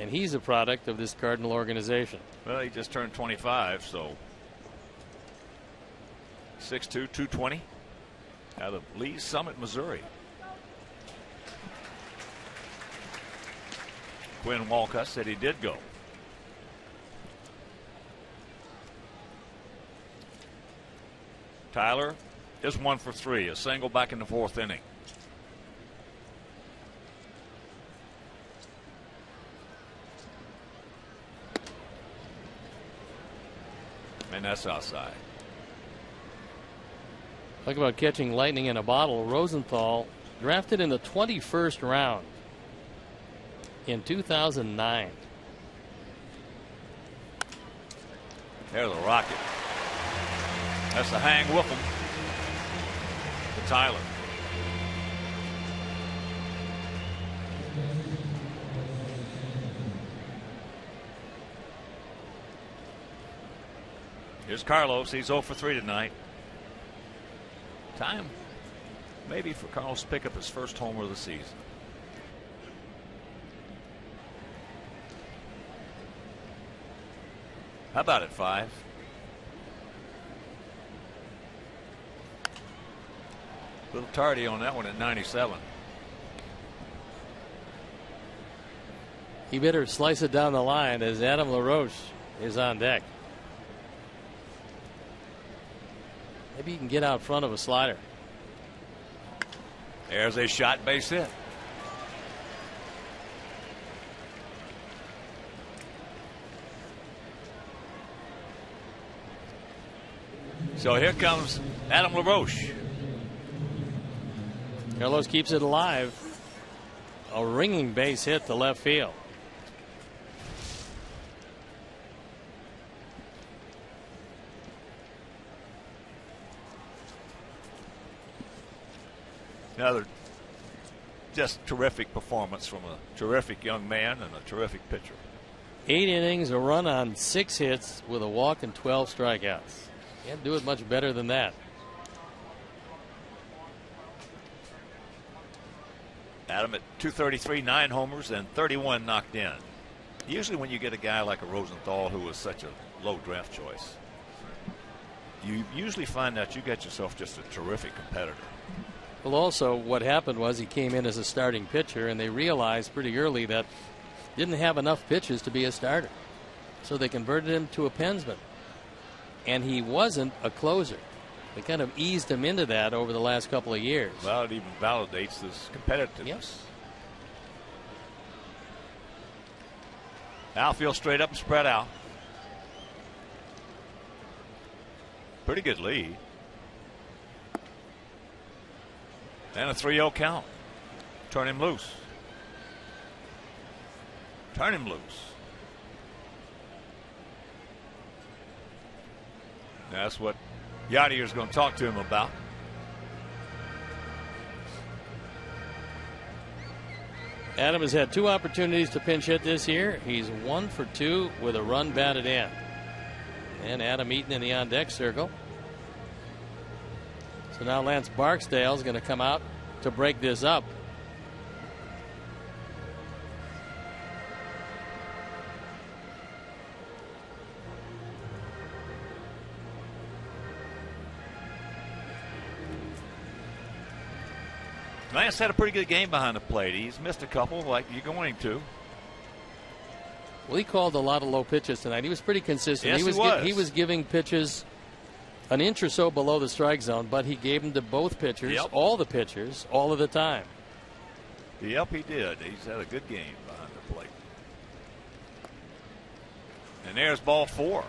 And he's a product of this Cardinal organization. Well, he just turned 25, so 6'2", 220 out of Lee's Summit, Missouri. Quinn Walcott said he did go. Tyler is 1 for 3, a single back in the 4th inning. And that's outside. Talk about catching lightning in a bottle. Rosenthal drafted in the 21st round in 2009. There's a rocket. That's the hang Whiffle to Tyler. Here's Carlos. He's 0 for 3 tonight. Time maybe for Carlos to pick up his first homer of the season. How about it, 5? A little tardy on that one at 97. He better slice it down the line as Adam LaRoche is on deck. Maybe he can get out front of a slider. There's a shot base hit. So here comes Adam LaRoche. Carlos keeps it alive. A ringing base hit to left field. Another just terrific performance from a terrific young man and a terrific pitcher. 8 innings, a run on 6 hits with a walk and 12 strikeouts. Can't do it much better than that. Adam at 233, 9 homers and 31 knocked in. Usually when you get a guy like a Rosenthal who was such a low draft choice, you usually find out you got yourself just a terrific competitor. Well, also what happened was he came in as a starting pitcher, and they realized pretty early that didn't have enough pitches to be a starter. So they converted him to a pensman. And he wasn't a closer. They kind of eased him into that over the last couple of years. Well, it even validates this competitiveness. Yes. Outfield straight up and spread out. Pretty good lead. And a 3-0 count. Turn him loose. Turn him loose. That's what Yadier's going to talk to him about. Adam has had 2 opportunities to pinch hit this year. He's 1 for 2 with a run batted in. And Adam Eaton in the on deck circle. So now Lance Barksdale is going to come out to break this up. Lance had a pretty good game behind the plate. He's missed a couple like you're going to. Well, he called a lot of low pitches tonight. He was pretty consistent. Yes, he was giving pitches an inch or so below the strike zone, but he gave them to both pitchers, all the pitchers, all of the time. Yep, he did. He's had a good game behind the plate. And there's ball 4.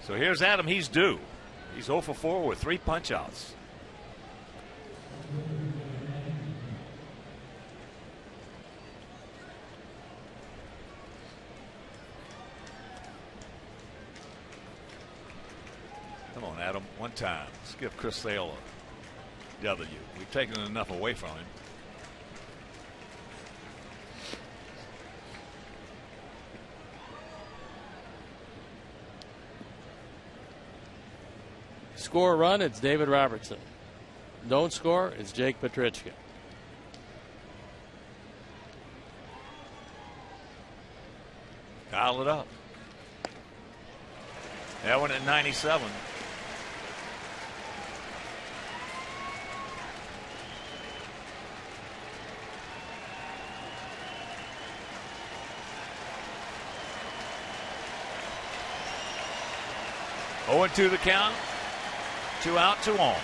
So here's Adam. He's due. He's 0 for 4 with 3 punch-outs. Come on, Adam. One time. Let's give Chris Sale a W. We've taken enough away from him. Score a run, it's David Robertson. Don't score, it's Jake Petrichka. Dial it up. That one at 97. Oh, and 2 the count. 2 out, 2 on.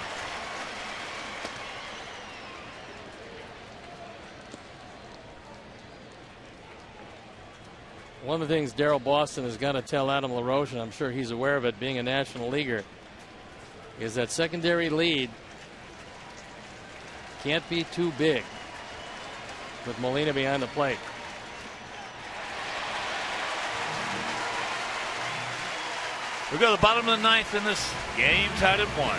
One of the things Darryl Boston is going to tell Adam LaRoche, and I'm sure he's aware of it being a National Leaguer, is that secondary lead can't be too big with Molina behind the plate. We go to the bottom of the 9th in this game, tied at 1.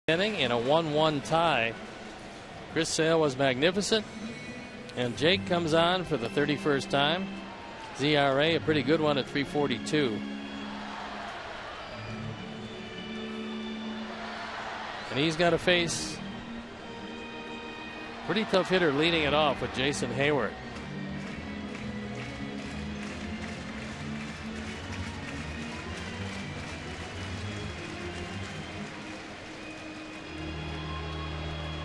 inning in a 1-1 tie. Chris Sale was magnificent, and Jake comes on for the 31st time. ZRA, a pretty good one at 342. And he's got to face a pretty tough hitter leading it off with Jason Hayward.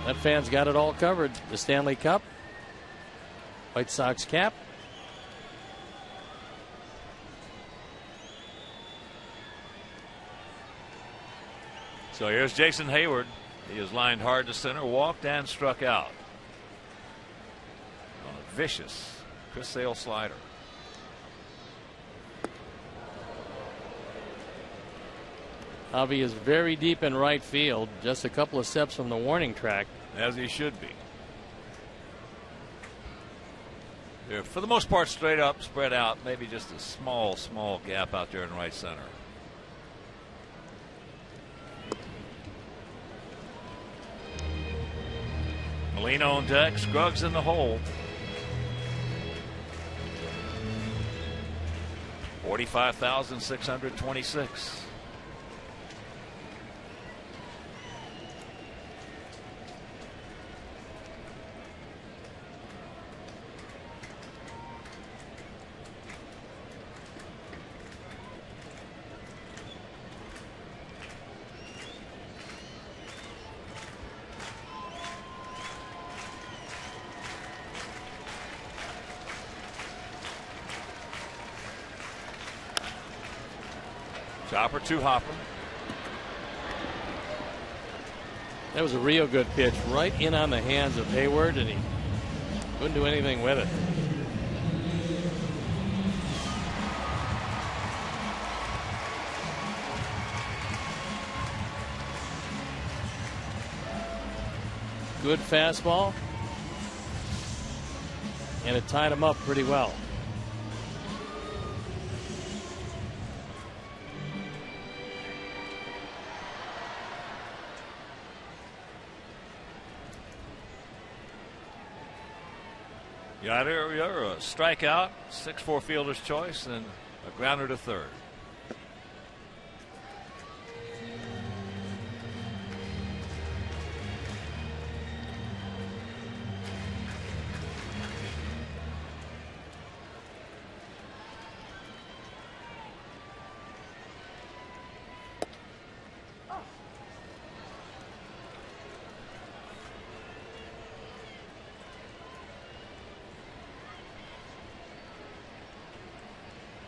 That fan's got it all covered. The Stanley Cup, White Sox cap. So here's Jason Hayward. He is lined hard to center, walked and struck out on a vicious Chris Sale slider. Javi is very deep in right field, just a couple of steps from the warning track. As he should be. They're for the most part straight up, spread out, maybe just a small gap out there in right center. Molino on deck, Scruggs in the hole. 45,626. Chopper to Hopper. That was a real good pitch, right in on the hands of Hayward, and he couldn't do anything with it. Good fastball, and it tied him up pretty well. Yeah, you're a strikeout, 6-4 fielder's choice, and a grounder to third.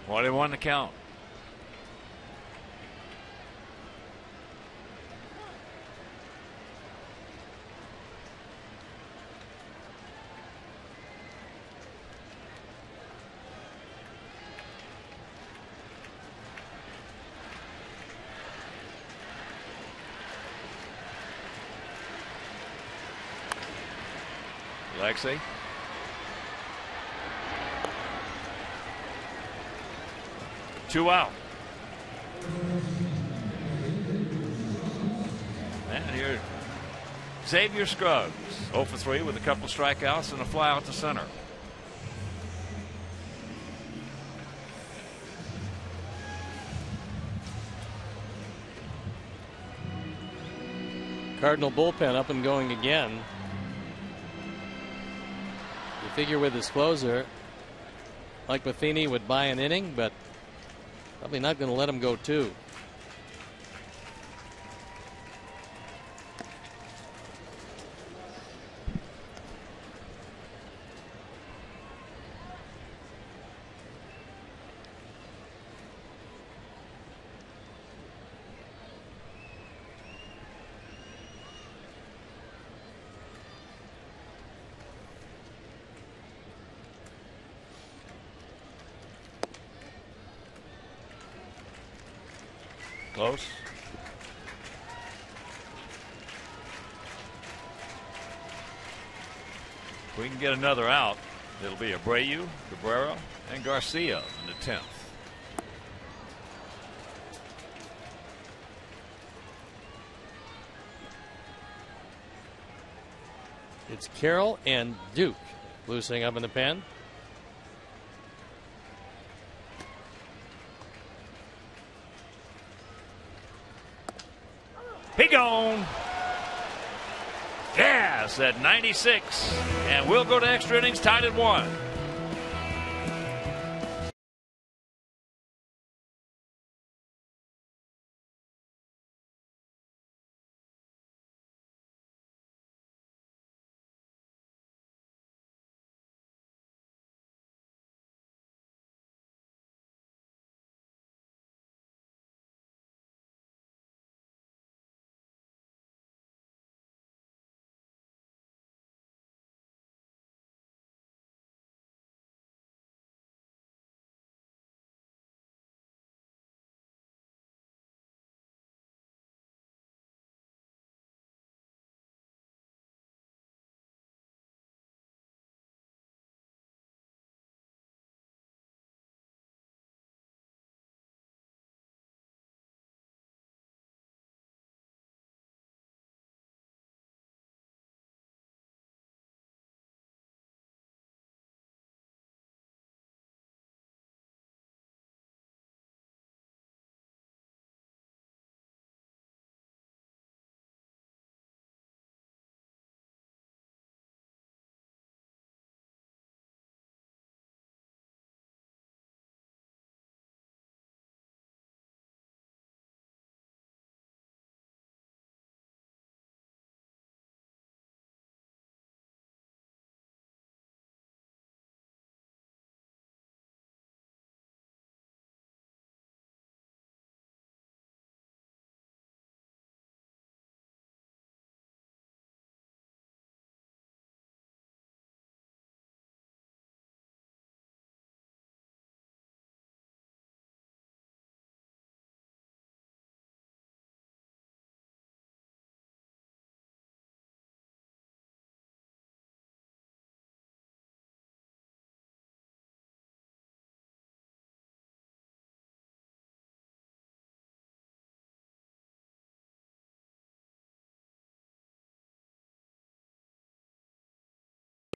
Well, they won the count. Alexei. Two out. And here, Xavier Scruggs, 0 for 3 with a couple of strikeouts and a fly out to center. Cardinal bullpen up and going again. You figure with his closer, Mike Matheny would buy an inning, but probably not going to let him go two. Close. If we can get another out, it'll be Abreu, Cabrera, and Garcia in the 10th. It's Carroll and Duke loosening up in the pen. He gone. Gas at 96. And we'll go to extra innings tied at 1.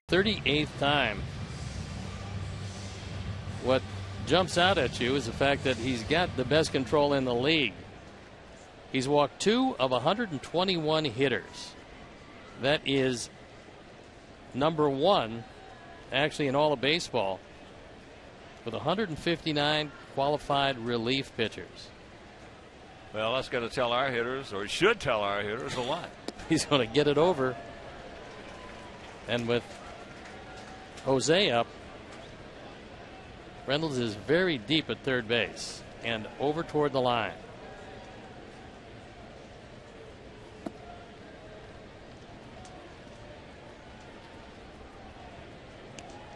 "38th time." What jumps out at you is the fact that he's got the best control in the league. He's walked 2 of 121 hitters. That is number 1, actually, in all of baseball, with 159 qualified relief pitchers. Well, that's going to tell our hitters, or it should tell our hitters, a lot. He's going to get it over. And with Jose up, Reynolds is very deep at third base and over toward the line.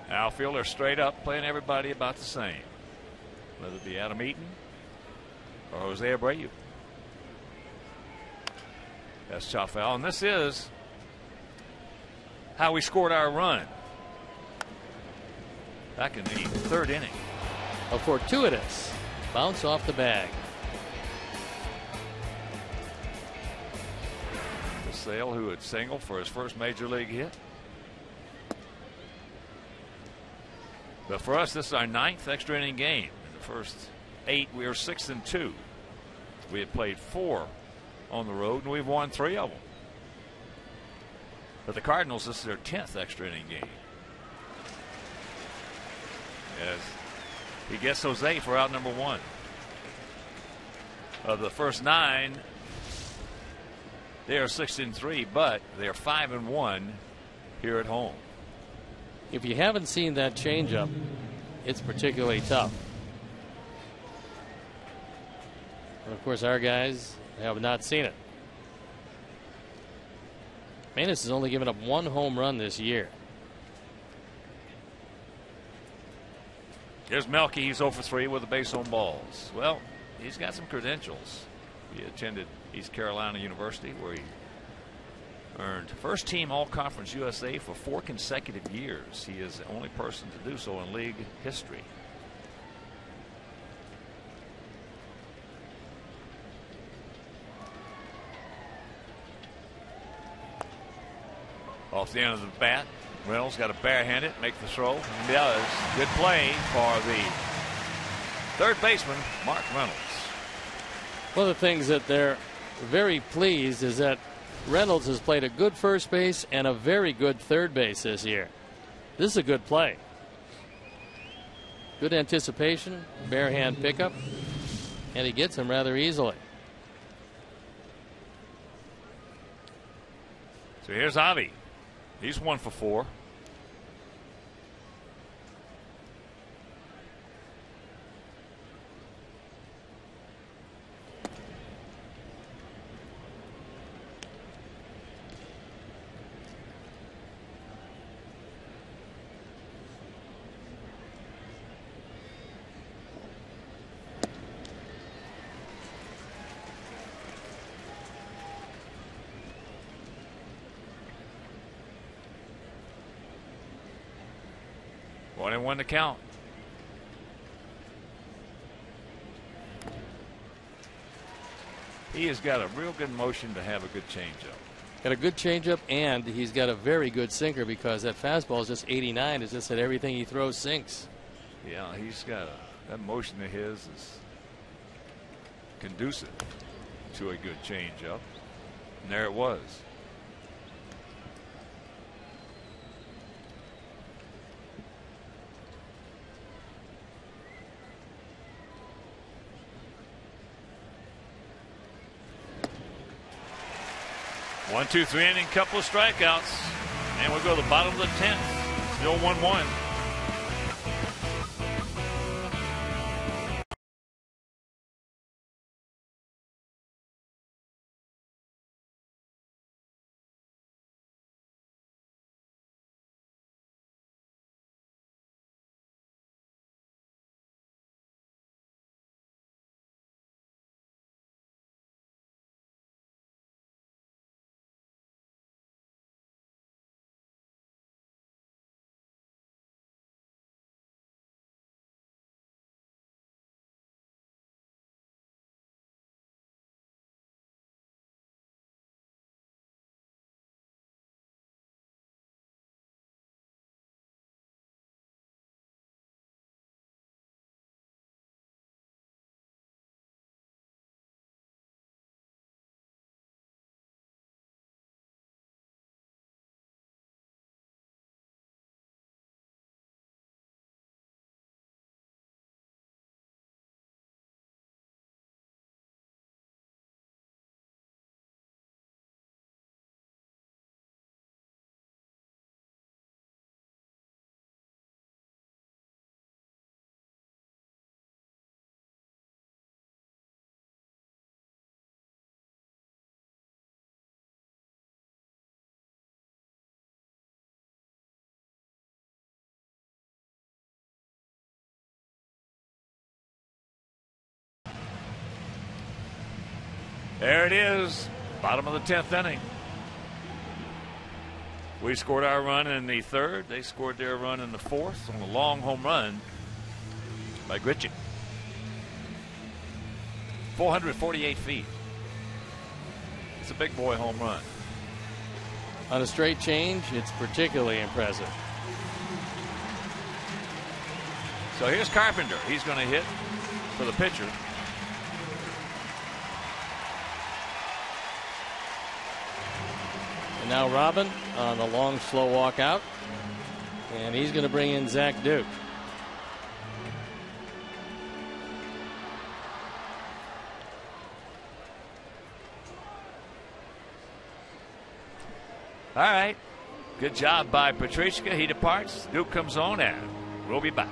Outfielder straight up, playing everybody about the same, whether it be Adam Eaton or Jose Abreu. That's chopped foul, and this is how we scored our run back in the 3rd inning. A fortuitous bounce off the bag. Sale, who had singled for his first major league hit. But for us, this is our 9th extra inning game. In the first 8, we were 6-2. We had played 4 on the road, and we've won 3 of them. But the Cardinals, this is their 10th extra inning game. As he gets Jose for out number 1. Of the first 9, they are 6-3, but they're 5-1 here at home. If you haven't seen that changeup, it's particularly tough. And of course, our guys have not seen it. Maness has only given up 1 home run this year. Here's Melky. He's 0 for 3 with the base on balls. Well, he's got some credentials. He attended East Carolina University, where he earned first team All-Conference USA for 4 consecutive years. He is the only person to do so in league history. Off the end of the bat, Reynolds got to barehand it, make the throw. He does. Good play for the third baseman, Mark Reynolds. One of the things that they're very pleased is that Reynolds has played a good first base and a very good third base this year. This is a good play. Good anticipation, barehand pickup, and he gets him rather easily. So here's Avi. He's 1 for 4. One and one to count. He has got a real good motion to have a good changeup. Got a good changeup, and he's got a very good sinker because that fastball is just 89. It's just that everything he throws sinks. Yeah, he's got that motion of his is conducive to a good changeup. And there it was. One, two, three inning, couple of strikeouts, and we'll go to the bottom of the 10th. Still 1-1. There it is, bottom of the 10th inning. We scored our run in the third. They scored their run in the fourth on a long home run by Gritchick. 448 feet. It's a big boy home run. On a straight change, it's particularly impressive. So here's Carpenter. He's going to hit for the pitcher. And now Robin on the long, slow walk out. And he's going to bring in Zach Duke. All right. Good job by Petricka. He departs. Duke comes on, and we'll be back.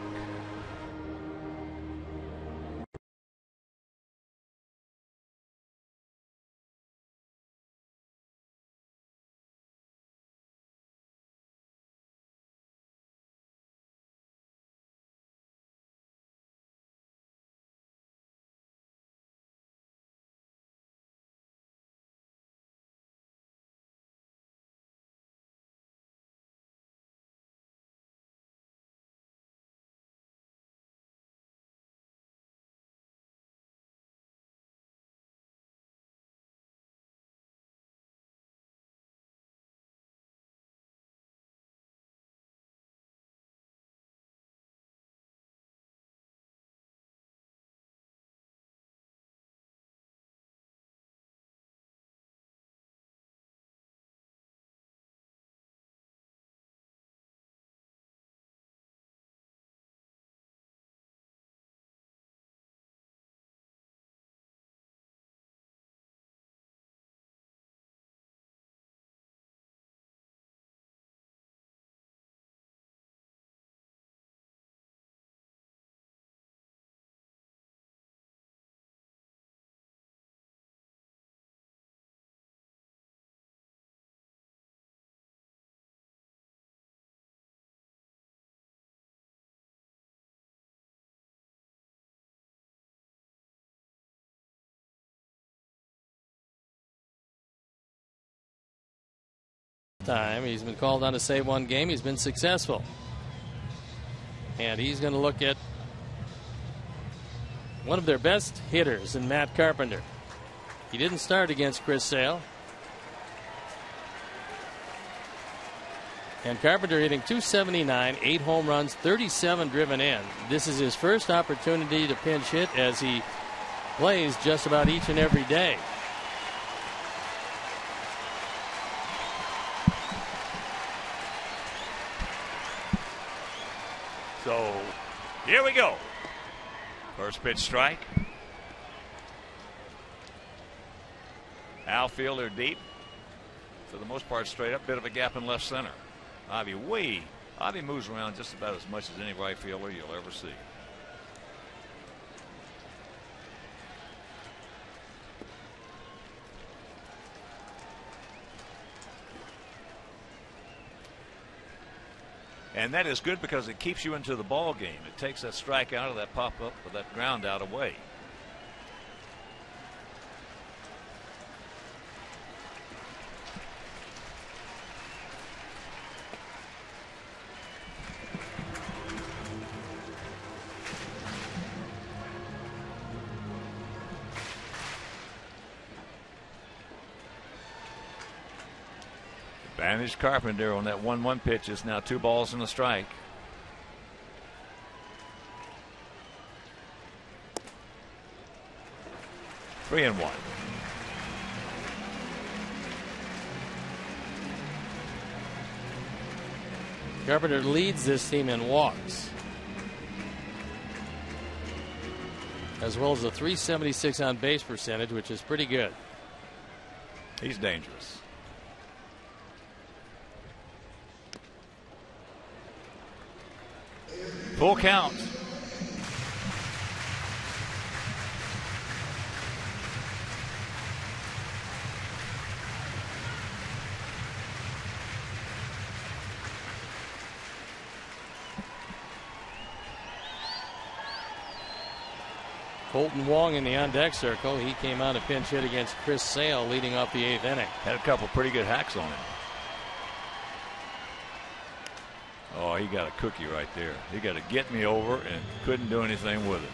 time. He's been called on to save one game. He's been successful. And he's going to look at one of their best hitters in Matt Carpenter. He didn't start against Chris Sale. And Carpenter hitting .279, 8 home runs, 37 driven in. This is his first opportunity to pinch hit, as he plays just about each and every day. So here we go. First pitch strike. Outfielder deep. For the most part straight up. Bit of a gap in left center. Ivy moves around just about as much as any right fielder you'll ever see. And that is good because it keeps you into the ball game. It takes that strike out of that pop up or that ground out away. Advantage Carpenter on that 1-1 pitch. Is now 2 balls and a strike. Three and 1. Carpenter leads this team in walks, as well as a .376 on base percentage, which is pretty good. He's dangerous. Full count. Colton Wong in the on-deck circle. He came out a pinch hit against Chris Sale leading off the 8th inning. Had a couple pretty good hacks on him. Oh, he got a cookie right there. He got to get me over and couldn't do anything with it.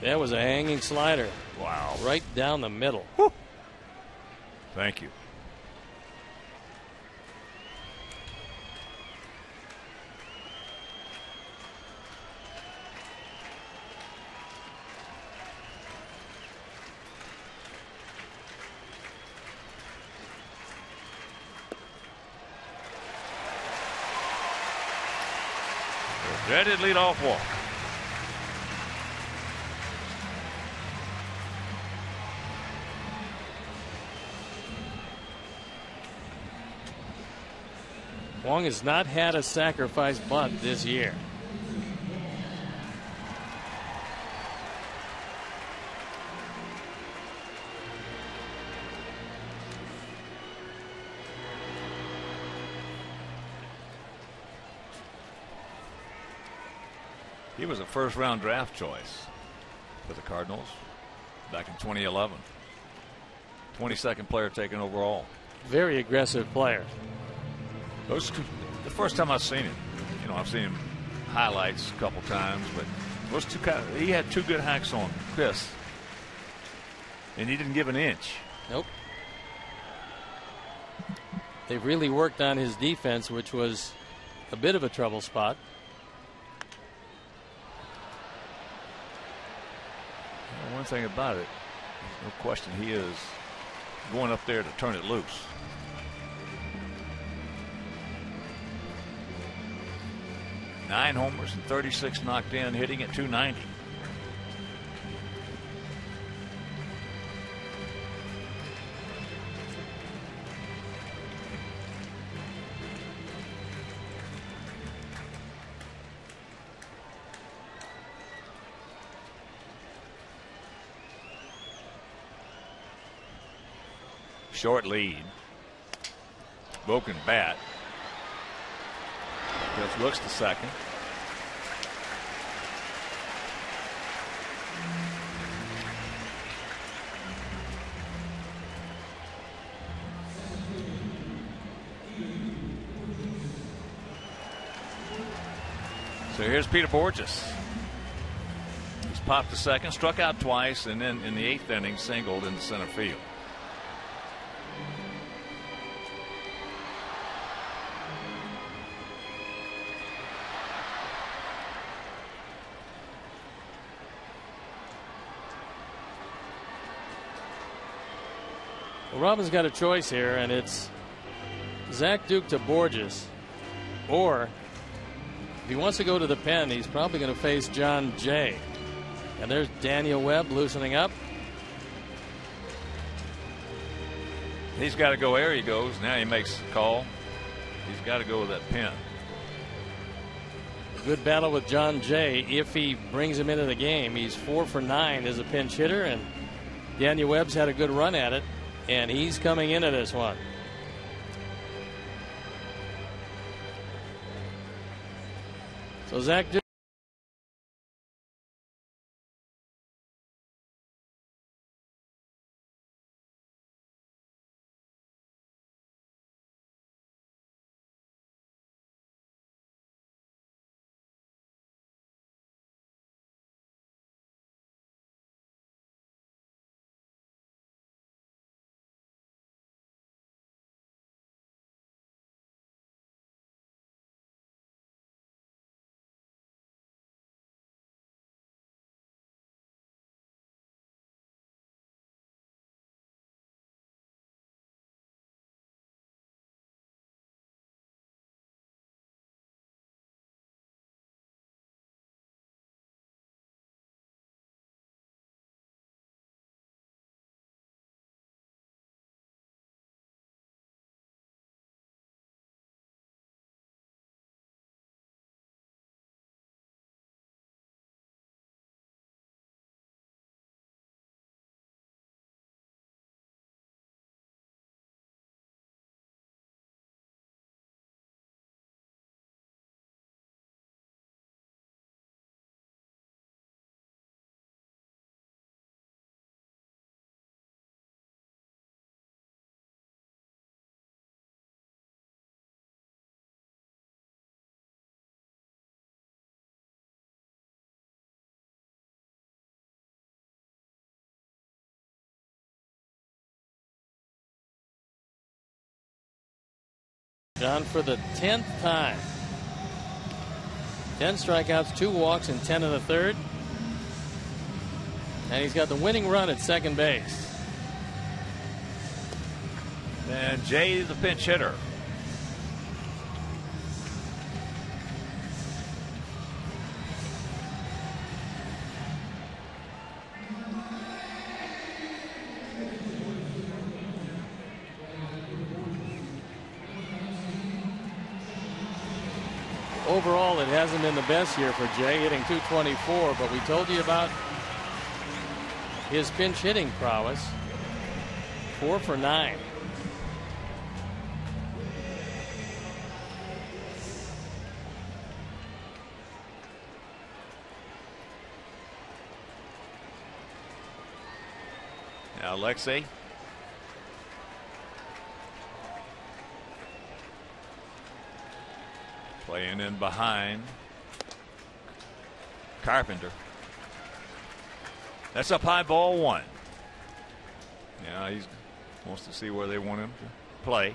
That was a hanging slider. Wow. Right down the middle. Whew. Thank you. Dreaded leadoff walk. Wong has not had a sacrifice bunt this year. He was a first-round draft choice for the Cardinals back in 2011. 22nd player taken overall. Very aggressive player. The first time I've seen him, I've seen him highlights a couple times, but he had 2 good hacks on Chris, and he didn't give an inch. Nope. They've really worked on his defense, which was a bit of a trouble spot. One thing about it, no question, he is going up there to turn it loose. Nine homers and 36 knocked in, hitting at .290. Short lead. Broken bat. Just looks to second. So here's Peter Borges. He's popped the second, struck out twice, and then in the 8th inning singled into center field. Well, Robin's got a choice here, and it's Zach Duke to Borges, or if he wants to go to the pen, he's probably going to face John Jay. And there's Daniel Webb loosening up. He's got to go where he goes. Now he makes the call. He's got to go with that pen. Good battle with John Jay. If he brings him into the game, he's 4 for 9 as a pinch hitter, and Daniel Webb's had a good run at it, and he's coming into this one. So Zach Duke. John for the 10th time. 10 strikeouts, 2 walks, and 10 in the third. And he's got the winning run at second base. And Jay, the pinch hitter. Overall, it hasn't been the best year for Jay, hitting .224, but we told you about his pinch hitting prowess. 4 for 9. Now Alexei. Playing in behind Carpenter. That's up high, ball 1. Yeah, he wants to see where they want him to play.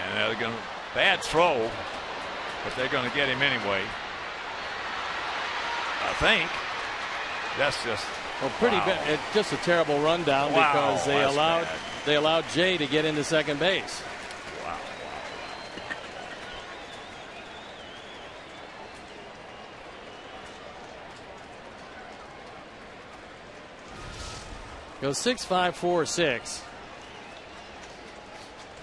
And they're going to bad throw, but they're going to get him anyway. I think that's just pretty wow. bad. It's just a terrible rundown because they allowed Jay to get into second base. Wow. Goes 6-5, 4-6.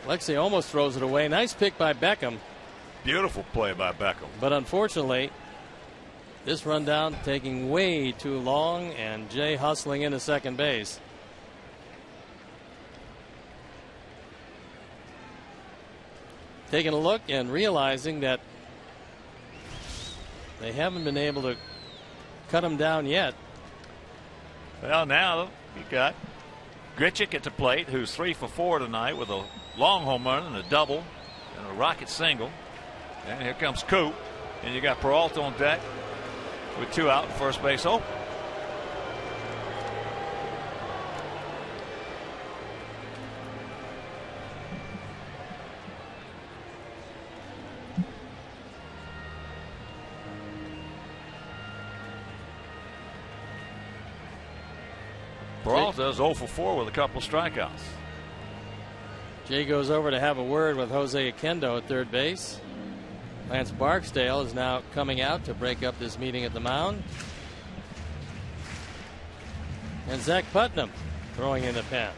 Alexei almost throws it away. Nice pick by Beckham. Beautiful play by Beckham. But unfortunately, this rundown taking way too long, and Jay hustling into second base. Taking a look and realizing that they haven't been able to cut him down yet. Well, now you got Grichuk at the plate, who's 3 for 4 tonight with a long home run and a double and a rocket single. And here comes Coop, and you got Peralta on deck with 2 out and first base open. Peralta's 0 for 4 with a couple strikeouts. Jay goes over to have a word with Jose Akendo at third base. Lance Barksdale is now coming out to break up this meeting at the mound. And Zach Putnam throwing in the pen.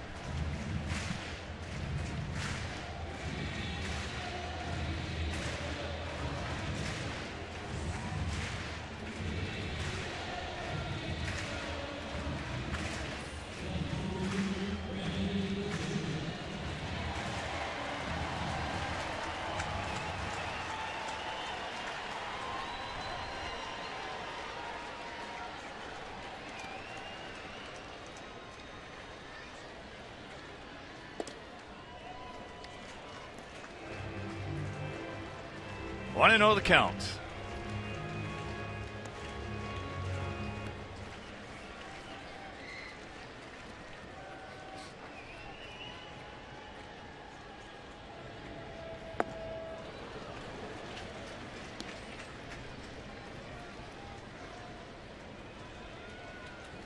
Want to know the count.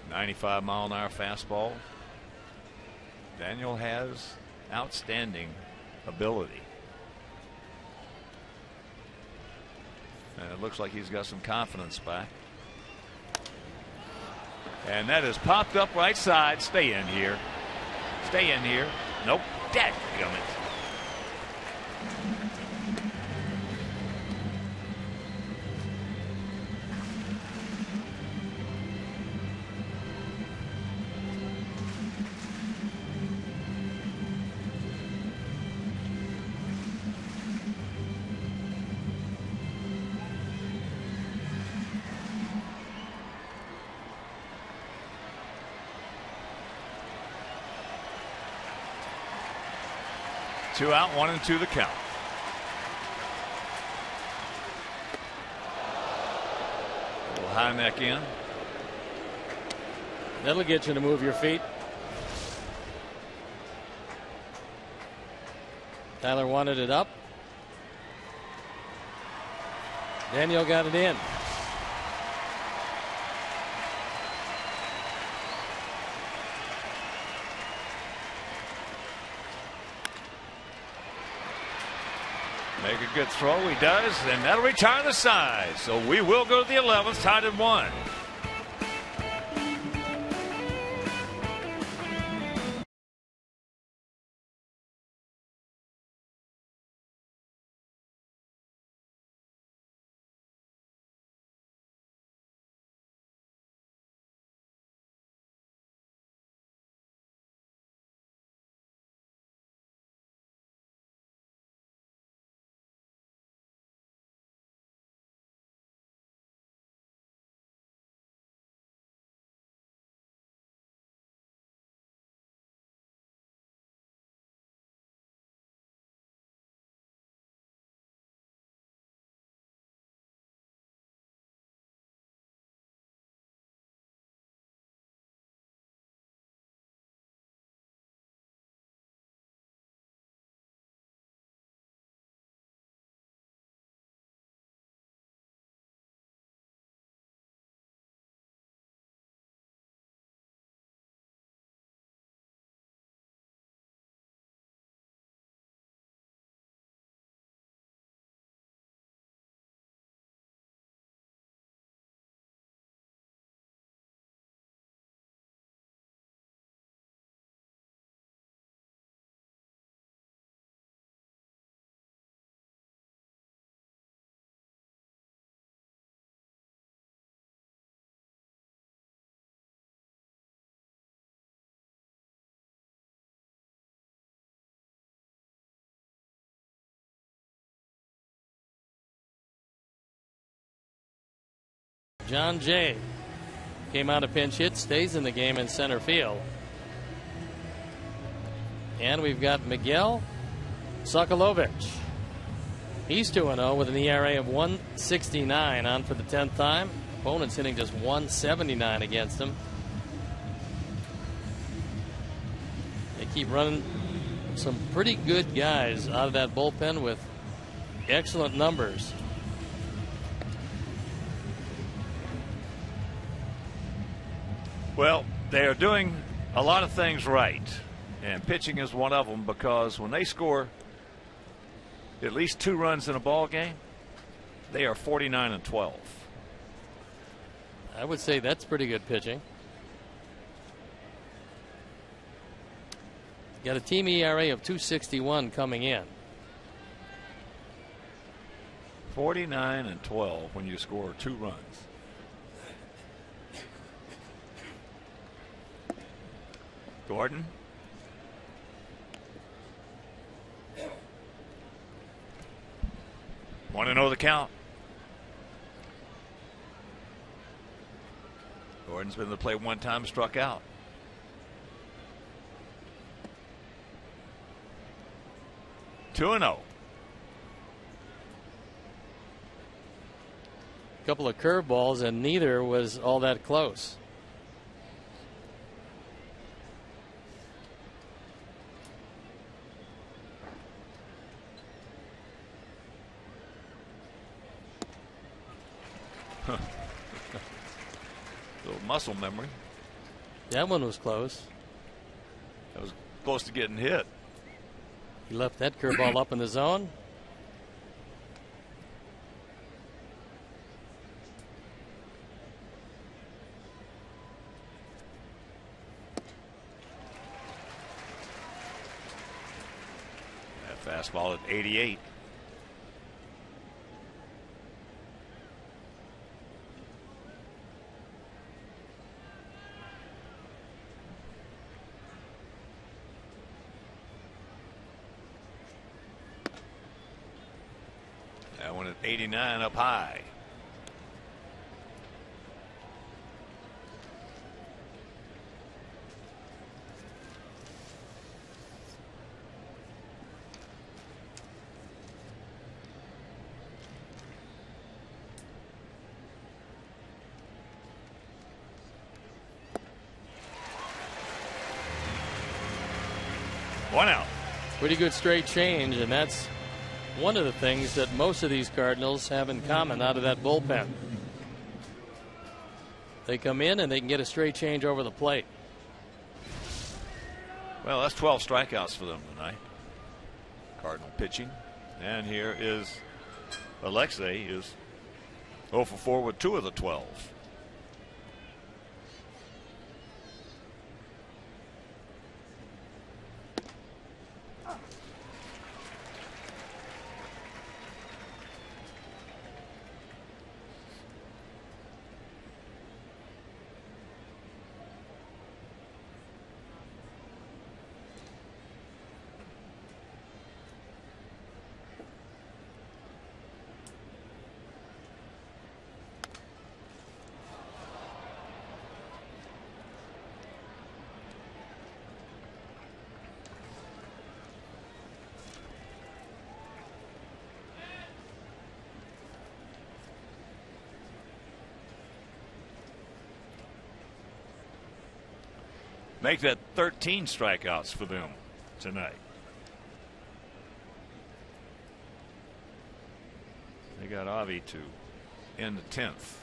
.95-mile-an-hour fastball. Daniel has outstanding ability. And it looks like he's got some confidence back. And that is popped up right side. Stay in here. Stay in here. Nope. Dadgummit. Two out, 1-2 the count. A little high neck in. That'll get you to move your feet. Tyler wanted it up. Daniel got it in. Make a good throw. He does, and that'll retire the side. So we will go to the 11th, tied at 1. John Jay came out a pinch hit, stays in the game in center field. And we've got Miguel Sokolovic. He's 2-0 with an ERA of 1.69, on for the 10th time. Opponents hitting just 1.79 against him. They keep running some pretty good guys out of that bullpen with excellent numbers. Well, they are doing a lot of things right, and pitching is one of them, because when they score at least 2 runs in a ball game, they are 49-12. I would say that's pretty good pitching. Got a team ERA of 2.61 coming in. 49-12 when you score 2 runs. Gordon. Want to know the count? Gordon's been to the plate one time, struck out. Two and 0. Couple of curveballs, and neither was all that close. Little muscle memory. That one was close. That was close to getting hit. He left that curveball up in the zone. That fastball at 88. That one at 89 up high. One out. Pretty good straight change, and that's one of the things that most of these Cardinals have in common out of that bullpen. They come in and they can get a straight change over the plate. Well, that's 12 strikeouts for them tonight. Cardinal pitching. And here is Alexei, is 0 for 4 with 2 of the 12. Make that 13 strikeouts for them tonight. They got Avi to end the 10th.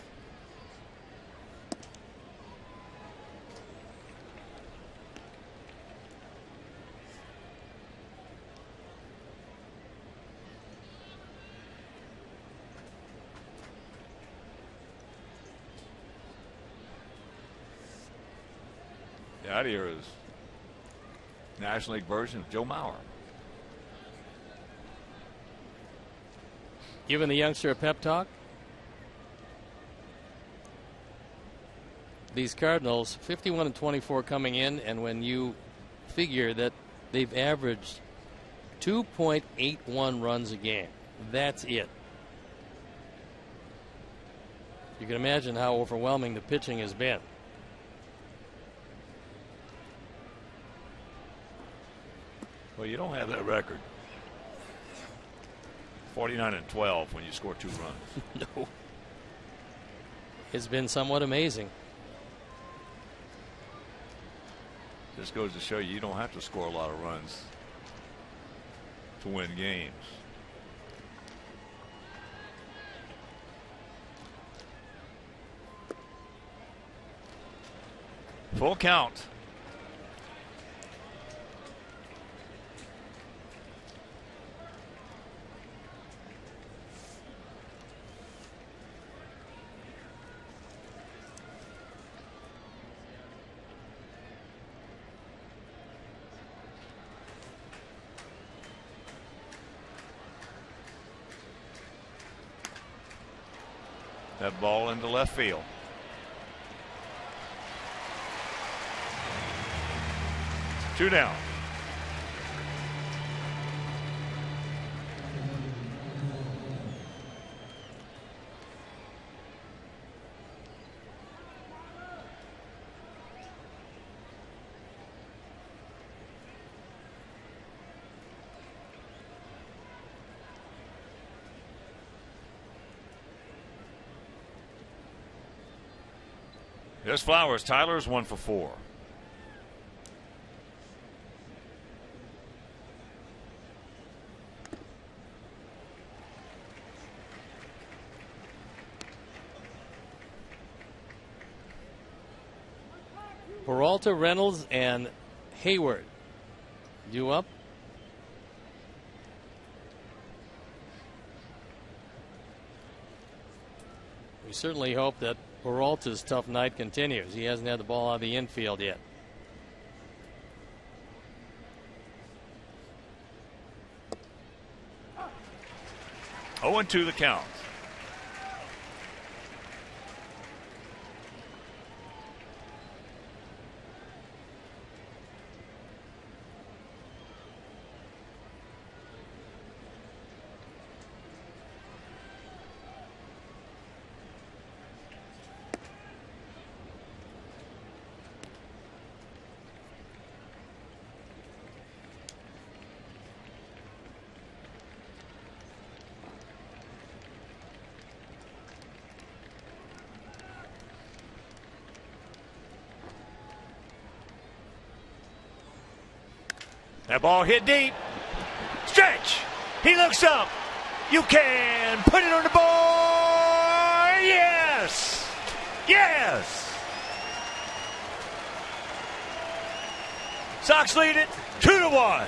Out here is National League version of Joe Mauer. Giving the youngster a pep talk. These Cardinals 51-24 coming in, and when you figure that they've averaged 2.81 runs a game, that's it. You can imagine how overwhelming the pitching has been. Well, you don't have that record. 49-12 when you score 2 runs. No. It's been somewhat amazing. This goes to show you don't have to score a lot of runs to win games. Full count. That ball into left field. Two down. There's Flowers. Tyler's 1 for 4. Peralta, Reynolds, and Hayward. You up? We certainly hope that Peralta's tough night continues. He hasn't had the ball out of the infield yet. Oh, 0-2 the count. That ball hit deep. Stretch. He looks up. You can put it on the board. Yes. Yes. Sox lead it 2-1.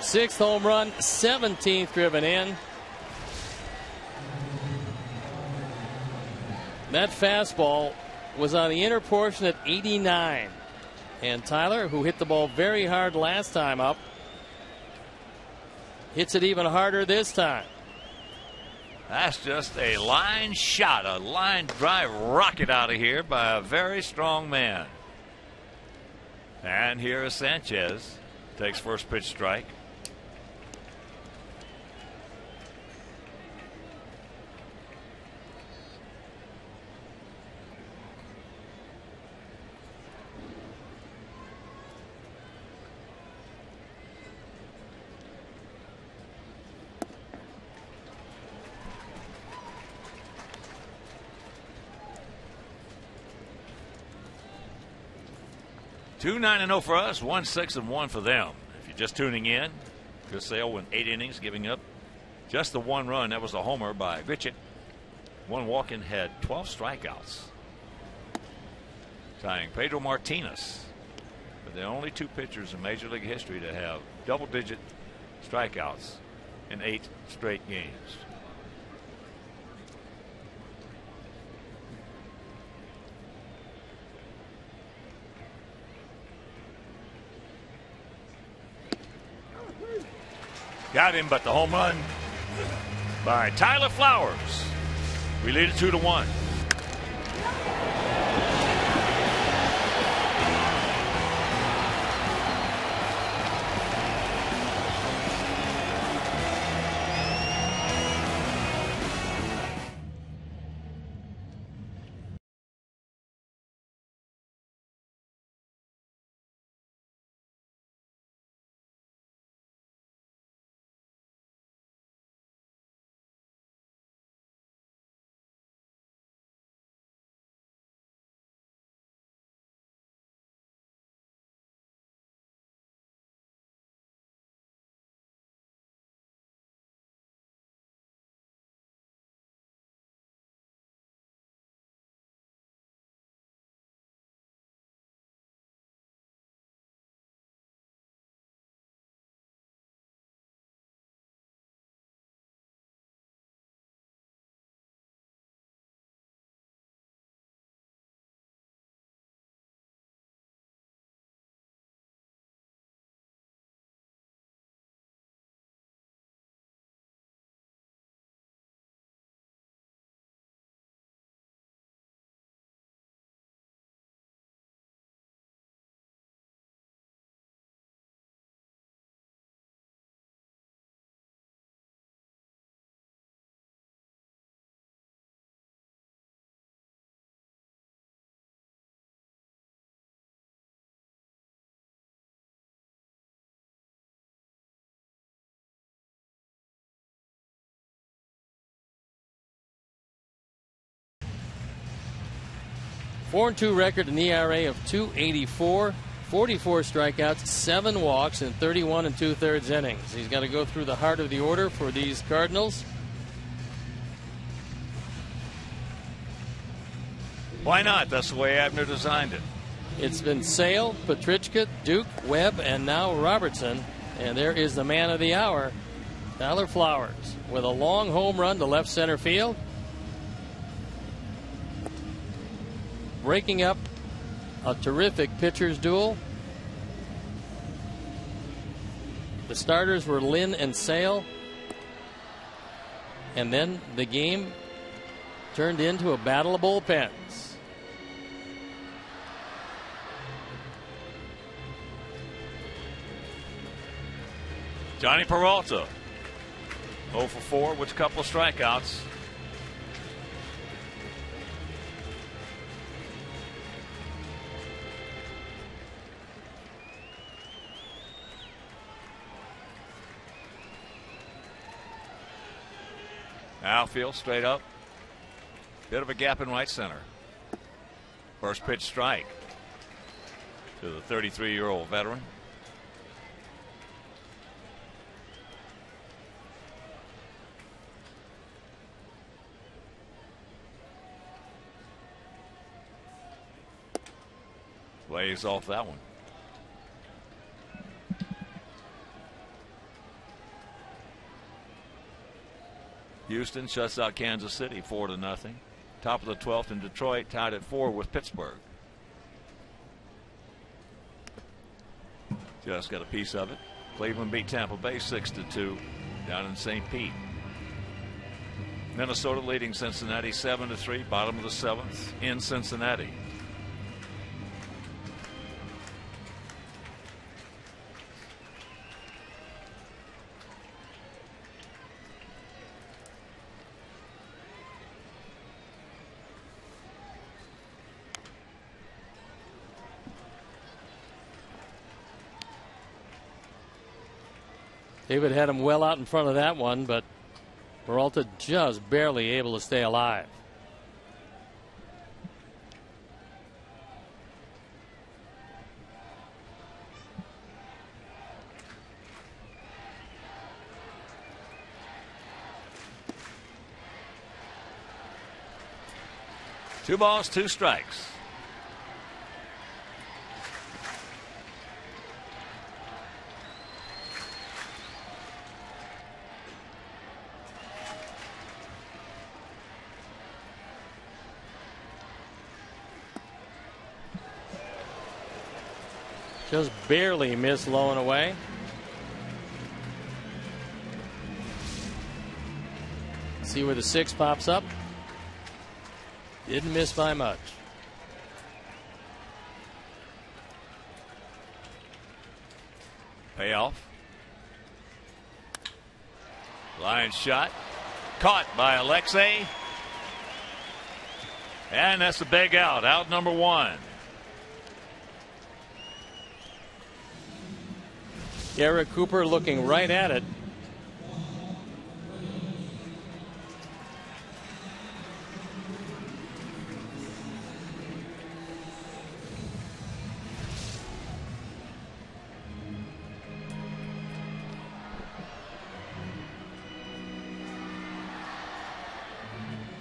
Sixth home run, 17th driven in. That fastball was on the inner portion at 89. And Tyler, who hit the ball very hard last time up, hits it even harder this time. That's just a line shot, a line drive rocket out of here by a very strong man. And here is Sanchez. Takes first pitch strike. Two 9-0 for us, 1-6-1 for them. If you're just tuning in, Chris Sale went 8 innings, giving up just the 1 run. That was a homer by Grichet. 1 walk-in, had 12 strikeouts. Tying Pedro Martinez. But they're only 2 pitchers in Major League history to have double-digit strikeouts in 8 straight games. Got him, but the home run by Tyler Flowers. We lead it 2-1. 4-2 record, an ERA of 2.84, 44 strikeouts, 7 walks in 31 2/3 innings. He's got to go through the heart of the order for these Cardinals. Why not? That's the way Abner designed it. It's been Sale, Petrichka, Duke, Webb, and now Robertson. And there is the man of the hour, Tyler Flowers, with a long home run to left center field. Breaking up a terrific pitcher's duel. The starters were Lynn and Sale. And then the game turned into a battle of bullpens. Johnny Peralta, 0 for 4 with a couple of strikeouts. Outfield straight up. Bit of a gap in right center. First pitch strike to the 33-year-old veteran. Lays off that one. Houston shuts out Kansas City 4-0. Top of the 12th in Detroit, tied at 4 with Pittsburgh. Just got a piece of it. Cleveland beat Tampa Bay 6-2 down in St. Pete. Minnesota leading Cincinnati 7-3, bottom of the 7th in Cincinnati. David had him well out in front of that one, but Peralta just barely able to stay alive. Two balls, two strikes. Just barely missed low and away. See where the 6 pops up. Didn't miss by much. Payoff. Line shot. Caught by Alexei. And that's a big out. Out number 1. Garrett Cooper looking right at it.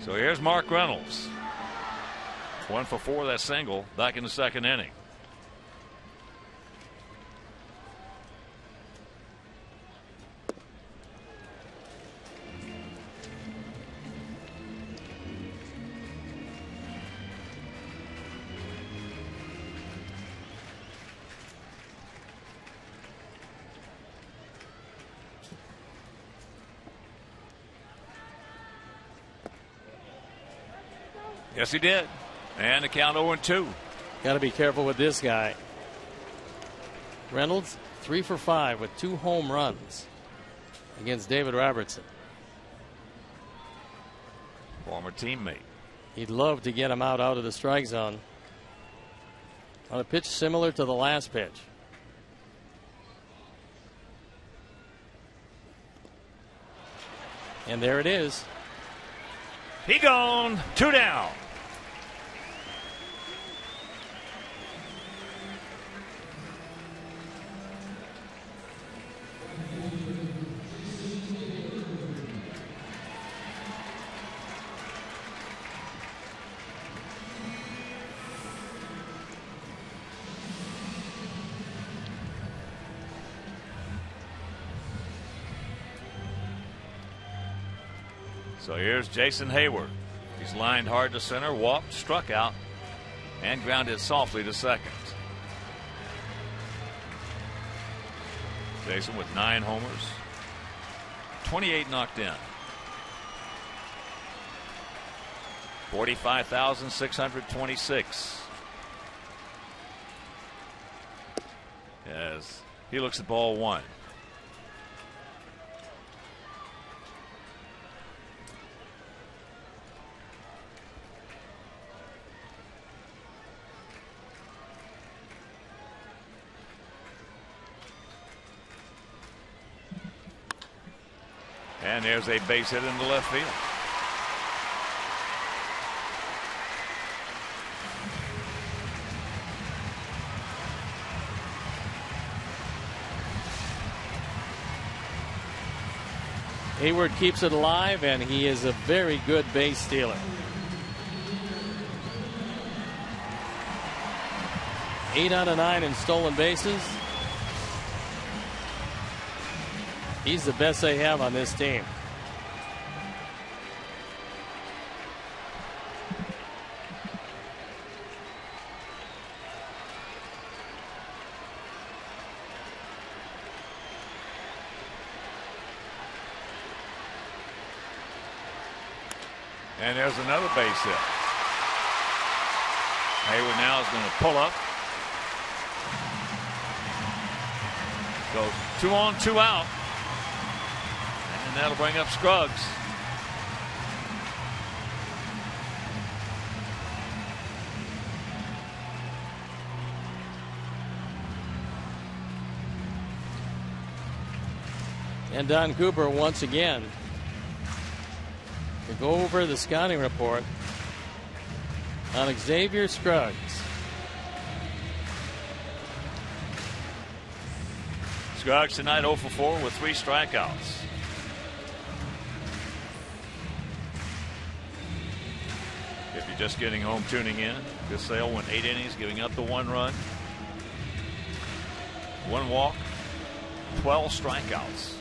So here's Mark Reynolds. 1 for 4, that single back in the 2nd inning. Yes, he did. And the count 0-2. Got to be careful with this guy. Reynolds 3 for 5 with 2 home runs against David Robertson. Former teammate. He'd love to get him out of the strike zone on a pitch similar to the last pitch. And there it is. He gone. 2 down. So here's Jason Hayward. He's lined hard to center, walked, struck out, and grounded softly to second. Jason with 9 homers, 28 knocked in. 45,626. As he looks at ball 1. And there's a base hit into left field. Hayward keeps it alive, and he is a very good base stealer. 8 out of 9 in stolen bases. He's the best they have on this team. And there's another base hit. Hayward now is going to pull up. So 2 on, 2 out. And that'll bring up Scruggs. And Don Cooper once again to go over the scouting report on Xavier Scruggs. Scruggs tonight 0 for 4 with 3 strikeouts. If you're just getting home tuning in, this sale went 8 innings, giving up the 1 run, 1 walk, 12 strikeouts.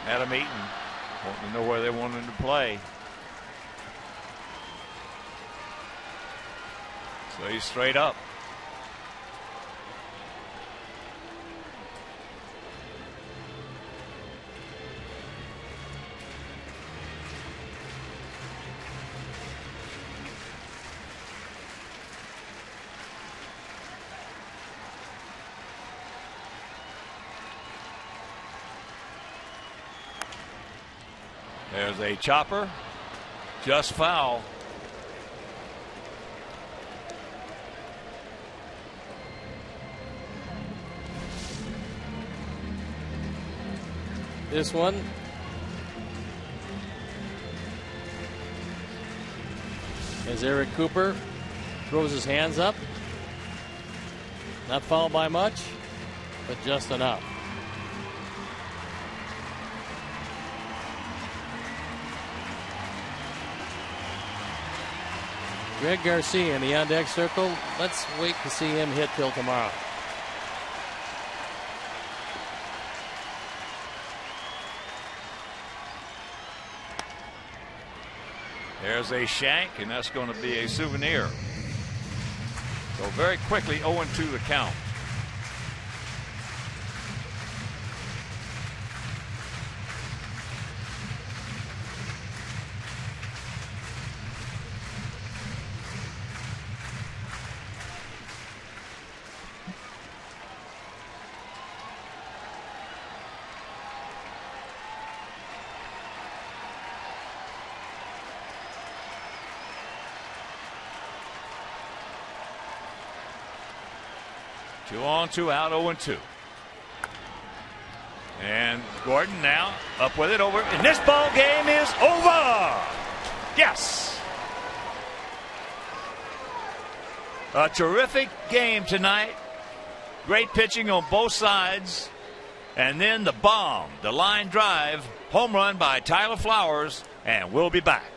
Had them eaten, wanting to know where they wanted to play. So he's straight up. There's a chopper, just foul. This one as Eric Cooper throws his hands up. Not fouled by much, but just enough. Greg Garcia in the on-deck circle. Let's wait to see him hit till tomorrow. There's a shank, and that's going to be a souvenir. So very quickly 0-2 the count. 2 on, 2 out, 0-2. And Gordon now up with it over. And this ball game is over. Yes. A terrific game tonight. Great pitching on both sides. And then the bomb, the line drive, home run by Tyler Flowers. And we'll be back.